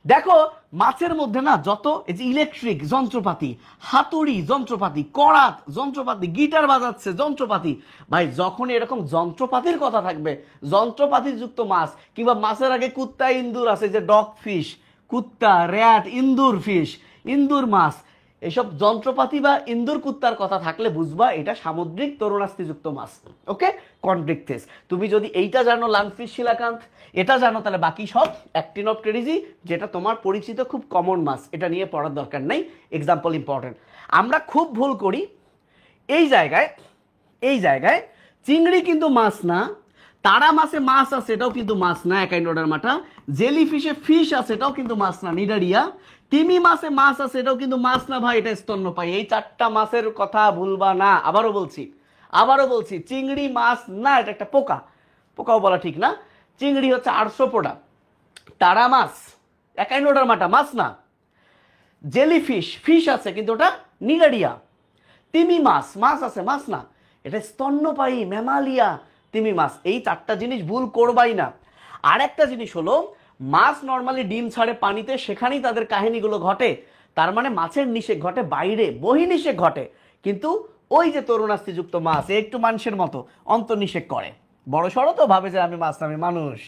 দেখো মাছের মধ্যে না যত এই যে ইলেকট্রিক যন্ত্রপাতি, হাতুড়ি যন্ত্রপাতি, করাত যন্ত্রপাতি, গিটার বাজাচ্ছে যন্ত্রপাতি, ভাই যখন এরকম যন্ত্রপাতির কথা থাকবে, যন্ত্রপাতি যুক্ত মাছ, কিংবা মাছের আগে কুত্তা ইন্দুর আছে, যে ডগ ফিশ, কুত্তা, র্যাট, ইন্দুর ফিশ, ইন্দুর মাছ, এইসব যন্ত্রপাতি বা ইন্দুর কুত্তার কথা থাকলে বুঝবা এটা সামুদ্রিক তরুণাস্থিযুক্ত মাছ। ওকে, কন্ড্রিকথেস। তুমি যদি এইটা জানো, লাংফিশ, শিলাকান্ত, এটা জানো, তাহলে বাকি সব অ্যাক্টিনোপটেরিজি, যেটা তোমার পরিচিত খুব কমন মাছ, এটা নিয়ে পড়ার দরকার নেই, এক্সাম্পল ইম্পর্টেন্ট। আমরা খুব ভুল করি এই জায়গায়, এই জায়গায় চিংড়ি কিন্তু মাছ না, তারা মাছে মাছ আছে এটাও কিন্তু মাছ না, একাইনোডার মাটা, জেলি ফিশে ফিশ আছে এটাও কিন্তু মাছ না, নিডারিয়া, তিমি মাছে মাছ আছে এটাও কিন্তু মাছ না ভাই, এটা স্তন্যপায়ী। এই 4টা মাছের কথা ভুলবা না, আবারও বলছি, আবারও বলছি, চিংড়ি মাছ না, এটা একটা পোকা, পোকাও বলা ঠিক না, চিংড়ি হচ্ছে আর্থ্রোপোডা, তারা মাছ একাইনোডার মাটা মাছ না, জেলি ফিশ ফিশ আছে কিন্তু ওটা নিডারিয়া, তিমি মাছ মাছ আছে মাছ না, এটা স্তন্যপায়ী ম্যামালিয়া তিমি মাছ। এই 4টা জিনিস ভুল করবাই না। আর একটা জিনিস হলো, মাছ নর্মালি ডিম ছাড়ে পানিতে, সেখানেই তাদের কাহিনীগুলো ঘটে, তার মানে মাছের নিষেক ঘটে বাইরে, বহির্নিষেক ঘটে, কিন্তু ওই যে তরুণাস্থিযুক্ত মাছ একটু মানুষের মতো অন্তর্নিষেক করে, বড় সড়ো তো ভাবে যে আমি মাছ না, আমি মানুষ।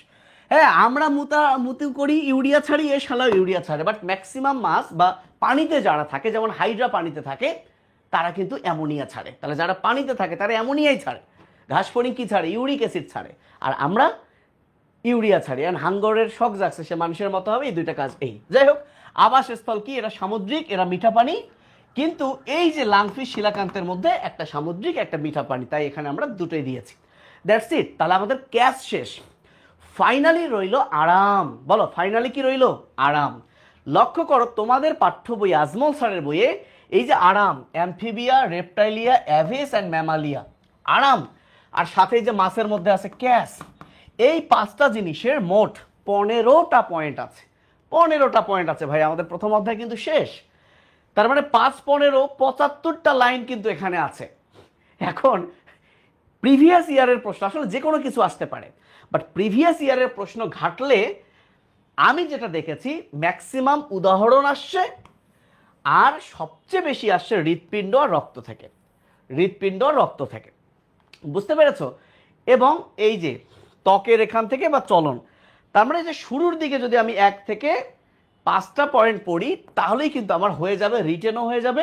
হ্যাঁ, আমরা মুতু করি, ইউরিয়া ছাড়ি, এ শালাও ইউরিয়া ছাড়ে, বাট ম্যাক্সিমাম মাছ বা পানিতে যারা থাকে, যেমন হাইড্রা পানিতে থাকে, তারা কিন্তু অ্যামোনিয়া ছাড়ে। তাহলে যারা পানিতে থাকে তারা অ্যামোনিয়াই ছাড়ে, ঘাসফড়িং কি ছাড়ে? ইউরিক অ্যাসিড ছাড়ে, আর আমরা ইউরিয়া ছাড়ি। অ্যান্ড হাঙ্গরের শখ জাগছে, সে মানুষের মতো হবে, এই 2টা কাজ। এই যাই হোক, আবাসস্থল কি? এরা সামুদ্রিক, এরা মিঠা পানি, কিন্তু এই যে লাংফিশ, শিলাকান্তের মধ্যে একটা সামুদ্রিক, একটা মিঠা পানি, তাই এখানে আমরা দুটোই দিয়েছি। That's it. তাহলে আমাদের ক্যাচ শেষ, ফাইনালি রইল আরাম। বলো ফাইনালি কি রইল? আরাম। লক্ষ্য করো তোমাদের পাঠ্য বই, আজমল স্যারের বইয়ে এই যে আরাম, অ্যামফিবিয়া, রেপটাইলিয়া, অ্যাভিস অ্যান্ড ম্যামালিয়া, আরাম, আর সাথে যে মাছের মধ্যে আছে ক্যাস, এই 5টা জিনিসের মোট 15টা পয়েন্ট আছে। 15টা পয়েন্ট আছে ভাই, আমাদের প্রথম অধ্যায় কিন্তু শেষ। তার মানে 5, 15, 75টা লাইন কিন্তু এখানে আছে। এখন প্রিভিয়াস ইয়ারের প্রশ্ন, আসলে যে কোনো কিছু আসতে পারে, বাট প্রিভিয়াস ইয়ারের প্রশ্ন ঘাটলে আমি যেটা দেখেছি ম্যাক্সিমাম উদাহরণ আসছে, আর সবচেয়ে বেশি আসছে হৃৎপিণ্ড আর রক্ত থেকে, হৃৎপিণ্ড আর রক্ত থেকে। বুঝতে পেরেছো? এবং এই যে ত্বকের এখান থেকে বা চলন, তার মানে যে শুরুর দিকে যদি আমি 1 থেকে 5টা পয়েন্ট পড়ি তাহলেই কিন্তু আমার হয়ে যাবে, রিটেনও হয়ে যাবে,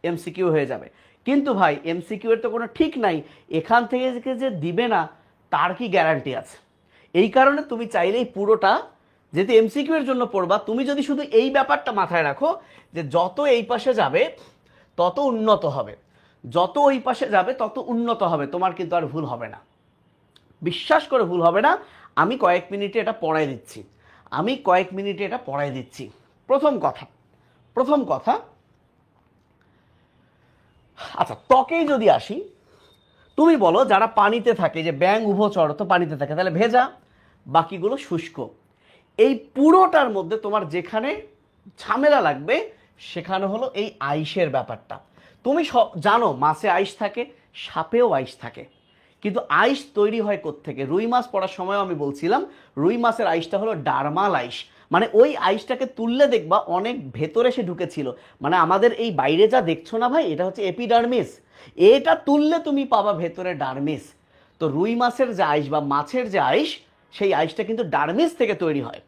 এমসিকিউ হয়ে যাবে। কিন্তু ভাই এমসিকিউ এর তো কোনো ঠিক নাই, এখান থেকে যে দিবে না তার কি গ্যারান্টি আছে? এই কারণে তুমি চাইলেই পুরোটা, যেহেতু এমসিকিউ এর জন্য পড়বা, তুমি যদি শুধু এই ব্যাপারটা মাথায় রাখো যে যত এই পাশে যাবে তত উন্নত হবে, যত ওই পাশে যাবে তত উন্নত হবে, তোমার কিন্তু আর ভুল হবে না। বিশ্বাস করে ভুল হবে না। আমি কয়েক মিনিটে এটা পড়াই দিচ্ছি, আমি কয়েক মিনিটে এটা পড়াই দিচ্ছি। প্রথম কথা, আচ্ছা ত্বকেই যদি আসি, তুমি বলো যারা পানিতে থাকে, যে ব্যাঙ উভচর তো পানিতে থাকে, তাহলে ভেজা, বাকিগুলো শুষ্ক। এই পুরোটার মধ্যে তোমার যেখানে ঝামেলা লাগবে সেখানে হলো এই আইসের ব্যাপারটা। তুমি সব জানো মাছে আইস থাকে, সাপেও আইস থাকে, কিন্তু আইস তৈরি হয় কোত্থেকে? রুই মাছ পড়ার সময় আমি বলছিলাম রুই মাছের আইসটা হলো ডার্মাল আইস, মানে ওই আইসটাকে তুললে দেখবা অনেক ভেতরে সে ঢুকেছিল। মানে আমাদের এই বাইরে যা দেখছো না ভাই, এটা হচ্ছে এপিডার্মিস, এটা তুললে তুমি পাবা ভেতরে ডার্মিস। তো রুই মাছের যে আইস বা মাছের যে আইস, সেই আইসটা কিন্তু ডার্মিস থেকে তৈরি হয়।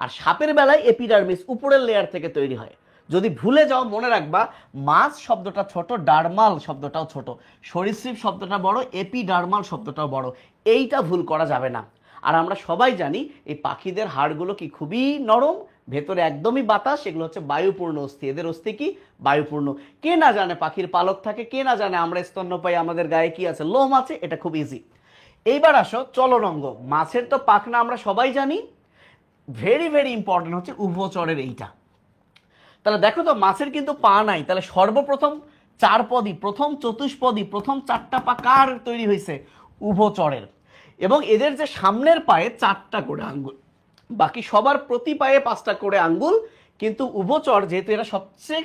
আর সাপের বেলায় এপিডার্মিস উপরের লেয়ার থেকে তৈরি হয়। যদি ভুলে যাও মনে রাখবা মাছ শব্দটা ছোট, ডার্মাল শব্দটাও ছোট, সরীসৃপ শব্দটা বড়, এপিডার্মাল শব্দটাও বড়, এইটা ভুল করা যাবে না। আর আমরা সবাই জানি এই পাখিদের হাড়গুলো কি খুবই নরম, ভেতরে একদমই বাতাস, এগুলো হচ্ছে বায়ুপূর্ণ অস্থি, এদের অস্থি কি বায়ুপূর্ণ। কে না জানে পাখির পালক থাকে, কে না জানে আমরা স্তন্যপায়ী, আমাদের গায়ে কি আছে, লোম আছে, এটা খুব ইজি। এইবার আসো চলন অঙ্গ, মাছের তো পাখনা আমরা সবাই জানি, ভেরি ভেরি ইম্পর্টেন্ট হচ্ছে উভচরের এইটা। তাহলে দেখো তো মাছের কিন্তু পা নাই, তাহলে সর্বপ্রথম 4 পদই, প্রথম চতুষ্পদী, প্রথম 4টা পা কার তৈরি হয়েছে? উভচরের। এবং এদের যে সামনের পায়ে 4টা করে আঙ্গুল, বাকি সবার প্রতি পায়ে 5টা করে আঙ্গুল, কিন্তু উভচর যেহেতু এরা সবচেয়ে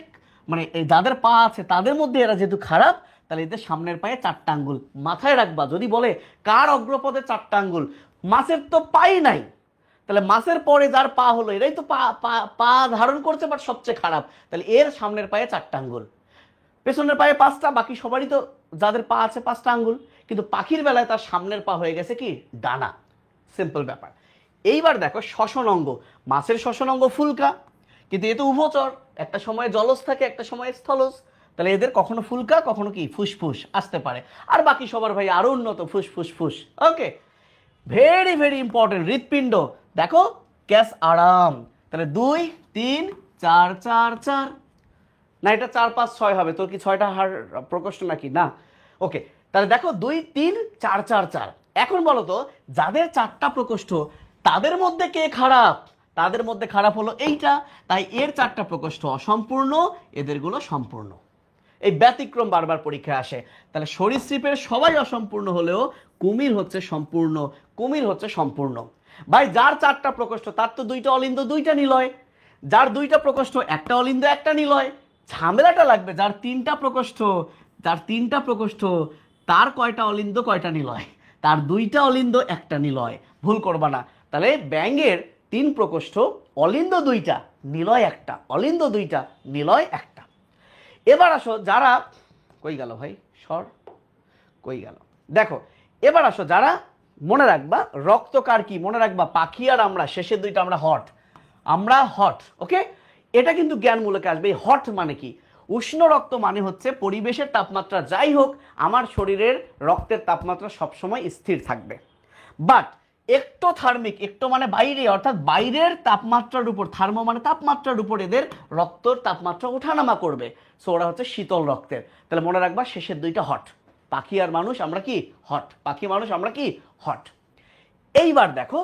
মানে যাদের পা আছে তাদের মধ্যে এরা যেহেতু খারাপ, তাহলে এদের সামনের পায়ে 4টা আঙ্গুল। মাথায় রাখবা, যদি বলে কার অগ্রপদে 4টা আঙ্গুল, মাছের তো পাই নাই, তাহলে মাছের পরে যার পা হলো এরাই তো পা পা পা ধারণ করছে, বাট সবচেয়ে খারাপ, তাহলে এর সামনের পায়ে 4টা আঙ্গুল, পেছনের পায়ে 5টা, বাকি সবারই তো যাদের পা আছে 5টা আঙ্গুল। কিন্তু পাখির বেলায় তার সামনের পা হয়ে গেছে কি ডানা, সিম্পল ব্যাপার। এইবার দেখো শ্বসন অঙ্গ, মাছের শ্বসন অঙ্গ ফুলকা, কিন্তু এ তো উভচর, একটা সময় জলজ থাকে, একটা সময় স্থলজ, তাহলে এদের কখনো ফুলকা কখনো কি ফুসফুস আসতে পারে। আর বাকি সবার ভাই আরো উন্নত ফুসফুস। ওকে, ভেরি ভেরি ইম্পর্টেন্ট, হৃৎপিণ্ড দেখো ক্যাস আরাম, তাহলে 2, 3, 4, 4, 4, না এটা 4, 5, 6 হবে, তোর কি 6টা হাড় প্রকোষ্ঠ নাকি? না। ওকে, তাহলে দেখো 2, 3, 4, 4, 4। এখন বলো তো যাদের 4টা প্রকোষ্ঠ তাদের মধ্যে কে খারাপ? তাদের মধ্যে খারাপ হলো এইটা, তাই এর 4টা প্রকোষ্ঠ অসম্পূর্ণ, এদেরগুলো সম্পূর্ণ। এই ব্যতিক্রম বারবার পরীক্ষায় আসে। তাহলে সরীসৃপের সবাই অসম্পূর্ণ হলেও কুমির হচ্ছে সম্পূর্ণ, কুমির হচ্ছে সম্পূর্ণ। ভাই যার 4টা প্রকোষ্ঠ তার তো 2টা অলিন্দ 2টা নিলয়, যার 2টা প্রকোষ্ঠ 1টা অলিন্দ 1টা নিলয়। ঝামেলাটা লাগবে যার 3টা প্রকোষ্ঠ, যার 3টা প্রকোষ্ঠ তার কয়টা অলিন্দ কয়টা নিলয়? তার 2টা অলিন্দ 1টা নিলয়। ভুল করবা না। তাহলে ব্যাঙের 3 প্রকোষ্ঠ, অলিন্দ 2টা, নিলয় 1টা, অলিন্দ 2টা, নিলয় 1টা। এবার আসো যারা, কই গেল ভাই সর, কই গেল, দেখো এবার আসো যারা, মনে রাখবা রক্তকার কি, মনে রাখবা পাখি আর আমরা শেষের 2টা আমরা হট, আমরা হট। ওকে, এটা কিন্তু জ্ঞানমূলকে আসবে। হট মানে কি? উষ্ণ রক্ত মানে হচ্ছে পরিবেশের তাপমাত্রা যাই হোক আমার শরীরের রক্তের তাপমাত্রা সবসময় স্থির থাকবে। বাট এক্টোথার্মিক, একটো মানে বাইরে, অর্থাৎ বাইরের তাপমাত্রার উপর, থার্মো মানে তাপমাত্রার উপর এদের রক্তর তাপমাত্রা ওঠানামা করবে, সো ওরা হচ্ছে শীতল রক্তের। তাহলে মনে রাখবা শেষের 2টা হট, পাখি আর মানুষ আমরা কি হট, পাখি মানুষ আমরা কি হট। এইবার দেখো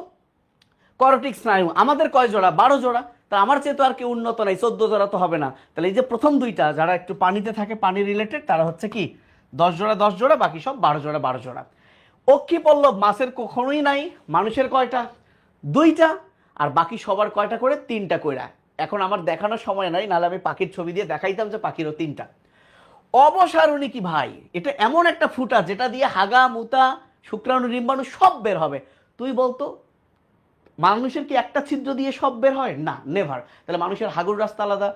করটিক স্নায়ু আমাদের কয় জোড়া? 12 জোড়া। তা আমার চেয়ে তো আর কেউ উন্নত নাই, 14 জোড়া তো হবে না। তাহলে এই যে প্রথম 2টা যারা একটু পানিতে থাকে, পানি রিলেটেড, তারা হচ্ছে কি 10 জোড়া 10 জোড়া, বাকি সব 12 জোড়া 12 জোড়া। অক্ষি পল্লব মাছের কখনোই নাই, মানুষের কয়টা? 2টা। আর বাকি সবার কয়টা করে? 3টা কইরা। এখন আমার দেখানোর সময় নাই, নাহলে আমি পাখির ছবি দিয়ে দেখাইতাম যে পাখিরও 3টা। অবসারণী কি ভাই? এটা এমন একটা ফুটা যেটা দিয়ে হাগা মুতা শুক্রাণু ডিম্বাণু সব বের হবে। তুই বলতো মানুষের কি একটা ছিদ্র দিয়ে সব বের হয়? না, নেভার। তাহলে মানুষের হাগুর রাস্তা আলাদা,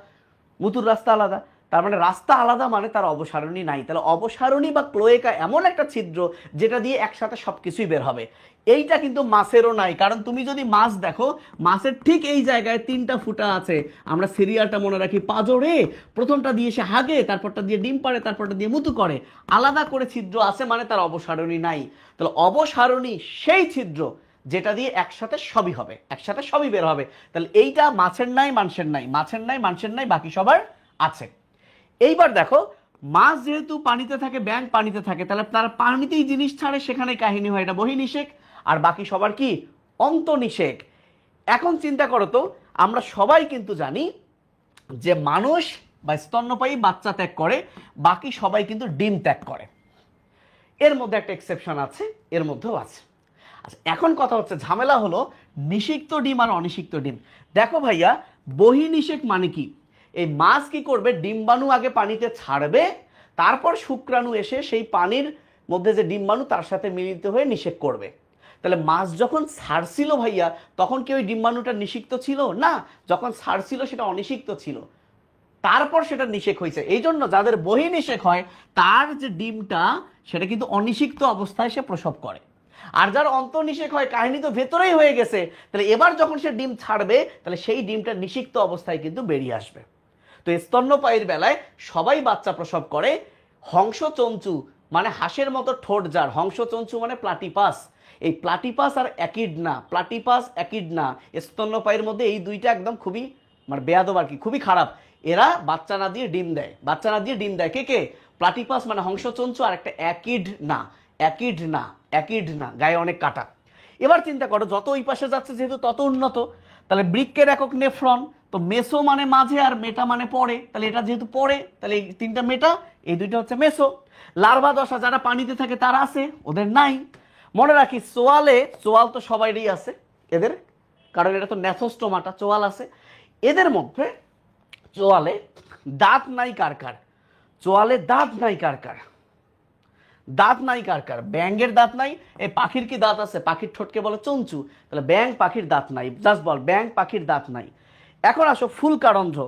মুতুর রাস্তা আলাদা, তার মানে রাস্তা আলাদা, মানে তার অবসারণী নাই। তাহলে অবসারণী বা ক্লোয়েকা এমন একটা ছিদ্র যেটা দিয়ে একসাথে সবকিছুই বের হবে। এইটা কিন্তু মাছেরও নাই, কারণ তুমি যদি মাছ দেখো, মাছের ঠিক এই জায়গায় 3টা ফুটা আছে। আমরা সিরিয়ালটা মনে রাখি, পাজরে প্রথমটা দিয়ে সে হাগে, তারপরটা দিয়ে ডিম পাড়ে, তারপরটা দিয়ে মুতু করে, আলাদা করে ছিদ্র আছে, মানে তার অবসারণী নাই। তাহলে অবসারণী সেই ছিদ্র যেটা দিয়ে একসাথে সবই হবে, একসাথে সবই বের হবে। তাহলে এইটা মাছের নাই, মানুষের নাই, মাছের নাই, মানুষের নাই, বাকি সবার আছে। এইবার দেখো, মাছ যেহেতু পানিতে থাকে, ব্যাঙ পানিতে থাকে, তাহলে তারা পানিতেই জিনিস ছাড়ে, সেখানে কাহিনী হয়, এটা বহিনিষেক। আর বাকি সবার কি? অন্তনিষেক। এখন চিন্তা করো তো, আমরা সবাই কিন্তু জানি যে মানুষ বা স্তন্যপায়ী বাচ্চা ত্যাগ করে, বাকি সবাই কিন্তু ডিম ত্যাগ করে। এর মধ্যে একটা এক্সেপশন আছে, এর মধ্যেও আছে। আচ্ছা, এখন কথা হচ্ছে, ঝামেলা হলো নিষিক্ত ডিম আর অনিষিক্ত ডিম। দেখো ভাইয়া, বহিনিষেক মানে কি? এই মাছ কি করবে? ডিম্বাণু আগে পানিতে ছাড়বে, তারপর শুক্রাণু এসে সেই পানির মধ্যে যে ডিম্বাণু তার সাথে মিলিত হয়ে নিষেক করবে। তাহলে মাছ যখন ছাড়ছিল ভাইয়া, তখন কি ওই ডিম্বাণুটা নিষিক্ত ছিল? না, যখন ছাড়ছিল সেটা অনিষিক্ত ছিল, তারপর সেটা নিষেক হয়েছে। এই জন্য যাদের বহিনিষেক হয়, তার যে ডিমটা সেটা কিন্তু অনিষিক্ত অবস্থায় সে প্রসব করে। আর যার অন্তর্নিষেক হয়, কাহিনী তো ভেতরেই হয়ে গেছে, তাহলে এবার যখন সে ডিম ছাড়বে, তাহলে সেই ডিমটা নিষিক্ত অবস্থায় কিন্তু বেরিয়ে আসবে। তো স্তন্যপায়ীর বেলায় সবাই বাচ্চা প্রসব করে। হংসচঞ্চু মানে হাঁসের মতো ঠোঁট যার, হংসচঞ্চু মানে প্লাটিপাস। এই প্লাটিপাস আর অ্যাকিডনা, প্লাটিপাস অ্যাকিডনা, স্তন্যপায়ীর মধ্যে এই দুইটা একদম খুবই মানে বেয়াদব আর কি, খুবই খারাপ। এরা বাচ্চা না দিয়ে ডিম দেয়, বাচ্চা না দিয়ে ডিম দেয়। কে কে? প্লাটিপাস মানে হংসচঞ্চু, আর একটা অ্যাকিডনা, অ্যাকিডনা, অ্যাকিডনা, গায়ে অনেক কাটা। এবার চিন্তা করো, যত ওই পাশে যাচ্ছে যেহেতু তত উন্নত, তাহলে বৃক্কের একক নেফ্রন। তো মেসো মানে মাঝে, আর মেটা মানে পরে, তাহলে এটা যেহেতু পরে, তাহলে এই 3টা মেটা, এই 2টা হচ্ছে মেসো। লার্ভা দশা যারা পানিতে থাকে তারা আছে, ওদের নাই। মনে রাখি, চোয়ালে, চোয়াল তো সবাইরই আছে এদের, কারণ এটা তো ন্যাথোস্টোমাটা, চোয়াল আছে এদের মধ্যে। চোয়ালে দাঁত নাই কার কার? চোয়ালে দাঁত নাই কার কার? দাঁত নাই কার কার? ব্যাঙের দাঁত নাই। এই পাখির কি দাঁত আছে? পাখির ঠোঁটকে বলে চঞ্চু। তাহলে ব্যাঙ পাখির দাঁত নাই, জাস্ট বল ব্যাঙ পাখির দাঁত নাই। এখন আসো ফুলকারন্ধ্র।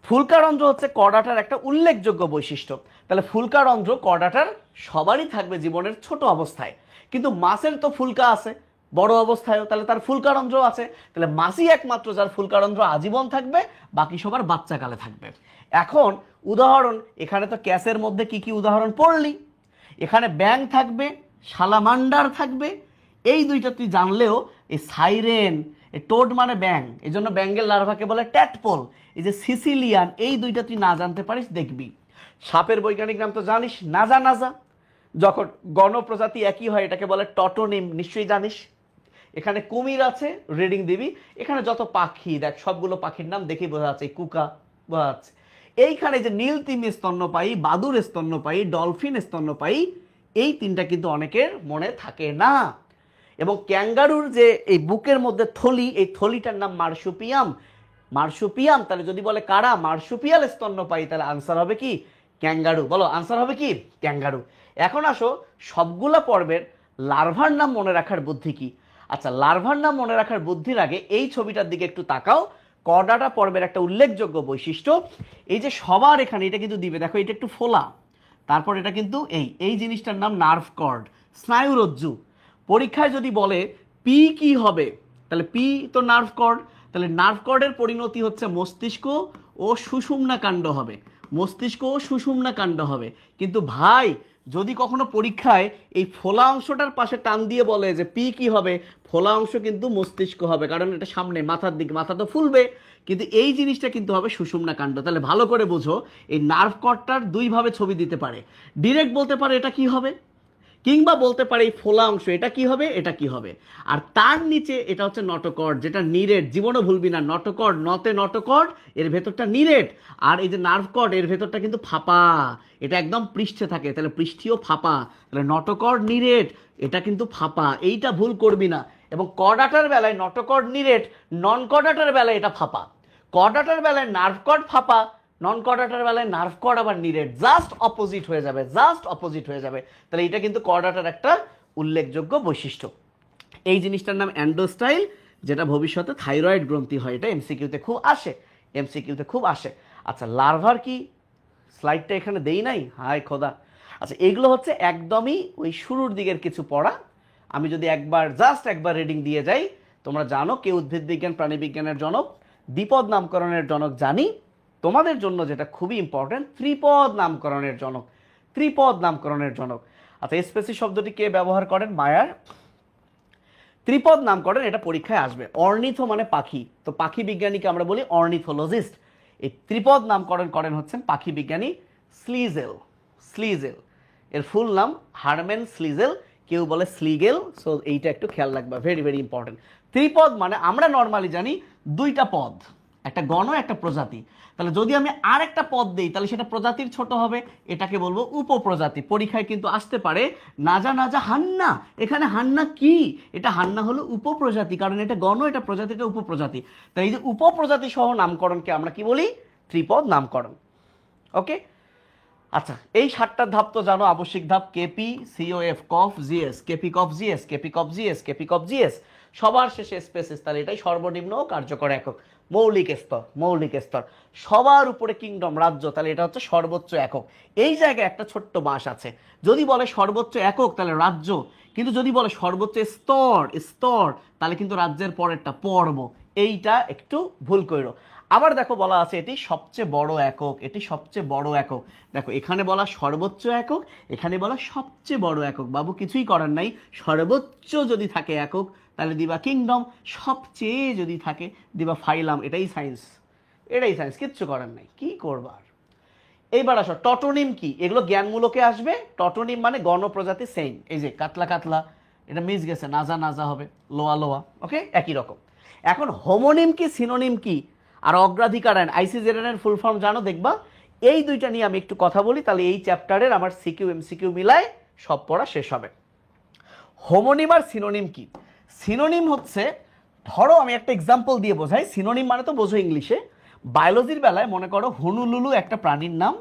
ফুলকারন্ধ্র হচ্ছে করডাটার একটা উল্লেখযোগ্য বৈশিষ্ট্য। তাহলে ফুলকারন্ধ্র করডাটার সবারই থাকবে জীবনের ছোট অবস্থায়, কিন্তু মাছের তো ফুলকা আছে বড় অবস্থায়ও, তাহলে তার ফুলকারন্ধ্র আছে। তাহলে মাছই একমাত্র যার ফুলকারন্ধ্র আজীবন থাকবে, বাকি সবার বাচ্চাকালে থাকবে। এখন উদাহরণ, এখানে তো ক্যাসের মধ্যে কি কি উদাহরণ পড়লি? এখানে ব্যাঙ থাকবে, সালামান্ডার থাকবে। এই 2টা তুই জানলেও, এই সাইরেন, এই টোড মানে ব্যাঙ, এই জন্য ব্যাঙ্গের লার্ভাকে বলে ট্যাটপোল। এই যে সিসিলিয়ান, এই 2টা তুই না জানতে পারিস, দেখবি। সাপের বৈজ্ঞানিক নাম তো জানিস, নাজা নাজা। যখন গণপ্রজাতি একই হয় এটাকে বলে টটোনিম, নিশ্চয়ই জানিস। এখানে কুমির আছে, রিডিং দিবি। এখানে যত পাখি দেখ, সবগুলো পাখির নাম দেখেই বোঝা যাচ্ছে, কুকা বোঝা যাচ্ছে। এইখানে যে নীলতিমি স্তন্যপায়ী, বাদুর স্তন্যপায়ী, ডলফিন স্তন্যপায়ী, এই 3টা কিন্তু অনেকের মনে থাকে না। এবং ক্যাঙ্গারুর যে এই বুকের মধ্যে থলি, এই থলিটার নাম মার্সুপিয়াম। মার্সুপিয়াম, তাহলে যদি বলে কারা? মার্সুপিয়াল স্তন্যপায়ী, তাহলে আনসার হবে কি? ক্যাঙ্গারু। বলো আনসার হবে কি? ক্যাঙ্গারু। এখন আসো, সবগুলা পর্বের লার্ভার নাম মনে রাখার বুদ্ধি কি? আচ্ছা, লার্ভার নাম মনে রাখার বুদ্ধির আগে এই ছবিটার দিকে একটু তাকাও। কর্ডাটা পর্বের একটা উল্লেখযোগ্য বৈশিষ্ট্য, এই যে সবার এখানে এটা কিন্তু দিবে, দেখো এটা একটু ফোলা, তারপর এটা কিন্তু এই জিনিসটার নাম নার্ভ কর্ড, স্নায়ুরজ্জু। পরীক্ষায় যদি বলে পি কি হবে, তাহলে পি তো নার্ভ কর্ড, তাহলে নার্ভ কর্ডের পরিণতি হচ্ছে মস্তিষ্ক ও সুষুম্না কাণ্ড হবে, মস্তিষ্ক ও সুষুম্না কাণ্ড হবে। কিন্তু ভাই, যদি কখনো পরীক্ষায় এই ফোলা অংশটার পাশে টান দিয়ে বলে যে পি কি হবে, ফোলা অংশ কিন্তু মস্তিষ্ক হবে, কারণ এটা সামনে মাথার দিকে, মাথা তো ফুলবে, কিন্তু এই জিনিসটা কিন্তু হবে সুষুম্না কাণ্ড। তাহলে ভালো করে বুঝো, এই নার্ভ কর্ডটার 2 ভাবে ছবি দিতে পারে। ডিরেক্ট বলতে পারে এটা কি হবে, কিংবা বলতে পারে এই ফোলা অংশ এটা কি হবে, এটা কি হবে। আর তার নিচে এটা হচ্ছে নটোকর্ড, যেটা নিরেট, জীবনও ভুলবি না, নটোকর্ড, নতে নটোকর্ড, এর ভেতরটা নিরেট। আর এই যে নার্ভ কর্ড, এর ভেতরটা কিন্তু ফাঁপা, এটা একদম পৃষ্ঠে থাকে, তাহলে পৃষ্ঠীয় ফাঁপা। তাহলে নটোকর্ড নিরেট, এটা কিন্তু ফাঁপা, এইটা ভুল করবি না। এবং কর্ডাটার বেলায় নটোকর্ড নিরেট, নন কর্ডাটার বেলায় এটা ফাঁপা। কর্ডাটার বেলায় নার্ভ কর্ড ফাঁপা, নন কর্ডাটার বেলায় নার্ভ কর্ড আবার নিরেট, জাস্ট অপোজিট হয়ে যাবে, জাস্ট অপোজিট হয়ে যাবে। তাহলে এটা কিন্তু কর্ডাটার একটা উল্লেখযোগ্য বৈশিষ্ট্য। এই জিনিসটার নাম অ্যান্ডোস্টাইল, যেটা ভবিষ্যতে থাইরয়েড গ্রন্থি হয়। এটা এমসিকিউতে খুব আসে, এমসিকিউতে খুব আসে। আচ্ছা লার্ভার কি, স্লাইডটা এখানে দেই নাই, হায় খোদা। আচ্ছা এগুলো হচ্ছে একদমই ওই শুরুর দিকের কিছু পড়া। আমি যদি জাস্ট একবার রিডিং দিয়ে যাই, তোমরা জানো কে উদ্ভিদ বিজ্ঞান প্রাণী বিজ্ঞানের জনক, দ্বিপদ নামকরণের জনক জানি। তোমাদের জন্য যেটা খুবই ইম্পর্টেন্ট, ত্রিপদ নামকরণের জনক, ত্রিপদ নামকরণের জনক। আচ্ছা স্পেসি শব্দটি কে ব্যবহার করেন? মায়ার। ত্রিপদ নামকরণ এটা পরীক্ষায় আসবে। অর্নিথো মানে পাখি, তো পাখি বিজ্ঞানীকে আমরা বলি অর্নিথোলজিস্ট। এই ত্রিপদ নামকরণ করেন হচ্ছেন পাখি বিজ্ঞানী স্লিজেল। স্লিজেল এর ফুল নাম হারমেন স্লিজেল, কেউ বলে স্লিগেল। সো এইটা একটু খেয়াল রাখবা, ভেরি ভেরি ইম্পর্টেন্ট। ত্রিপদ মানে আমরা নর্মালি জানি দুইটা পদ, একটা গণ একটা প্রজাতি। তাহলে যদি আমি আর একটা পদ দিই তাহলে সেটা প্রজাতির ছোট হবে, এটাকে বলবো উপপ্রজাতি। পরীক্ষায় কিন্তু আসতে পারে নাজা নাজা হান্না, এখানে হান্না কি? এটা হান্না হলো উপপ্রজাতি, কারণ এটা গণ, এটা প্রজাতি, এটা উপপ্রজাতি। তাই এই যে উপপ্রজাতি সহ নামকরণকে আমরা কি বলি? ত্রিপদ নামকরণ। ওকে। আচ্ছা এই 7টা ধাপ তো জানো, আবশ্যিক ধাপ কেপি, সিওএফ, কফ, জিএস, কেপি কফ জিএস, কেপি কফ জিএস, কেপি কফ জিএস, সবার শেষে স্পেসিস। তাহলে এটাই সর্বনিম্ন কার্যকর একক, মৌলিক স্তর, মৌলিক স্তর। সবার উপরে কিংডম, রাজ্য, তাহলে এটা হচ্ছে সর্বোচ্চ একক। এই জায়গায় একটা ছোট্ট বাঁশ আছে, যদি বলে সর্বোচ্চ একক তাহলে রাজ্য, কিন্তু যদি বলে সর্বোচ্চ স্তর, স্তর, তাহলে কিন্তু রাজ্যের পরেরটা পর্ব। এইটা একটু ভুল কইরো। আবার দেখো বলা আছে এটি সবচেয়ে বড় একক, এটি সবচেয়ে বড় একক। দেখো এখানে বলা সর্বোচ্চ একক, এখানে বলা সবচেয়ে বড় একক। বাবু কিছুই করার নাই, সর্বোচ্চ যদি থাকে একক তাহলে দিবা কিংডম, সবচেয়ে যদি থাকে দিবা ফাইলাম। এটাই সায়েন্স, এটাই সায়েন্স, কিচ্ছু করার নাই, কি করবার। এইবার আসো টটোনিম কি, এগুলো জ্ঞানমূলকে আসবে। টটোনিম মানে গণপ্রজাতি, সেম। এই যে কাতলা কাতলা, এটা মিস গেছে, নাজা নাজা হবে, লোয়া লোয়া, ওকে একই রকম। এখন হোমোনিম কি, সিনোনিম কি, আর অগ্রাধিকার আইন, আইসিজেডএন এর ফুল ফর্ম জানো? দেখবা এই দুইটা নিয়ে আমি একটু কথা বলি, তাহলে এই চ্যাপ্টারের আমার সিকিউ এমসিকিউ মিলায় সব পড়া শেষ হবে। হোমোনিম আর সিনোনিম কি? সিনোনিম হচ্ছে, ধরো আমি একটা এক্সাম্পল দিয়ে বোঝাই। সিনোনিম মানে তো বোঝো ইংলিশে। বায়োলজির বেলায় মনে করো হুনুলুলু একটা প্রাণীর নাম,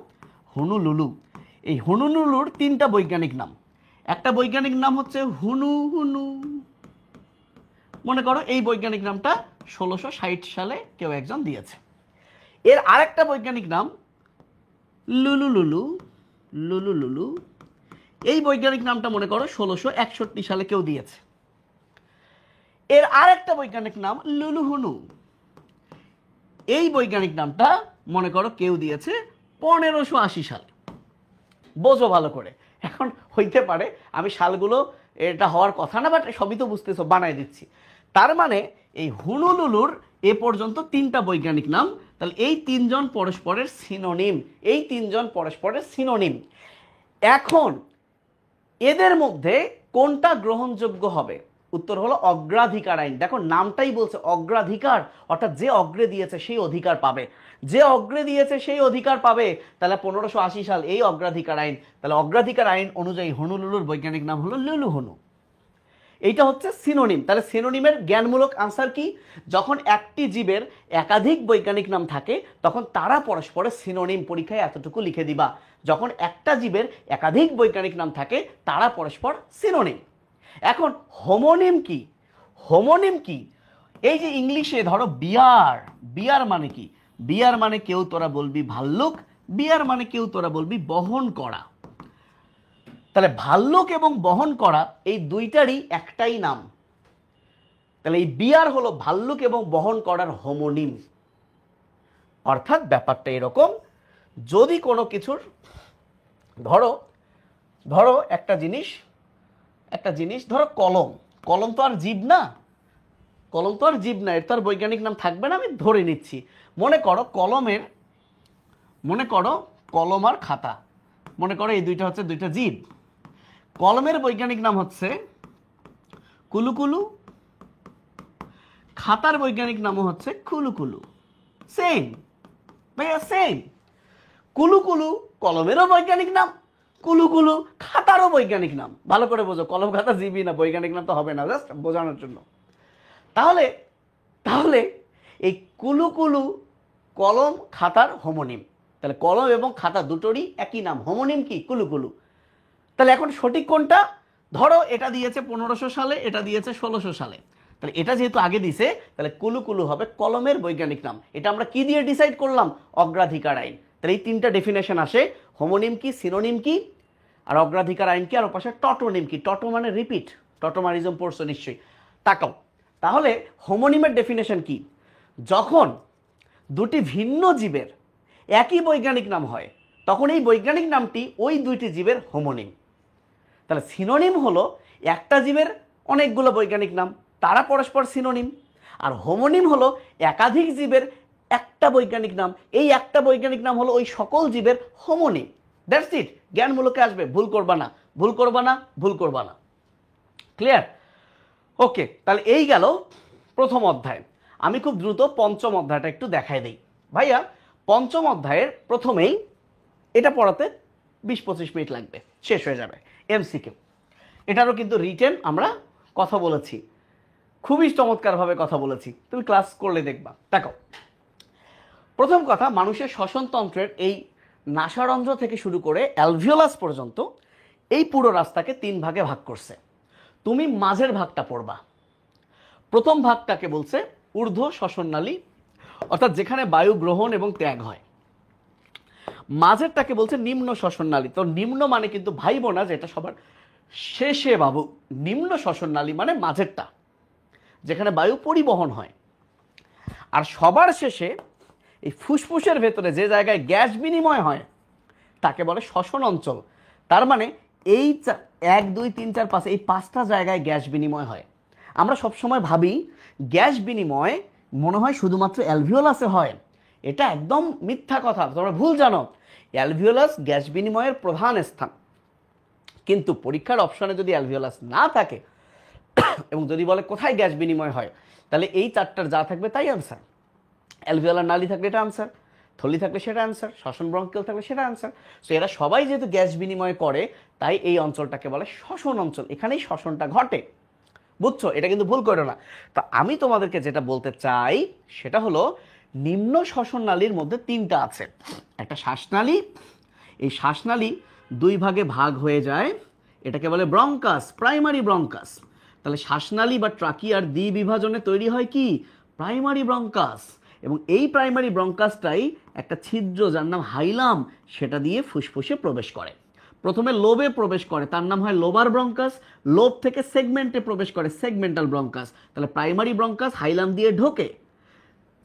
হুনুলুলু। এই হুনুলুলুর 3টা বৈজ্ঞানিক নাম। একটা বৈজ্ঞানিক নাম হচ্ছে হুনু হুনু, মনে করো এই বৈজ্ঞানিক নামটা 1660 সালে কেউ একজন দিয়েছে। এর আরেকটা বৈজ্ঞানিক নাম লুলু লুলু, লুলু লুলু। এই বৈজ্ঞানিক নামটা মনে করো 1661 সালে কেউ দিয়েছে। এর আরেকটা বৈজ্ঞানিক নাম লুলু হুনু। এই বৈজ্ঞানিক নামটা মনে করো কেউ দিয়েছে 1580 সালে। বোঝো ভালো করে। এখন হইতে পারে আমি সালগুলো, এটা হওয়ার কথা না, বাট সবই তো বুঝতেছো, বানাই দিচ্ছি। তার মানে এই হুনুলুলুর এ পর্যন্ত 3টা বৈজ্ঞানিক নাম। তাহলে এই 3জন পরস্পরের সিনোনিম, এই 3জন পরস্পরের সিনোনিম। এখন এদের মধ্যে কোনটা গ্রহণযোগ্য হবে? উত্তর হলো অগ্রাধিকার আইন। দেখো নামটাই বলছে অগ্রাধিকার, অর্থাৎ যে অগ্রে দিয়েছে সেই অধিকার পাবে, যে অগ্রে দিয়েছে সেই অধিকার পাবে। তাহলে 1580 সাল, এই অগ্রাধিকার আইন। তাহলে অগ্রাধিকার আইন অনুযায়ী হনুলুলুর বৈজ্ঞানিক নাম হলো লুলু হনু। এইটা হচ্ছে সিনোনিম। তাহলে সিনোনিমের জ্ঞানমূলক আনসার কি? যখন একটি জীবের একাধিক বৈজ্ঞানিক নাম থাকে তখন তারা পরস্পরের সিনোনিম। পরীক্ষায় এতটুকু লিখে দিবা, যখন একটা জীবের একাধিক বৈজ্ঞানিক নাম থাকে তারা পরস্পর সিনোনিম। এখন হোমোনিম কি? হোমোনিম কি? এই যে ইংলিশে ধরো বিয়ার, বিয়ার মানে কি? বিয়ার মানে কেউ তোরা বলবি ভাল্লুক, বিয়ার মানে কেউ তোরা বলবি বহন করা। তাহলে ভাল্লুক এবং বহন করা এই দুইটারই একটাই নাম। তাহলে এই বিয়ার হলো ভাল্লুক এবং বহন করার হোমোনিম। অর্থাৎ ব্যাপারটা এরকম, যদি কোনো কিছুর ধরো ধরো একটা জিনিস ধরো কলম, কলম তো আর জীব না, কলম তো আর জীব না, এর তো আর বৈজ্ঞানিক নাম থাকবে না। আমি ধরে নিচ্ছি, মনে করো কলম আর খাতা, মনে করো এই দুইটা হচ্ছে দুইটা জীব। কলমের বৈজ্ঞানিক নাম হচ্ছে কুলুকুলু, খাতার বৈজ্ঞানিক নামও হচ্ছে কুলুকুলু। সেম ভাইয়া, সেম। কুলুকুলু কলমেরও বৈজ্ঞানিক নাম, কুলুকুলু খাতারও বৈজ্ঞানিক নাম। ভালো করে বোঝো, কলম খাতা জীবই না, বৈজ্ঞানিক নাম তো হবে না, জাস্ট বোঝানোর জন্য। তাহলে তাহলে এই কুলু কুলু কলম খাতার হোমোনিম। তাহলে কলম এবং খাতা দুটোরই একই নাম, হোমোনিম কি? কুলু কুলু। তাহলে এখন সঠিক কোনটা? ধরো এটা দিয়েছে 1500 সালে, এটা দিয়েছে 1600 সালে, তাহলে এটা যেহেতু আগে দিছে তাহলে কুলু কুলু হবে কলমের বৈজ্ঞানিক নাম। এটা আমরা কি দিয়ে ডিসাইড করলাম? অগ্রাধিকার আইন। তাহলে এই তিনটা ডেফিনেশন আসে, হোমোনিম কি, সিনোনিম কি, আর অগ্রাধিকার আইন কি, আর ওপাশে টটোনিম কি। টটো মানে রিপিট, টটোমারিজম পড়ছো নিশ্চয়ই। তাকাও, তাহলে হোমোনিমের ডেফিনেশন কি? যখন দুটি ভিন্ন জীবের একই বৈজ্ঞানিক নাম হয় তখন এই বৈজ্ঞানিক নামটি ওই দুইটি জীবের হোমোনিম। তাহলে সিনোনিম হলো একটা জীবের অনেকগুলো বৈজ্ঞানিক নাম, তারা পরস্পর সিনোনিম। আর হোমোনিম হলো একাধিক জীবের একটা বৈজ্ঞানিক নাম, এই একটা বৈজ্ঞানিক নাম হলো ওই সকল জীবের হোমোনিম। That's it. জ্ঞানমূলকে আসবে, ভুল করবা না, ভুল করবা না, ভুল করবা না। ক্লিয়ার? ওকে, তাহলে এই গেল প্রথম অধ্যায়। আমি খুব দ্রুত পঞ্চম অধ্যায়টা একটু দেখাই দেই। ভাইয়া পঞ্চম অধ্যায়ের প্রথমেই এটা পড়াতে 20-25 মিনিট লাগবে, শেষ হয়ে যাবে। এমসিকিউ, এটারও কিন্তু রিটেন আমরা কথা বলেছি, খুবই চমৎকারভাবে কথা বলেছি, তুমি ক্লাস করলে দেখবা। দেখো, প্রথম কথা, মানুষের শ্বসনতন্ত্রের এই নাসারন্ধ্র থেকে শুরু করে অ্যালভিওলাস পর্যন্ত এই পুরো রাস্তাকে 3 ভাগে ভাগ করছে। তুমি মাঝের ভাগটা পড়বা। প্রথম ভাগটাকে বলছে ঊর্ধ্ব শ্বসননালী, অর্থাৎ যেখানে বায়ু গ্রহণ এবং ত্যাগ হয়। মাঝেরটাকে বলছে নিম্ন শ্বসননালী। তো নিম্ন মানে কিন্তু ভাইব না যে এটা সবার শেষে বাবু, নিম্ন শ্বসননালী মানে মাঝেরটা, যেখানে বায়ু পরিবহন হয়। আর সবার শেষে এই ফুসফুসের ভেতরে যে জায়গায় গ্যাস বিনিময় হয় তাকে বলে শ্বসন অঞ্চল। তার মানে এই 1, 2, 3, 4, 5 এই 5টা জায়গায় গ্যাস বিনিময় হয়। আমরা সবসময় ভাবি গ্যাস বিনিময় মনে হয় শুধুমাত্র অ্যালভিওলাসে হয়, এটা একদম মিথ্যা কথা, তোমরা ভুল জানো। অ্যালভিওলাস গ্যাস বিনিময়ের প্রধান স্থান, কিন্তু পরীক্ষার অপশনে যদি অ্যালভিওলাস না থাকে এবং যদি বলে কোথায় গ্যাস বিনিময় হয়, তাহলে এই 4টার যা থাকবে তাই আনসার। অ্যালভিওলার নালী থাকলে এটা আনসার, থলি থাকলে সেটা আনসার, শ্বসন ব্রঙ্কিয়াল থাকলে সেটা আনসার। সো এরা সবাই যেহেতু গ্যাস বিনিময় করে তাই এই অঞ্চলটাকে বলে শ্বসন অঞ্চল, এখানেই শ্বসনটা ঘটে। বুঝছো? এটা কিন্তু ভুল করো না। তো আমি তোমাদেরকে যেটা বলতে চাই সেটা হলো নিম্ন শ্বসন নালীর মধ্যে 3টা আছে। একটা শ্বাসনালী, এই শ্বাসনালী 2 ভাগে ভাগ হয়ে যায়, এটাকে বলে ব্রঙ্কাস, প্রাইমারি ব্রঙ্কাস। তাহলে শ্বাসনালী বা ট্রাকিয়ার দ্বিবিভাজনে তৈরি হয় কি? Primary bronchus. এবং এই প্রাইমারি ব্রঙ্কাসটাই একটা ছিদ্র যার নাম হাইলাম, সেটা দিয়ে ফুসফুসে প্রবেশ করে। প্রথমে লোবে প্রবেশ করে, তার নাম হয় লোবার ব্রঙ্কাস। লোব থেকে সেগমেন্টে প্রবেশ করে, সেগমেন্টাল ব্রঙ্কাস। তাহলে প্রাইমারি ব্রঙ্কাস হাইলাম দিয়ে ঢোকে,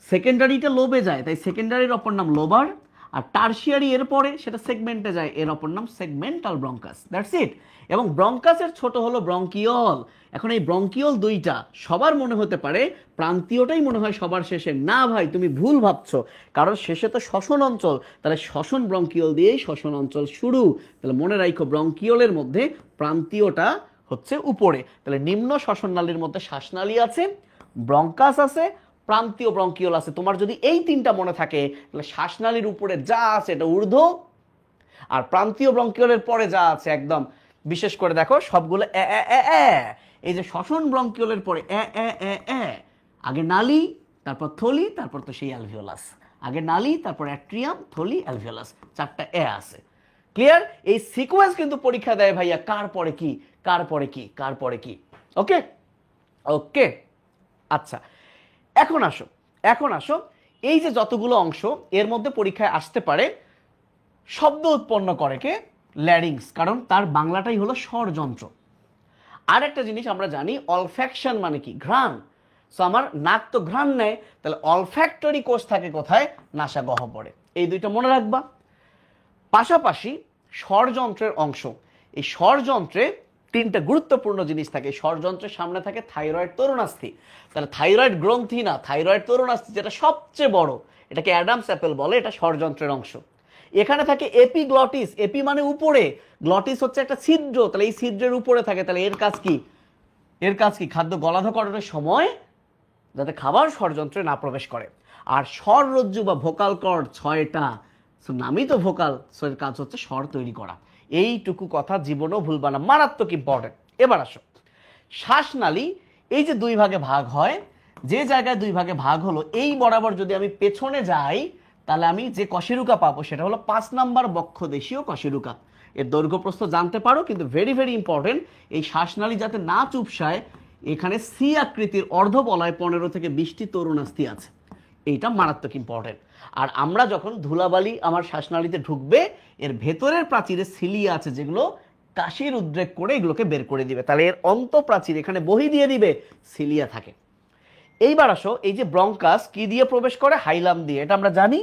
সেকেন্ডারিটা লোবে যায়, তাই সেকেন্ডারির অপর নাম লোবার। আর টার্সিয়ারি এর পরে সেটা সেগমেন্টে যায়, এর অপর নাম সেগমেন্টাল ব্রঙ্কাস। That's it. এবং ব্রঙ্কাসের ছোট হলো ব্রঙ্কিওল। এখন এই ব্রঙ্কিওল 2টা সবার মনে হতে পারে প্রান্তীয়টাই মনে হয় সবার শেষে। না ভাই, তুমি ভুল ভাবছো, কারণ শেষে তো শ্বসন অঞ্চল, তাহলে শ্বসন ব্রঙ্কিওল দিয়েই শ্বসন অঞ্চল শুরু। তাহলে মনে রাখো ব্রঙ্কিওলের মধ্যে প্রান্তীয়টা হচ্ছে উপরে। তাহলে নিম্ন শ্বসননালীর মধ্যে শ্বাসনালী আছে, ব্রঙ্কাস আছে, প্রান্তীয় ব্রঙ্কিওল আছে। তোমার যদি এই 3টা মনে থাকে তাহলে শ্বাসনালীর উপরে যা আছে এটা ঊর্ধ্ব, আর প্রান্তীয় ব্রঙ্কিওলের পরে যা আছে একদম বিশেষ করে দেখো সবগুলো এই যে শ্বসন ব্রঙ্কিওলের পরে আগে নালী, তারপর থলি, তারপর তো সেই অ্যালভিওলাস। আগে নালী, তারপর অ্যাট্রিয়াম, থলি, অ্যালভিওলাস, 4টা আছে। ক্লিয়ার? এই সিকোয়েন্স কিন্তু পরীক্ষা দেয় ভাইয়া, কার পরে কি, কার পরে কি, কার পরে কি। ওকে ওকে, আচ্ছা এখন আসো এই যে যতগুলো অংশ এর মধ্যে পরীক্ষায় আসতে পারে, শব্দ উৎপন্ন করে কে? ল্যারিংস, কারণ তার বাংলাটাই হলো স্বরযন্ত্র। আর একটা জিনিস আমরা জানি, অলফ্যাকশন মানে কি? ঘ্রাণ। সো আমার নাক তো ঘ্রাণ নেয়, তাহলে অলফ্যাক্টরি কোষ থাকে কোথায়? নাসা গহ্বরে। এই 2টা মনে রাখবা। পাশাপাশি স্বরযন্ত্রের অংশ, এই স্বরযন্ত্রে 3টা গুরুত্বপূর্ণ জিনিস থাকে। স্বরযন্ত্রের সামনে থাকে থাইরয়েড তরুণাস্থি। তাহলে থাইরয়েড গ্রন্থি না, থাইরয়েড তরুণাস্থি যেটা সবচেয়ে বড়, এটাকে অ্যাডামস অ্যাপেল বলে, এটা স্বরযন্ত্রের অংশ। এখানে থাকে এপিগ্লটিস, এপি মানে উপরে, গ্লটিস হচ্ছে একটা ছিদ্র, তাহলে এই ছিদ্রের উপরে থাকে। তাহলে এর কাজ কি? এর কাজ কি? খাদ্য গলাধকরণের সময় যাতে খাবার স্বরযন্ত্রে না প্রবেশ করে। আর স্বররজ্জু বা ভোকাল কর্ড 6টা, নামই তো ভোকাল, এর কাজ হচ্ছে স্বর তৈরি করা। এইটুকু কথা জীবনেও ভুলবা না, মারাত্মক ইম্পর্টেন্ট। এবার আসো শ্বাসনালী, এই যে 2 ভাগে ভাগ হয়, যে জায়গায় 2 ভাগে ভাগ হলো এই বরাবর যদি আমি পেছনে যাই তাহলে আমি যে কশেরুকা পাবো সেটা হলো 5 নাম্বার বক্ষদেশীয় কশেরুকা। এর দৈর্ঘ্য প্রস্থ জানতে পারো, কিন্তু ভেরি ভেরি ইম্পর্টেন্ট এই শ্বাসনালী যাতে না চুপসায় এখানে সি আকৃতির অর্ধবলয় 15 থেকে 20টি তরুণাস্থি আছে, এইটা মারাত্মক ইম্পর্টেন্ট। আর আমরা যখন ধুলাবালি আমার শ্বাসনালীতে ঢুকবে এর ভেতরের প্রাচীরে সিলিয়া আছে যেগুলো কাশির উদ্রেক করে এগুলোকে বের করে দিবে, তাহলে এর অন্তঃপ্রাচীর এখানে বহি দিয়ে দিবে, সিলিয়া থাকে। এইবার আসো, এই যে ব্রঙ্কাস কি দিয়ে প্রবেশ করে? হাইলাম দিয়ে, এটা আমরা জানি।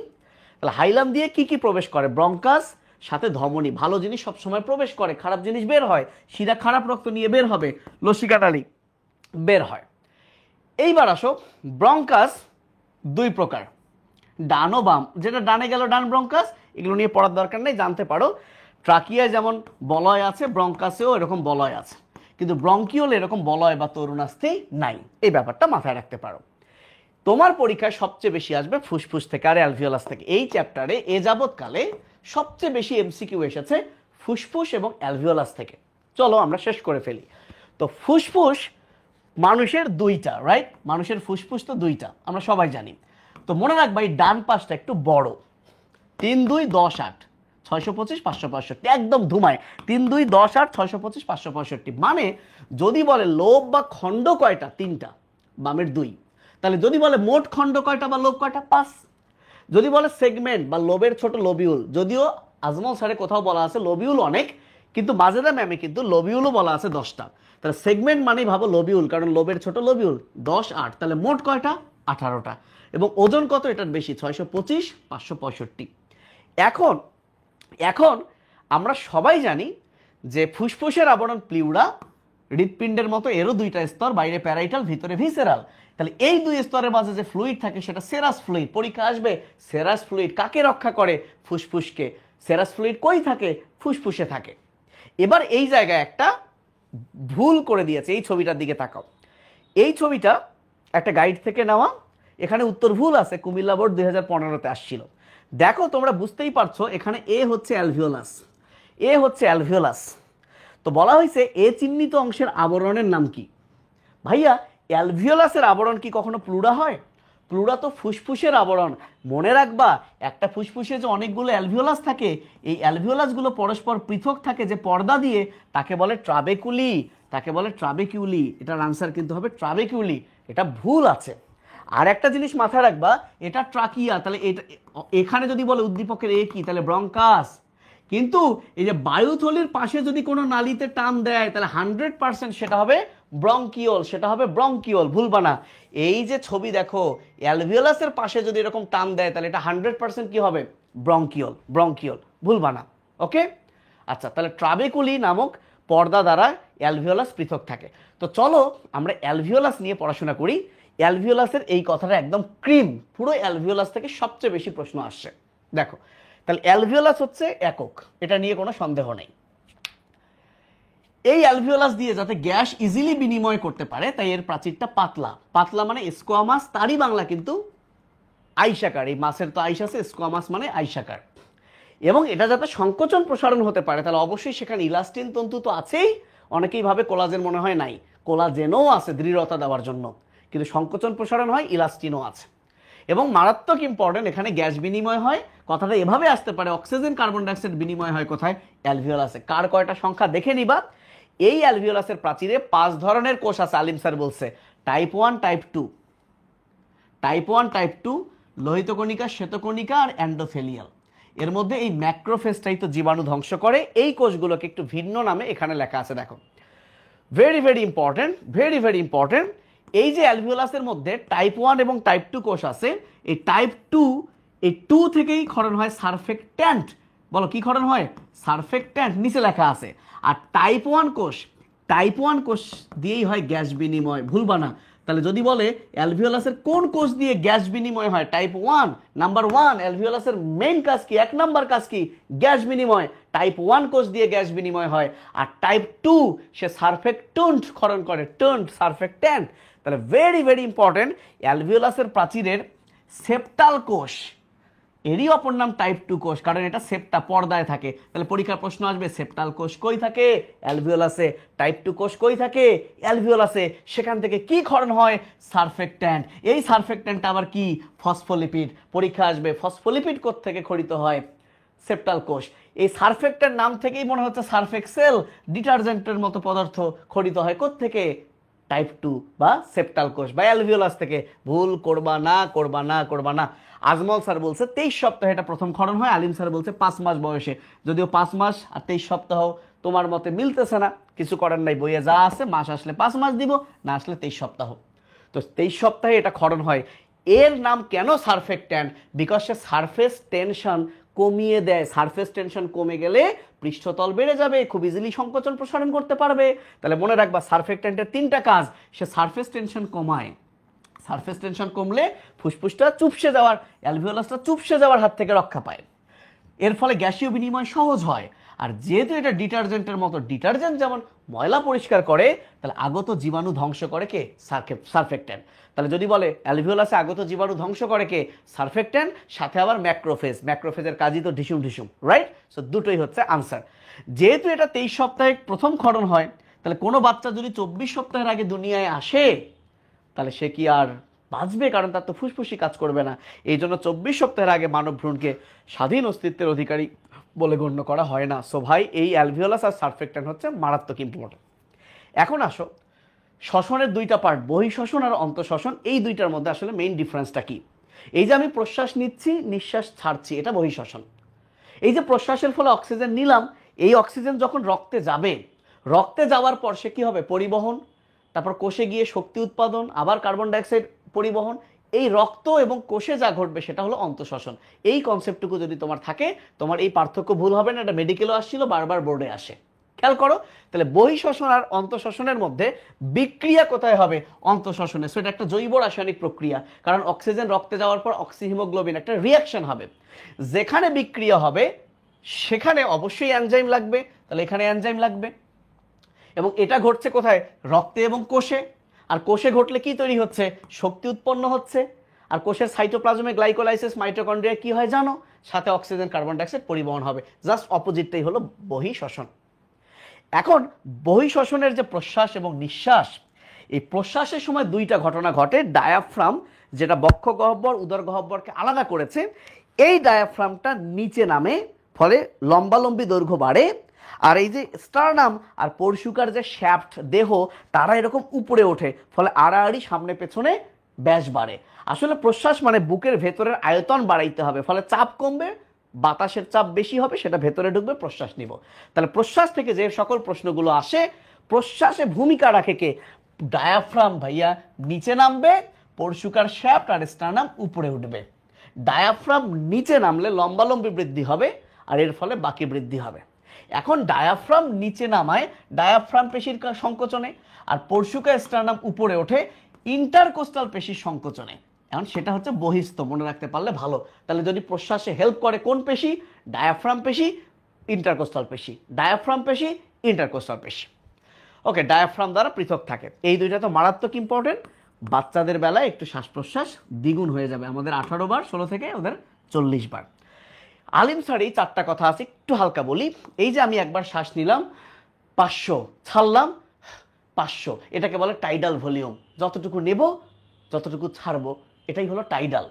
তাহলে হাইলাম দিয়ে কি কি প্রবেশ করে? ব্রঙ্কাস সাথে ধমনী, ভালো জিনিস সবসময় প্রবেশ করে, খারাপ জিনিস বের হয়, শিরা খারাপ রক্ত নিয়ে বের হবে, লসিকা নালী বের হয়। এইবার আসো, ব্রঙ্কাস 2 প্রকার, ডান ও বাম। যেটা ডানে গেল ডান ব্রঙ্কাস, এগুলো নিয়ে পড়ার দরকার নেই, জানতে পারো। ট্রাকিয়ায় যেমন বলয় আছে, ব্রঙ্কাসেও এরকম বলয় আছে, কিন্তু ব্রঙ্কিওল এরকম বলয় বা তরুণাস্থি নাই, এই ব্যাপারটা মাথায় রাখতে পারো। তোমার পরীক্ষায় সবচেয়ে বেশি আসবে ফুসফুস থেকে আর অ্যালভিওলাস থেকে। এই চ্যাপ্টারে এ যাবৎকালে সবচেয়ে বেশি এমসিকিউ এসেছে ফুসফুস এবং অ্যালভিওলাস থেকে। চলো আমরা শেষ করে ফেলি। তো ফুসফুস মানুষের 2টা, রাইট? মানুষের ফুসফুস তো 2টা, আমরা সবাই জানি। তো মনে রাখবা এই ডান পাশটা একটু বড়, 3 2 10 8 625 565, একদম ধুমায় 3 2 10 8 625 565। মানে যদি বলে লোব বা খণ্ড কয়টা? 3টা, বামের 2। তাহলে যদি বলে মোট খণ্ড কয়টা বা লোব কয়টা? 5। যদি বলে সেগমেন্ট বা লোবের ছোট লোবিউল, যদিও আজমল স্যারে কোথাও বলা আছে লোবিউল অনেক, কিন্তু মাজেদা ম্যামে কিন্তু লোবিউলও বলা আছে 10টা। তাহলে সেগমেন্ট মানেই ভাবো লোবিউল, কারণ লোবের ছোট লোবিউল 10 8, তাহলে মোট কয়টা? 18টা। এবং ওজন কত এটার বেশি? 625 565। এখন এখন আমরা সবাই জানি যে ফুসফুসের আবরণ প্লিউরা, হৃৎপিণ্ডের মতো এরও 2টা স্তর, বাইরে প্যারাইটাল ভিতরে ভিসেরাল। তাহলে এই 2 স্তরের মাঝে যে ফ্লুইড থাকে সেটা সেরাস ফ্লুইড। পরীক্ষা আসবে সেরাস ফ্লুইড কাকে রক্ষা করে? ফুসফুসকে। সেরাস ফ্লুইড কই থাকে? ফুসফুসে থাকে। এবার এই জায়গায় একটা ভুল করে দিয়েছে, এই ছবিটার দিকে তাকাও। এই ছবিটা একটা গাইড থেকে নেওয়া, এখানে উত্তর ভুল আছে, কুমিল্লা বোর্ড 2015-তে আসছিল। দেখো তোমরা বুঝতেই পারছো, এখানে এ হচ্ছে অ্যালভিওলাস, এ হচ্ছে অ্যালভিওলাস। তো বলা হয়েছে এ চিহ্নিত অংশের আবরণের নাম কি? ভাইয়া, অ্যালভিওলাসের আবরণ কি কখনো প্লুরা হয়? প্লুরা তো ফুসফুসের আবরণ। মনে রাখবা, একটা ফুসফুসে যে অনেকগুলো অ্যালভিওলাস থাকে, এই অ্যালভিওলাসগুলো পরস্পর পৃথক থাকে যে পর্দা দিয়ে, তাকে বলে ট্রাবেকুলি, তাকে বলে ট্রাবেকিউলি। এটার আনসার কিন্তু হবে ট্রাবেকিউলি, এটা ভুল আছে। আর একটা জিনিস মাথায় রাখবা, এটা ট্রাকিয়া, তাহলে এটা এখানে যদি বলে উদ্দীপকের এ কি, তাহলে ব্রঙ্কাস। কিন্তু এই যে বায়ুথলির পাশে যদি কোনো নালীতে টান দেয় তাহলে 100% সেটা হবে ব্রঙ্কিওল, সেটা হবে ব্রঙ্কিওল, ভুলবা না। এই যে ছবি দেখো, অ্যালভিওলাসের পাশে যদি এরকম টান দেয় তাহলে এটা 100% কি হবে? ব্রঙ্কিওল, ব্রঙ্কিওল, ভুলবা না। ওকে, আচ্ছা, তাহলে ট্রাবেকুলি নামক পর্দা দ্বারা অ্যালভিওলাস পৃথক থাকে। তো চলো আমরা অ্যালভিওলাস নিয়ে পড়াশোনা করি। অ্যালভিওলাসের এই কথাটা একদম ক্রিম, পুরো অ্যালভিওলাস থেকে সবচেয়ে বেশি প্রশ্ন আসছে। দেখো, তাহলে অ্যালভিওলাস হচ্ছে একক, এটা নিয়ে কোনো সন্দেহ নেই। এই অ্যালভিওলাস দিয়ে যাতে গ্যাস ইজিলি বিনিময় করতে পারে তাই এর প্রাচীরটা পাতলা। পাতলা মানে স্কোয়ামাস, তারই বাংলা কিন্তু আইসাকার। এই মাছের তো আইস আছে, স্কোয়ামাস মানে আইসাকার। এবং এটা যাতে সংকোচন প্রসারণ হতে পারে তাহলে অবশ্যই সেখানে ইলাস্টিন তন্তু তো আছেই। অনেকেই ভাবে কোলাজেন মনে হয় নাই, কোলাজেনও আছে দৃঢ়তা দেওয়ার জন্য, কিন্তু সংকোচন প্রসারণ হয়, ইলাস্টিনও আছে। এবং মারাত্মক ইম্পর্টেন্ট, এখানে গ্যাস বিনিময় হয়। কথাটা এভাবে আসতে পারে, অক্সিজেন কার্বন ডাইঅক্সাইড বিনিময় হয় কোথায়? অ্যালভিওলাসে। কার কয়টা সংখ্যা দেখে নিবা। এই অ্যালভিওলাসের প্রাচীরে 5 ধরনের কোষ আছে, আলিম স্যার বলছে। টাইপ 1, টাইপ 2, টাইপ 1 টাইপ 2, লোহিত কণিকা, শ্বেতকণিকা আর অ্যান্ডোথেলিয়াল। এর মধ্যে এই ম্যাক্রোফেজটাই তো জীবাণু ধ্বংস করে। এই কোষগুলোকে একটু ভিন্ন নামে এখানে লেখা আছে, দেখো। Very very important, very very important. এই যে অ্যালভিওলাসের মধ্যে টাইপ 1 এবং টাইপ 2 কোষ আছে, এই টাইপ 2, এই 2 থেকেই ক্ষরণ হয় সারফেক্ট্যান্ট। বলো কি ক্ষরণ হয়? সারফেক্ট্যান্ট, নিচে লেখা আছে। আর টাইপ 1 কোষ, টাইপ 1 কোষ দিয়েই হয় গ্যাস বিনিময়, ভুলবা না। তাহলে যদি বলে অ্যালভিওলাসের কোন কোষ দিয়ে গ্যাস বিনিময় হয়? Type 1, number 1। অ্যালভিওলাসের মেইন কাজ কি? 1 নাম্বার কাজ কি? গ্যাস বিনিময়। টাইপ 1 কোষ দিয়ে গ্যাস বিনিময় হয়। আর টাইপ 2 সে সারফেক্ট্যান্ট ক্ষরণ করে, টন্ট, সারফেক্ট্যান্ট। তাহলে ভেরি ভেরি ইম্পর্টেন্ট, অ্যালভিওলাসের প্রাচীরের সেপ্টাল কোষ, এরই অপর নাম টাইপ 2 কোষ, কারণ এটা সেপ্টা পর্দায় থাকে। তাহলে পরীক্ষার প্রশ্ন আসবে সেপ্টাল কোষ কই থাকে? অ্যালভিওলাসে। টাইপ 2 কোষ কই থাকে? অ্যালভিওলাসে। সেখান থেকে কি ক্ষরণ হয়? সারফেক্ট্যান্ট। এই সারফেক্ট্যান্টটা আবার কি? ফসফোলিপিড। পরীক্ষা আসবে ফসফোলিপিড কোত্থেকে ক্ষরিত হয়? সেপ্টাল কোষ। এই সারফেক্টের নাম থেকেই মনে হচ্ছে সারফেক্সেল ডিটারজেন্টের মতো পদার্থ ক্ষরিত হয় কোত্থেকে? টাইপ 2 বা সেপ্টাল কোষ বা অ্যালভিওলাস থেকে। ভুল করবা না, করবা না, করবা না। আজমল স্যার বলছে 23 সপ্তাহে এটা প্রথম ক্ষরণ হয়, আলিম স্যার বলছে 5 মাস বয়সে। যদিও 5 মাস আর 23 সপ্তাহ তোমার মতে মিলতেছে না, কিছু করার নাই, বইয়ে যা আছে মাস আসলে 5 মাস দিব, না আসলে 23 সপ্তাহ। তো 23 সপ্তাহে এটা ক্ষরণ হয়। এর নাম কেন সারফেক্ট্যান্ট? বিকজ সে সারফেস টেনশন কমিয়ে দেয়। সারফেস টেনশন কমে গেলে পৃষ্ঠতল বেড়ে যাবে, খুব ইজিলি সংকোচন প্রসারণ করতে পারবে। তাহলে মনে রাখবা সারফেক্ট্যান্টের 3টা কাজ। সে সারফেস টেনশন কমায়, সারফেস টেনশন কমলে ফুসফুসটা চুপসে যাওয়ার, অ্যালভিওলাসটা চুপসে যাওয়ার হাত থেকে রক্ষা পায়। এর ফলে গ্যাসীয় বিনিময় সহজ হয়। আর যেহেতু এটা ডিটারজেন্টের মতো, ডিটারজেন্ট যেমন ময়লা পরিষ্কার করে, তাহলে আগত জীবাণু ধ্বংস করে কে? সারফেক্ট্যান্ট। তাহলে যদি বলে অ্যালভিওলাসে আগত জীবাণু ধ্বংস করে কে? সারফেক্ট্যান্ট, সাথে আবার ম্যাক্রোফেজ। ম্যাক্রোফেজের কাজই তো ঢিসুম ঢিসুম, রাইট? সো দুটোই হচ্ছে আনসার। যেহেতু এটা 23 সপ্তাহে প্রথম ক্ষরণ হয়, তাহলে কোনো বাচ্চা যদি 24 সপ্তাহের আগে দুনিয়ায় আসে, তাহলে সে কি আর বাঁচবে? কারণ তার তো ফুসফুসই কাজ করবে না। এই জন্য 24 সপ্তাহের আগে মানব ভ্রূণকে স্বাধীন অস্তিত্বের অধিকারী বলে গণ্য করা হয় না। সো ভাই, এই অ্যালভিওলাস আর সারফেক্ট্যান্ট হচ্ছে মারাত্মক ইম্পর্টেন্ট। এখন আসো শ্বসনের 2টা পার্ট, বহিঃশ্বসন আর অন্তঃশ্বসন, এই 2টার মধ্যে আসলে মেইন ডিফারেন্সটা কি? এই যে আমি প্রশ্বাস নিচ্ছি, নিঃশ্বাস ছাড়ছি, এটা বহিঃশ্বসন। এই যে প্রশ্বাসের ফলে অক্সিজেন নিলাম, এই অক্সিজেন যখন রক্তে যাবে, রক্তে যাওয়ার পর সে কি হবে? পরিবহন, তারপর কোষে গিয়ে শক্তি উৎপাদন, আবার কার্বন ডাইঅক্সাইড পরিবহন। এই রক্ত এবং কোষে যা ঘটবে সেটা হলো অন্তঃশ্বসন। এই কনসেপ্টটুকু যদি তোমার থাকে, তোমার এই পার্থক্য ভুল হবে না। এটা মেডিকেলও আসছিল, বারবার বোর্ডে আসে, খেয়াল করো। তাহলে বহিঃশ্বসন আর অন্তঃশ্বসনের মধ্যে বিক্রিয়া কোথায় হবে? অন্তঃশ্বসনে। সো এটা একটা জৈব রাসায়নিক প্রক্রিয়া, কারণ অক্সিজেন রক্তে যাওয়ার পর অক্সিহিমোগ্লোবিন একটা রিয়াকশন হবে। যেখানে বিক্রিয়া হবে সেখানে অবশ্যই এনজাইম লাগবে, তাহলে এখানে এনজাইম লাগবে। এবং এটা ঘটছে কোথায়? রক্তে এবং কোষে। আর কোষে ঘটলে কি তৈরি হচ্ছে? শক্তি উৎপন্ন হচ্ছে। আর কোষের সাইটোপ্লাজমে গ্লাইকোলাইসিস, মাইটোকন্ড্রিয়া কি হয় জানো? সাথে অক্সিজেন কার্বন ডাইঅক্সাইড পরিবহন হবে। জাস্ট অপোজিটটাই হলো বহিঃশ্বসন। এখন বহিঃশ্বসনের যে প্রশ্বাস এবং নিঃশ্বাস, এই প্রশ্বাসের সময় 2টা ঘটনা ঘটে। ডায়াফ্রাম, যেটা বক্ষ গহ্বর উদর গহ্বরকে আলাদা করেছে, এই ডায়াফ্রামটা নিচে নামে, ফলে লম্বালম্বি দৈর্ঘ্য বাড়ে। আর এই যে স্টারনাম আর পরশুকার যে শ্যাফট দেহ, তারা এরকম উপরে ওঠে, ফলে আড়াআড়ি সামনে পেছনে ব্যাস বাড়ে। আসলে প্রশ্বাস মানে বুকের ভেতরের আয়তন বাড়াইতে হবে, ফলে চাপ কমবে, বাতাসের চাপ বেশি হবে, সেটা ভেতরে ঢুকবে, প্রশ্বাস নিব। তাহলে প্রশ্বাস থেকে যে সকল প্রশ্নগুলো আসে, প্রশ্বাসে ভূমিকা রাখে কে? ডায়াফ্রাম ভাইয়া নিচে নামবে, পরশুকার শ্যাফট আর স্টারনাম উপরে উঠবে। ডায়াফ্রাম নিচে নামলে লম্বালম্বি বৃদ্ধি হবে, আর এর ফলে বাকি বৃদ্ধি হবে। এখন ডায়াফ্রাম নিচে নামায় ডায়াফ্রাম পেশির সংকোচনে, আর পরশুকা স্টারনাম উপরে ওঠে ইন্টারকোস্টাল পেশির সংকোচনে। এখন সেটা হচ্ছে বহিস্থ, মনে রাখতে পারলে ভালো। তাহলে যদি প্রশ্বাসে হেল্প করে কোন পেশি? ডায়াফ্রাম পেশি, ইন্টারকোস্টাল পেশি, ডায়াফ্রাম পেশি, ইন্টারকোস্টাল পেশি। ওকে, ডায়াফ্রাম দ্বারা পৃথক থাকে। এই 2টা তো মারাত্মক ইম্পর্টেন্ট। বাচ্চাদের বেলায় একটু শ্বাস প্রশ্বাস দ্বিগুণ হয়ে যাবে, আমাদের 18 বার, 16 থেকে ওদের 40 বার। আলিম স্যার এই 4টা কথা আছে, একটু হালকা বলি। এই যে আমি একবার শ্বাস নিলাম 500, ছাড়লাম 500, এটাকে বলে টাইডাল ভলিউম। যতটুকু নেব, যতটুকু ছাড়বো, এটাই হলো টাইডাল।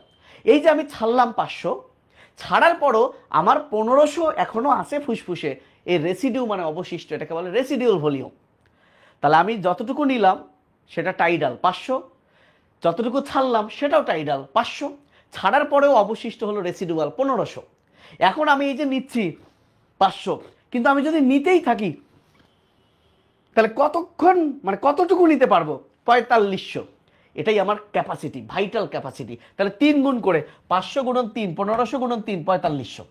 এই যে আমি ছাড়লাম 500, ছাড়ার পরও আমার 1500 এখনো আছে ফুসফুসে, এই রেসিডিউ মানে অবশিষ্ট, এটাকে বলে রেসিডিউল ভলিউম। তাহলে আমি যতটুকু নিলাম সেটা টাইডাল 500, যতটুকু ছাড়লাম সেটাও টাইডাল 500, ছাড়ার পরেও অবশিষ্ট হলো রেসিডুয়াল 1500। এখন আমি এই যে নিচ্ছি 500, কিন্তু আমি যদি নিতেই থাকি, তাহলে কতক্ষণ, মানে কতটুকু নিতে পারবো? 4500। এটাই আমার ক্যাপাসিটি, ভাইটাল ক্যাপাসিটি। তাহলে 3 গুণ করে, 500 গুণন 3, 1500 গুণন 3, 4500।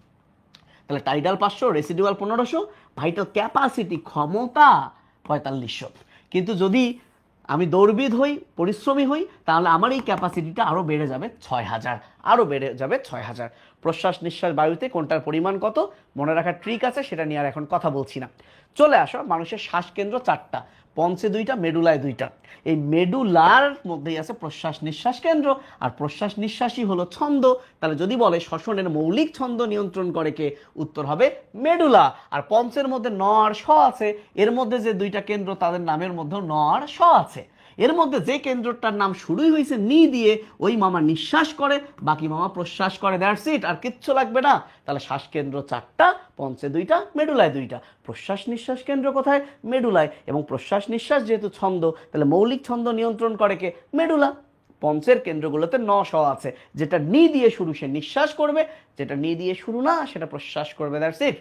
তাহলে টাইডাল 500, রেসিডুয়াল 1500, ভাইটাল ক্যাপাসিটি ক্ষমতা 4500। কিন্তু যদি আমি দৌড়বিদ হই, পরিশ্রমী হই, তাহলে আমার এই ক্যাপাসিটিটা আরও বেড়ে যাবে 6000, আরও বেড়ে যাবে 6000। প্রশ্বাস নিঃশ্বাস বায়ুতে কোনটার পরিমাণ কত মনে রাখার ট্রিক আছে, সেটা নিয়ে আর এখন কথা বলছি না। চলে আসো, মানুষের শ্বাসকেন্দ্র 4টা, পঞ্চে দুইটা, মেডুলায় দুইটা। এই মেডুলার মধ্যেই আছে প্রশ্বাস নিঃশ্বাস কেন্দ্র, আর প্রশ্বাস নিঃশ্বাসই হলো ছন্দ। তাহলে যদি বলে শ্বসনের মৌলিক ছন্দ নিয়ন্ত্রণ করে কে, উত্তর হবে মেডুলা। আর পঞ্চের মধ্যে ন আর স আছে, এর মধ্যে যে দুইটা কেন্দ্র তাদের নামের মধ্যে ন আর স আছে। এর মধ্যে যে কেন্দ্রটার নাম শুরুই হয়েছে নি দিয়ে, ওই মামা নিঃশ্বাস করে, বাকি মামা প্রশ্বাস করে, দ্যাটস ইট, আর কিচ্ছু লাগবে না। তাহলে শ্বাসকেন্দ্র চারটা, পঞ্চে দুইটা, মেডুলায় দুইটা। প্রশ্বাস নিঃশ্বাস কেন্দ্র কোথায়, মেডুলায়। এবং প্রশ্বাস নিঃশ্বাস যেহেতু ছন্দ, তাহলে মৌলিক ছন্দ নিয়ন্ত্রণ করে কে, মেডুলা। পঞ্চের কেন্দ্রগুলোতে ন স আছে, যেটা নি দিয়ে শুরু সে নিঃশ্বাস করবে, যেটা নি দিয়ে শুরু না সেটা প্রশ্বাস করবে, দ্যাটস ইট।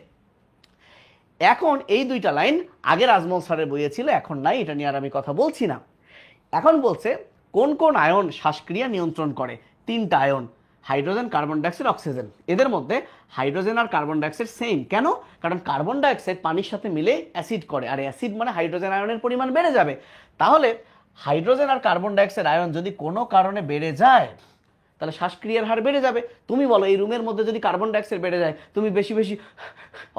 এখন এই দুইটা লাইন আগের আজমল স্যারের বইয়ে ছিল, এখন নাই, এটা নিয়ে আর আমি কথা বলছি না। এখন বলছে কোন কোন আয়ন শ্বাসক্রিয়া নিয়ন্ত্রণ করে। তিনটা ion, hydrogen, carbon dioxide, oxygen. এদের মধ্যে হাইড্রোজেন আর কার্বন ডাইঅক্সাইড সেম, কেন? কারণ কার্বন ডাইঅক্সাইড পানির সাথে মিলে অ্যাসিড করে, আর অ্যাসিড মানে হাইড্রোজেন আয়নের পরিমাণ বেড়ে যাবে। তাহলে হাইড্রোজেন আর কার্বন ডাইঅক্সাইড আয়ন যদি কোনো কারণে বেড়ে যায়, তাহলে শ্বাসক্রিয়ার হার বেড়ে যাবে। তুমি বলো এই রুমের মধ্যে যদি কার্বন ডাইঅক্সাইড বেড়ে যায়, তুমি বেশি বেশি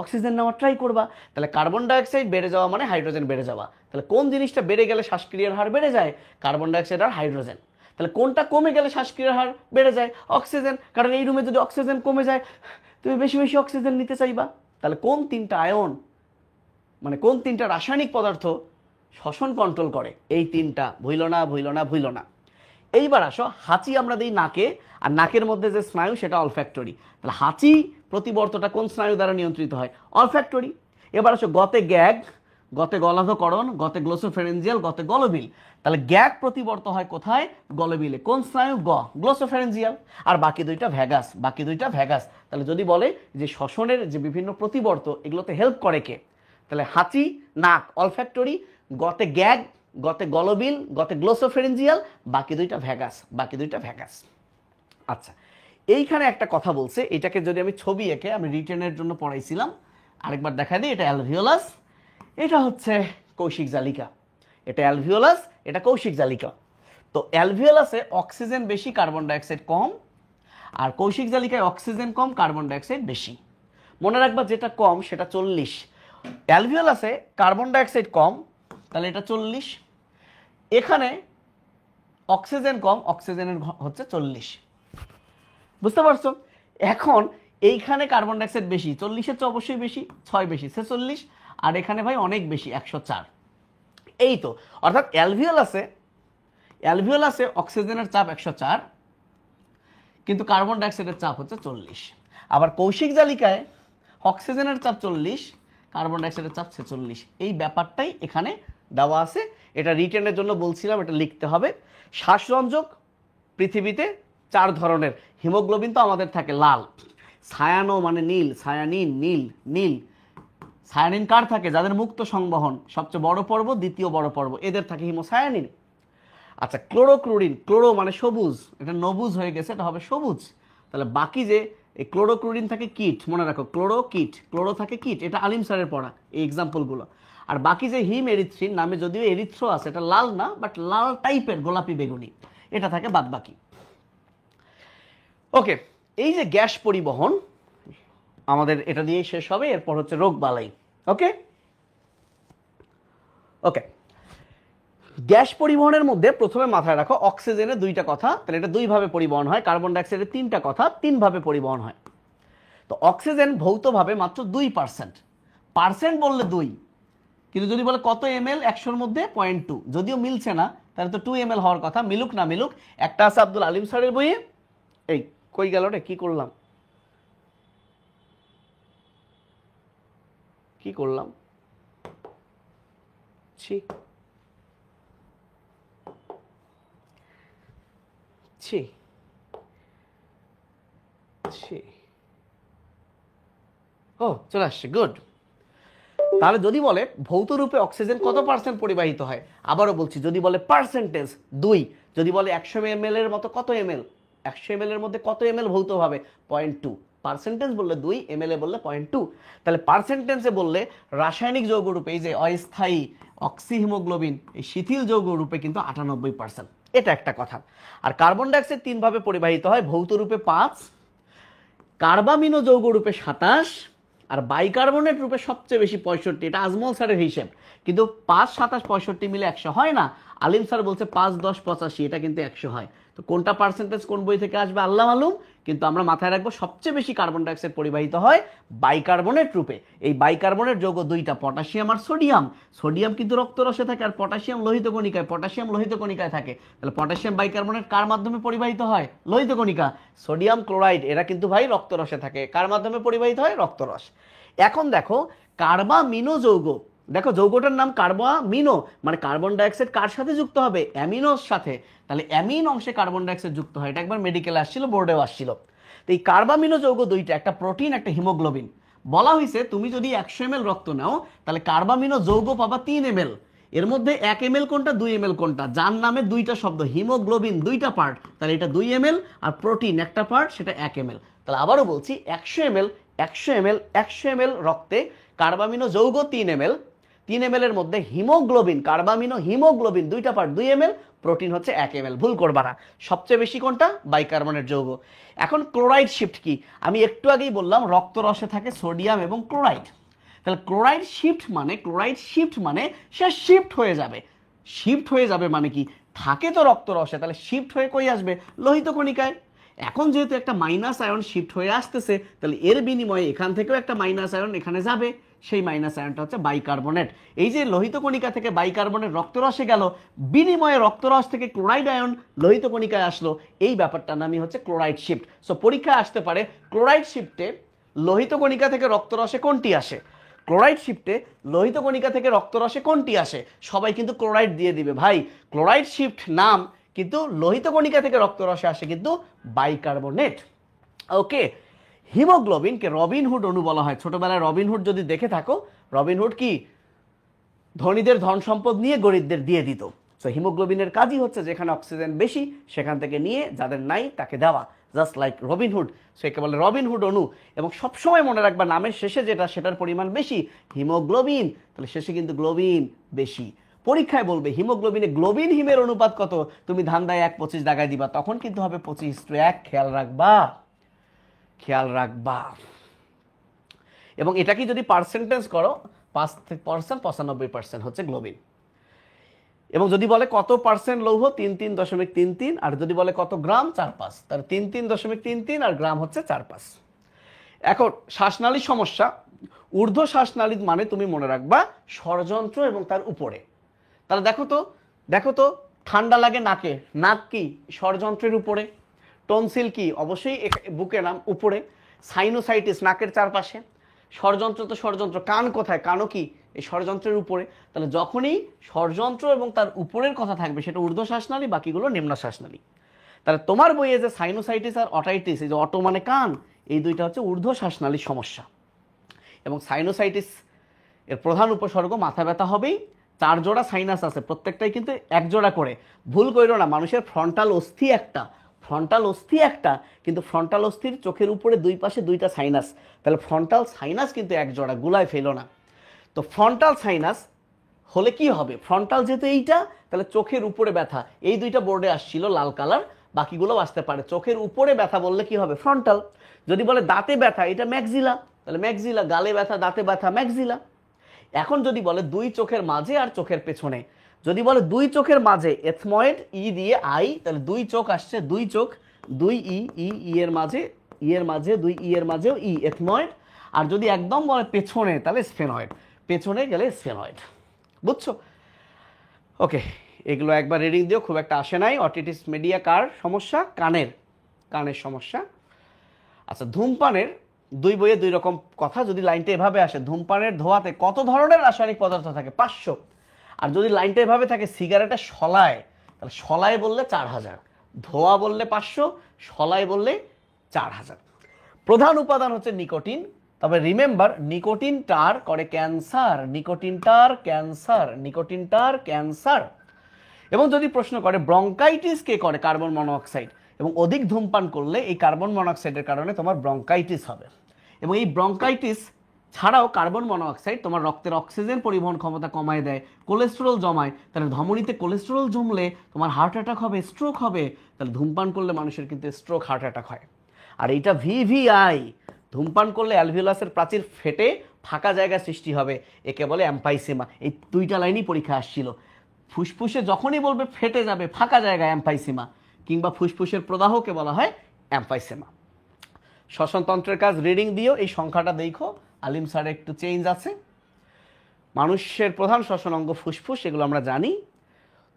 অক্সিজেন নেওয়ার ট্রাই করবা। তাহলে কার্বন ডাইঅক্সাইড বেড়ে যাওয়া মানে হাইড্রোজেন বেড়ে যাওয়া। তাহলে কোন জিনিসটা বেড়ে গেলে শ্বাসক্রিয়ার হার বেড়ে যায়? কার্বন ডাইঅক্সাইড আর হাইড্রোজেন। তাহলে কোনটা কমে গেলে শ্বাসক্রিয়ার হার বেড়ে যায়? অক্সিজেন। কারণ এই রুমে যদি অক্সিজেন কমে যায়, তুমি বেশি বেশি অক্সিজেন নিতে চাইবা। তাহলে কোন তিনটা আয়ন, মানে কোন তিনটা রাসায়নিক পদার্থ শ্বসন কন্ট্রোল করে? এই তিনটা, ভুইল না ভুইল না ভুইল না। এইবার আসো, হাঁচি আমরা দিই নাকে, আর নাকের মধ্যে যে স্নায়ু সেটা অলফ্যাক্টরি। তাহলে হাঁচি প্রতিবর্তটা কোন স্নায়ু দ্বারা নিয়ন্ত্রিত হয়? অলফ্যাক্টরি। এবার আসো গতে গ্যাগ, গতে গলাধকরণ, গতে গ্লোসোফেরেঞ্জিয়াল, গতে গলবিল। তাহলে গ্যাগ প্রতিবর্ত হয় কোথায়? গলবিলে। কোন স্নায়ু? গ্লোসোফেরেঞ্জিয়াল। আর বাকি দুইটা ভ্যাগাস, বাকি দুইটা ভ্যাগাস। তাহলে যদি বলে যে শ্বসনের যে বিভিন্ন প্রতিবর্ত এগুলোতে হেল্প করে কে, তাহলে হাঁচি, নাক অলফ্যাক্টরি, গতে গ্যাগ, গতে গলবিল, গতে গ্লোসোফেরেঞ্জিয়াল, বাকি দুইটা ভ্যাগাস, বাকি দুইটা ভ্যাগাস। আচ্ছা, এইখানে একটা কথা বলছে, এটাকে যদি আমি ছবি এঁকে, আমি রিটেনের জন্য পড়াইছিলাম, আরেকবার দেখা দিই। এটা অ্যালভিওলাস, এটা হচ্ছে কৌশিক জালিকা। এটা অ্যালভিওলাস, এটা কৌশিক জালিকা। তো অ্যালভিওলাসে অক্সিজেন বেশি, কার্বন ডাইঅক্সাইড কম, আর কৌশিক জালিকায় অক্সিজেন কম, কার্বন ডাইঅক্সাইড বেশি। মনে রাখবা যেটা কম সেটা 40। অ্যালভিওলাসে কার্বন ডাইঅক্সাইড কম, তাহলে এটা 40। এখানে অক্সিজেন কম, অক্সিজেনের হচ্ছে 40। বুঝতে পারছো? এখন এইখানে কার্বন ডাইঅক্সাইড বেশি, 40-এর চেয়ে অবশ্যই বেশি, 6 বেশি, 46। আর এখানে ভাই অনেক বেশি, 104। এই তো, অর্থাৎ অ্যালভিওলাসে অক্সিজেনের চাপ 104, কিন্তু কার্বন ডাইঅক্সাইডের চাপ হচ্ছে 40। আবার কৌশিক জালিকায় অক্সিজেনের চাপ 40, কার্বন ডাইঅক্সাইডের চাপ 46। এই ব্যাপারটাই এখানে দেওয়া আছে। এটা রিটেনের জন্য বলছিলাম, এটা লিখতে হবে। শ্বাসরঞ্জক পৃথিবীতে 4 ধরনের। হিমোগ্লোবিন তো আমাদের থাকে লাল, সায়ানো মানে নীল, সায়ানিন নীল, নীল। সায়ানিন কার থাকে? যাদের মুক্ত সংবহন, সবচেয়ে বড় পর্ব, দ্বিতীয় বড় পর্ব, এদের থাকে হিমোসায়ানিন। আচ্ছা, ক্লোরোক্লোরিন, ক্লোরো মানে সবুজ, এটা নবুজ হয়ে গেছে, এটা হবে সবুজ। তাহলে বাকি যে এই ক্লোরোক্লোরিন থাকে কিট, মনে রাখো ক্লোরো কিট, ক্লোরো থাকে কিট, এটা আলিম স্যারের পড়া এই এক্সাম্পলগুলো। আর বাকি যে হিম এরিথ্রিন, নামে যদিও এরিথ্রো আছে, এটা লাল না, বাট লাল টাইপের, গোলাপি বেগুনি, এটা থাকে বাদ বাকি। ওকে, এই যে গ্যাস পরিবহন আমাদের এটা দিয়েই শেষ হবে, এরপর হচ্ছে রোগ বালাই। ওকে ওকে, গ্যাস পরিবহনের মধ্যে প্রথমে মাথায় রাখো অক্সিজেনের 2টা কথা, তাহলে এটা 2 ভাবে পরিবহন হয়। কার্বন ডাইঅক্সাইডের 3টা কথা, 3 ভাবে পরিবহন হয়। তো অক্সিজেন ভৌতভাবে মাত্র 2%। পার্সেন্ট বললে 2, কিন্তু যদি বলে কত ml 100-র মধ্যে 0.2, যদিও মিলছে না, তাহলে তো 2 ml হওয়ার কথা। মিলুক না মিলুক, একটা আছে আব্দুল আলিম স্যারের বইয়ে। এই কই গেল রে, কি করলাম কি করলাম, ছি ছি ছি, ও চলে আসছে, গুড। তাহলে যদি বলে ভৌত রূপে অক্সিজেন কত পার্সেন্ট পরিবাহিত হয়, আবারও বলছি, যদি বলে পার্সেন্টেজ 2, যদি বলে 100 ml এর মতো কত ml, 100 ml এর মধ্যে কত ml ভৌতভাবে 0.2, পার্সেন্টেজ বললে 2, ml বললে 0.2। তাহলে পার্সেন্টেজে বললে রাসায়নিক যৌগ রূপে এই যে অস্থায়ী অক্সিহিমোগ্লোবিন, এই শিথিল যৌগ রূপে কিন্তু 98%, এটা একটা কথা। আর কার্বন ডাইঅক্সাইড 3 ভাবে পরিবাহিত হয়, ভৌত রূপে 5, কার্বামিনো যৌগ রূপে 27, আর বাইকার্বনেট রূপে সবচেয়ে বেশি 65, এটা আজমল স্যারের হিসেব, কিন্তু 5, 27, 65 মিলে 100 হয় না। আলিম স্যার বলছে 5, 10, 85, এটা কিন্তু 100 হয়। তো কোনটা পার্সেন্টেজ কোন বই থেকে আসবে আল্লাহ মালুম, কিন্তু আমরা মাথায় রাখবো সবচেয়ে বেশি কার্বন ডাইঅক্সাইড পরিবাহিত হয় বাইকার্বনেট রূপে। এই বাইকার্বনেট যৌগ দুইটা, পটাশিয়াম আর সোডিয়াম। সোডিয়াম কিন্তু রক্তরসে থাকে, আর পটাশিয়াম লোহিত কণিকায়, পটাশিয়াম লোহিত কণিকায় থাকে। তাহলে পটাশিয়াম বাইকার্বনেট কার মাধ্যমে পরিবাহিত হয়? লোহিত কণিকা। সোডিয়াম ক্লোরাইড এরা কিন্তু ভাই রক্তরসে থাকে, কার মাধ্যমে পরিবাহিত হয়? রক্তরস। এখন দেখো কার্বামিনো যৌগ, দেখো যৌগটার নাম কার্বামিনো, মানে কার্বন ডাইঅক্সাইড কার সাথে যুক্ত হবে? অ্যামিনোর সাথে। তাহলে অ্যামিন অংশে কার্বন ডাইঅক্সাইড যুক্ত হয়, এটা একবার মেডিকেলে আসছিল, বোর্ডেও আসছিল। তো এই কার্বামিনো যৌগ দুইটা, একটা প্রোটিন একটা হিমোগ্লোবিন। বলা হয়েছে তুমি যদি 100 ml রক্ত নাও তাহলে কার্বামিনো যৌগ পাবা 3 ml। এর মধ্যে 1 ml কোনটা 2 ml কোনটা, যার নামে দুইটা শব্দ, হিমোগ্লোবিন দুইটা পার্ট, তাহলে এটা 2 ml, আর প্রোটিন একটা পার্ট সেটা 1 ml। তাহলে আবারও বলছি 100 ml 100 ml 100 ml রক্তে কার্বামিনো যৌগ 3 ml, 3 ml এর মধ্যে হিমোগ্লোবিন, কার্বামিনো হিমোগ্লোবিন দুইটা পার্ট 2 ml, প্রোটিন হচ্ছে 1 ml। ভুল করবা না, সবচেয়ে বেশি কোনটা? বাইকার্বনেট যৌগ। এখন ক্লোরাইড শিফট কি? আমি একটু আগেই বললাম রক্তরসে থাকে সোডিয়াম এবং ক্লোরাইড। তাহলে ক্লোরাইড শিফট মানে সে শিফট হয়ে যাবে। শিফট হয়ে যাবে মানে কি? থাকে তো রক্তরসে, তাহলে শিফট হয়ে কই আসবে? লোহিত কণিকায়। এখন যেহেতু একটা মাইনাস আয়ন শিফট হয়ে আসতেছে, তাহলে এর বিনিময়ে এখান থেকেও একটা মাইনাস আয়ন এখানে যাবে, সেই মাইনাস আয়নটা হচ্ছে বাইকার্বনেট। এই যে লোহিত কণিকা থেকে বাইকার্বনেট রক্তরসে গেল, বিনিময়ে রক্তরস থেকে ক্লোরাইড আয়ন লোহিত কণিকায় আসলো, এই ব্যাপারটার নামই হচ্ছে ক্লোরাইড শিফট। সো পরীক্ষায় আসতে পারে ক্লোরাইড শিফটে লোহিত কণিকা থেকে রক্তরসে কোনটি আসে? ক্লোরাইড শিফটে লোহিত কণিকা থেকে রক্তরসে কোনটি আসে? সবাই কিন্তু ক্লোরাইড দিয়ে দিবে ভাই। ক্লোরাইড শিফট নাম, কিন্তু লোহিত কণিকা থেকে রক্তরসে আসে কিন্তু বাইকার্বনেট। ওকে, হিমোগ্লোবিনকে রবিনহুড অণু বলা হয়। ছোটবেলায় রবিনহুড যদি দেখে থাকো, রবিনহুড কি ধনীদের ধন সম্পদ নিয়ে গরিবদের দিয়ে দিত। সো হিমোগ্লোবিনের কাজই হচ্ছে যেখানে অক্সিজেন বেশি সেখান থেকে নিয়ে যাদের নাই তাকে দেওয়া, জাস্ট লাইক রবিনহুড। সো একে বলে রবিনহুড অণু। এবং সবসময় মনে রাখবা নামের শেষে যেটা সেটার পরিমাণ বেশি, হিমোগ্লোবিন, তাহলে শেষে কিন্তু গ্লোবিন বেশি। পরীক্ষায় বলবে হিমোগ্লোবিনে গ্লোবিন হিমের অনুপাত কত, তুমি ধান্দায় 1:25 দাগায় দিবা, তখন কিন্তু হবে 25:1। খেয়াল রাখবা, খেয়াল রাখবা। এবং এটাকে যদি পার্সেন্টেজ করো, 5% 95% হচ্ছে গ্লোবিন। এবং যদি বলে কত পার্সেন্ট লৌহ, 33.33, আর যদি বলে কত গ্রাম, 4-5, তার 33.33 আর গ্রাম হচ্ছে 4-5। এখন শ্বাসনালীর সমস্যা, ঊর্ধ্ব শ্বাসনালী মানে তুমি মনে রাখবা ষড়যন্ত্র এবং তার উপরে। তাহলে দেখো তো ঠান্ডা লাগে নাকে, নাক কি? ষড়যন্ত্রের উপরে। টনসিল কি? অবশ্যই বুকে নাম উপরে। সাইনোসাইটিস নাকের চারপাশে। ষড়যন্ত্র তো ষড়যন্ত্র, কান কোথায়? কানও কি? এই ষড়যন্ত্রের উপরে। তাহলে যখনই ষড়যন্ত্র এবং তার উপরের কথা থাকবে সেটা ঊর্ধ্ব শ্বাসনালী, বাকিগুলো নিম্ন শ্বাসনালী। তাহলে তোমার বইয়ে যে সাইনোসাইটিস আর অটাইটিস, এই যে অটো মানে কান, এই দুইটা হচ্ছে ঊর্ধ্ব শ্বাসনালীর সমস্যা। এবং সাইনোসাইটিস এর প্রধান উপসর্গ মাথা ব্যথা হবেই। 4 জোড়া সাইনাস আছে, প্রত্যেকটাই কিন্তু 1 জোড়া করে। ভুল কইরো না, মানুষের ফ্রন্টাল অস্থি একটা, কিন্তু ফ্রন্টাল অস্থির চোখের উপরে দুই পাশে 2টা সাইনাস, তাহলে ফ্রন্টাল সাইনাস কিন্তু 1 জোড়া, গুলায় ফেলো না। তো ফ্রন্টাল সাইনাস হলে কি হবে? ফ্রন্টাল যেহেতু এইটা, তাহলে চোখের উপরে ব্যথা, এই 2টা বোর্ডে আসছিল লাল কালার, বাকিগুলো আসতে পারে। চোখের উপরে ব্যথা বললে কি হবে? ফ্রন্টাল। যদি বলে দাঁতে ব্যথা, এটা ম্যাক্সিলা, তাহলে ম্যাক্সিলা। গালে ব্যথা, দাঁতে ব্যথা, ম্যাক্সিলা। এখন যদি বলে 2 চোখের মাঝে আর চোখের পেছনে, যদি বলে 2 চোখের মাঝে, এথময়েড, ই দিয়ে আই, তাহলে 2 চোখ আসছে, 2 চোখ, 2 ই এর মাঝে, 2 ই এর মাঝেও ই, এথময়েড। আর যদি একদম বলে পেছনে, তাহলে স্ফেনয়েড, পেছনে গেলে স্ফেনয়েড। বুঝছো? ওকে, এগুলো একবার রিডিং দিও, খুব একটা আসে নাই। অটিটিস মিডিয়া কার সমস্যা? কানের সমস্যা। আচ্ছা, ধূমপানের 2 বইয়ে 2 রকম কথা। যদি লাইনটা এভাবে আসে, ধূমপানের ধোঁয়াতে কত ধরনের রাসায়নিক পদার্থ থাকে? 500। আর যদি লাইনটা এভাবে থাকে, সিগারেটের শলায়, তাহলে শলায় বললে 4000, ধোঁয়া বললে 500, শলায় বললে 4000। প্রধান উপাদান হচ্ছে নিকোটিন। তবে রিমেম্বার, নিকোটিন টার করে ক্যান্সার, নিকোটিন টার ক্যান্সার। এবং যদি প্রশ্ন করে ব্রঙ্কাইটিস কে করে? Carbon monoxide. এবং অধিক ধূমপান করলে এই কার্বন মনোঅক্সাইডের কারণে তোমার ব্রঙ্কাইটিস হবে। এবং এই ব্রঙ্কাইটিস ছাড়াও কার্বন মনোঅক্সাইড তোমার রক্তের অক্সিজেন পরিবহন ক্ষমতা কমায় দেয়, কোলেস্টেরল জমায়। তাহলে ধমনীতে কোলেস্টেরল জমলে তোমার হার্ট অ্যাটাক হবে, স্ট্রোক হবে। তাহলে ধূমপান করলে মানুষের কিন্তু স্ট্রোক, হার্ট অ্যাটাক হয়। আর এইটা ভিভিআই, ধূমপান করলে অ্যালভিওলাসের প্রাচীর ফেটে ফাঁকা জায়গা সৃষ্টি হবে, একে বলে অ্যাম্পাইসেমা। এই দুইটা লাইনই পরীক্ষা আসছিল। ফুসফুসে যখনই বলবে ফেটে যাবে ফাঁকা জায়গায় অ্যাম্পাইসেমা, কিংবা ফুসফুসের প্রদাহকে বলা হয় অ্যাম্পাইসেমা। শ্বসনতন্ত্রের কাজ রিডিং দিও, এই সংখ্যাটা দেখো, আলিম স্যারের একটু চেঞ্জ আছে। মানুষের প্রধান শ্বসন অঙ্গ ফুসফুস, এগুলো আমরা জানি।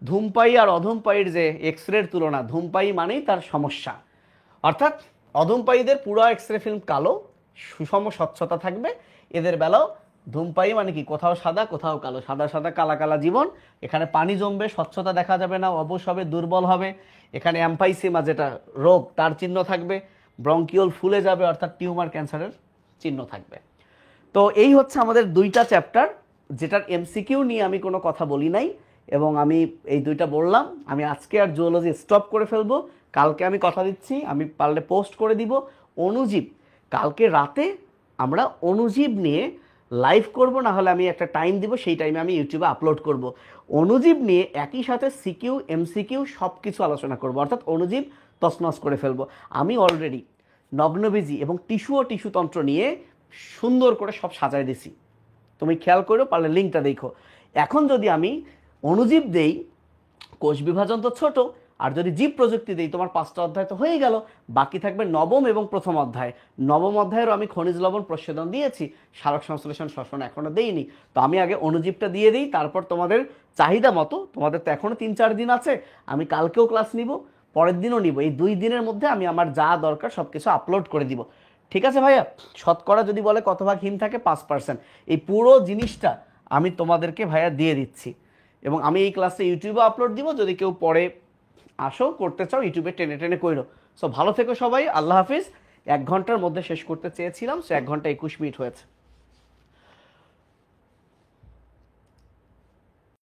ধূমপায়ী আর অধূমপায়ীর যে এক্স রের তুলনা, ধূমপায়ী মানেই তার সমস্যা, অর্থাৎ অধূমপায়ীদের পুরো এক্স রে ফিল্ম কালো, সুষম স্বচ্ছতা থাকবে। এদের বেলাও ধূমপায়ী মানে কি, কোথাও সাদা কোথাও কালো, সাদা সাদা কালা কালা জীবন, এখানে পানি জমবে, স্বচ্ছতা দেখা যাবে না, অবশ হবে, দুর্বল হবে। এখানে অ্যাম্পাইসেমা যেটা রোগ, তার চিহ্ন থাকবে। ব্রঙ্কিওল ফুলে যাবে, অর্থাৎ টিউমার ক্যান্সারের চিহ্ন থাকবে। তো এই হচ্ছে আমাদের দুইটা চ্যাপ্টার, যেটার এমসিকিউ নিয়ে আমি কোনো কথা বলি নাই, এবং আমি এই দুইটা বললাম। আমি আজকে আর জুওলজি স্টপ করে ফেলবো, কালকে আমি কথা দিচ্ছি আমি পারলে পোস্ট করে দিব। অণুজীব কালকে রাতে আমরা অণুজীব নিয়ে লাইভ করব, না হলে আমি একটা টাইম দিব, সেই টাইমে আমি ইউটিউবে আপলোড করব। অণুজীব নিয়ে একই সাথে সিকিউ এমসিকিউ সব কিছু আলোচনা করব, অর্থাৎ অণুজীব তছনছ করে ফেলবো। আমি অলরেডি নগ্নবীজি এবং টিস্যু ও টিস্যুতন্ত্র নিয়ে সুন্দর করে সব সাজায় দিছি, তুমি খেয়াল করো, পারলে লিঙ্কটা দেখো। এখন যদি আমি অণুজীব দেই, কোষ বিভাজন তো ছোট, আর যদি জীব প্রযুক্তি দেই, তোমার 5টা অধ্যায় তো হয়ে গেল। বাকি থাকবে নবম এবং প্রথম অধ্যায়। নবম অধ্যায়েরও আমি খনিজ লবণ প্রচ্ছেদন দিয়েছি, সারক সংশ্লেষণ শ্বসন এখনো দেইনি। তো আমি আগে অণুজীবটা দিয়ে দিই, তারপর তোমাদের চাহিদা মতো, তোমাদের তো এখনো 3-4 দিন আছে, আমি কালকেও ক্লাস নিব, পরের দিনও নিব। এই 2 দিনের মধ্যে আমি আমার যা দরকার সব কিছু আপলোড করে দিব। ঠিক আছে ভাইয়া? শতকরা যদি বলে কত ভাগ হিম থাকে, 5%। এই পুরো জিনিসটা আমি তোমাদেরকে ভাইয়া দিয়ে দিচ্ছি, এবং আমি এই ক্লাসে ইউটিউবে আপলোড দিব। যদি কেউ পরে আসো করতে চাও, ইউটিউবে টেনে টেনে কইরো। সো ভালো থেকো সবাই, আল্লাহ হাফিজ। 1 ঘন্টার মধ্যে শেষ করতে চেয়েছিলাম, সো 1 ঘন্টা 21 মিনিট হয়েছে।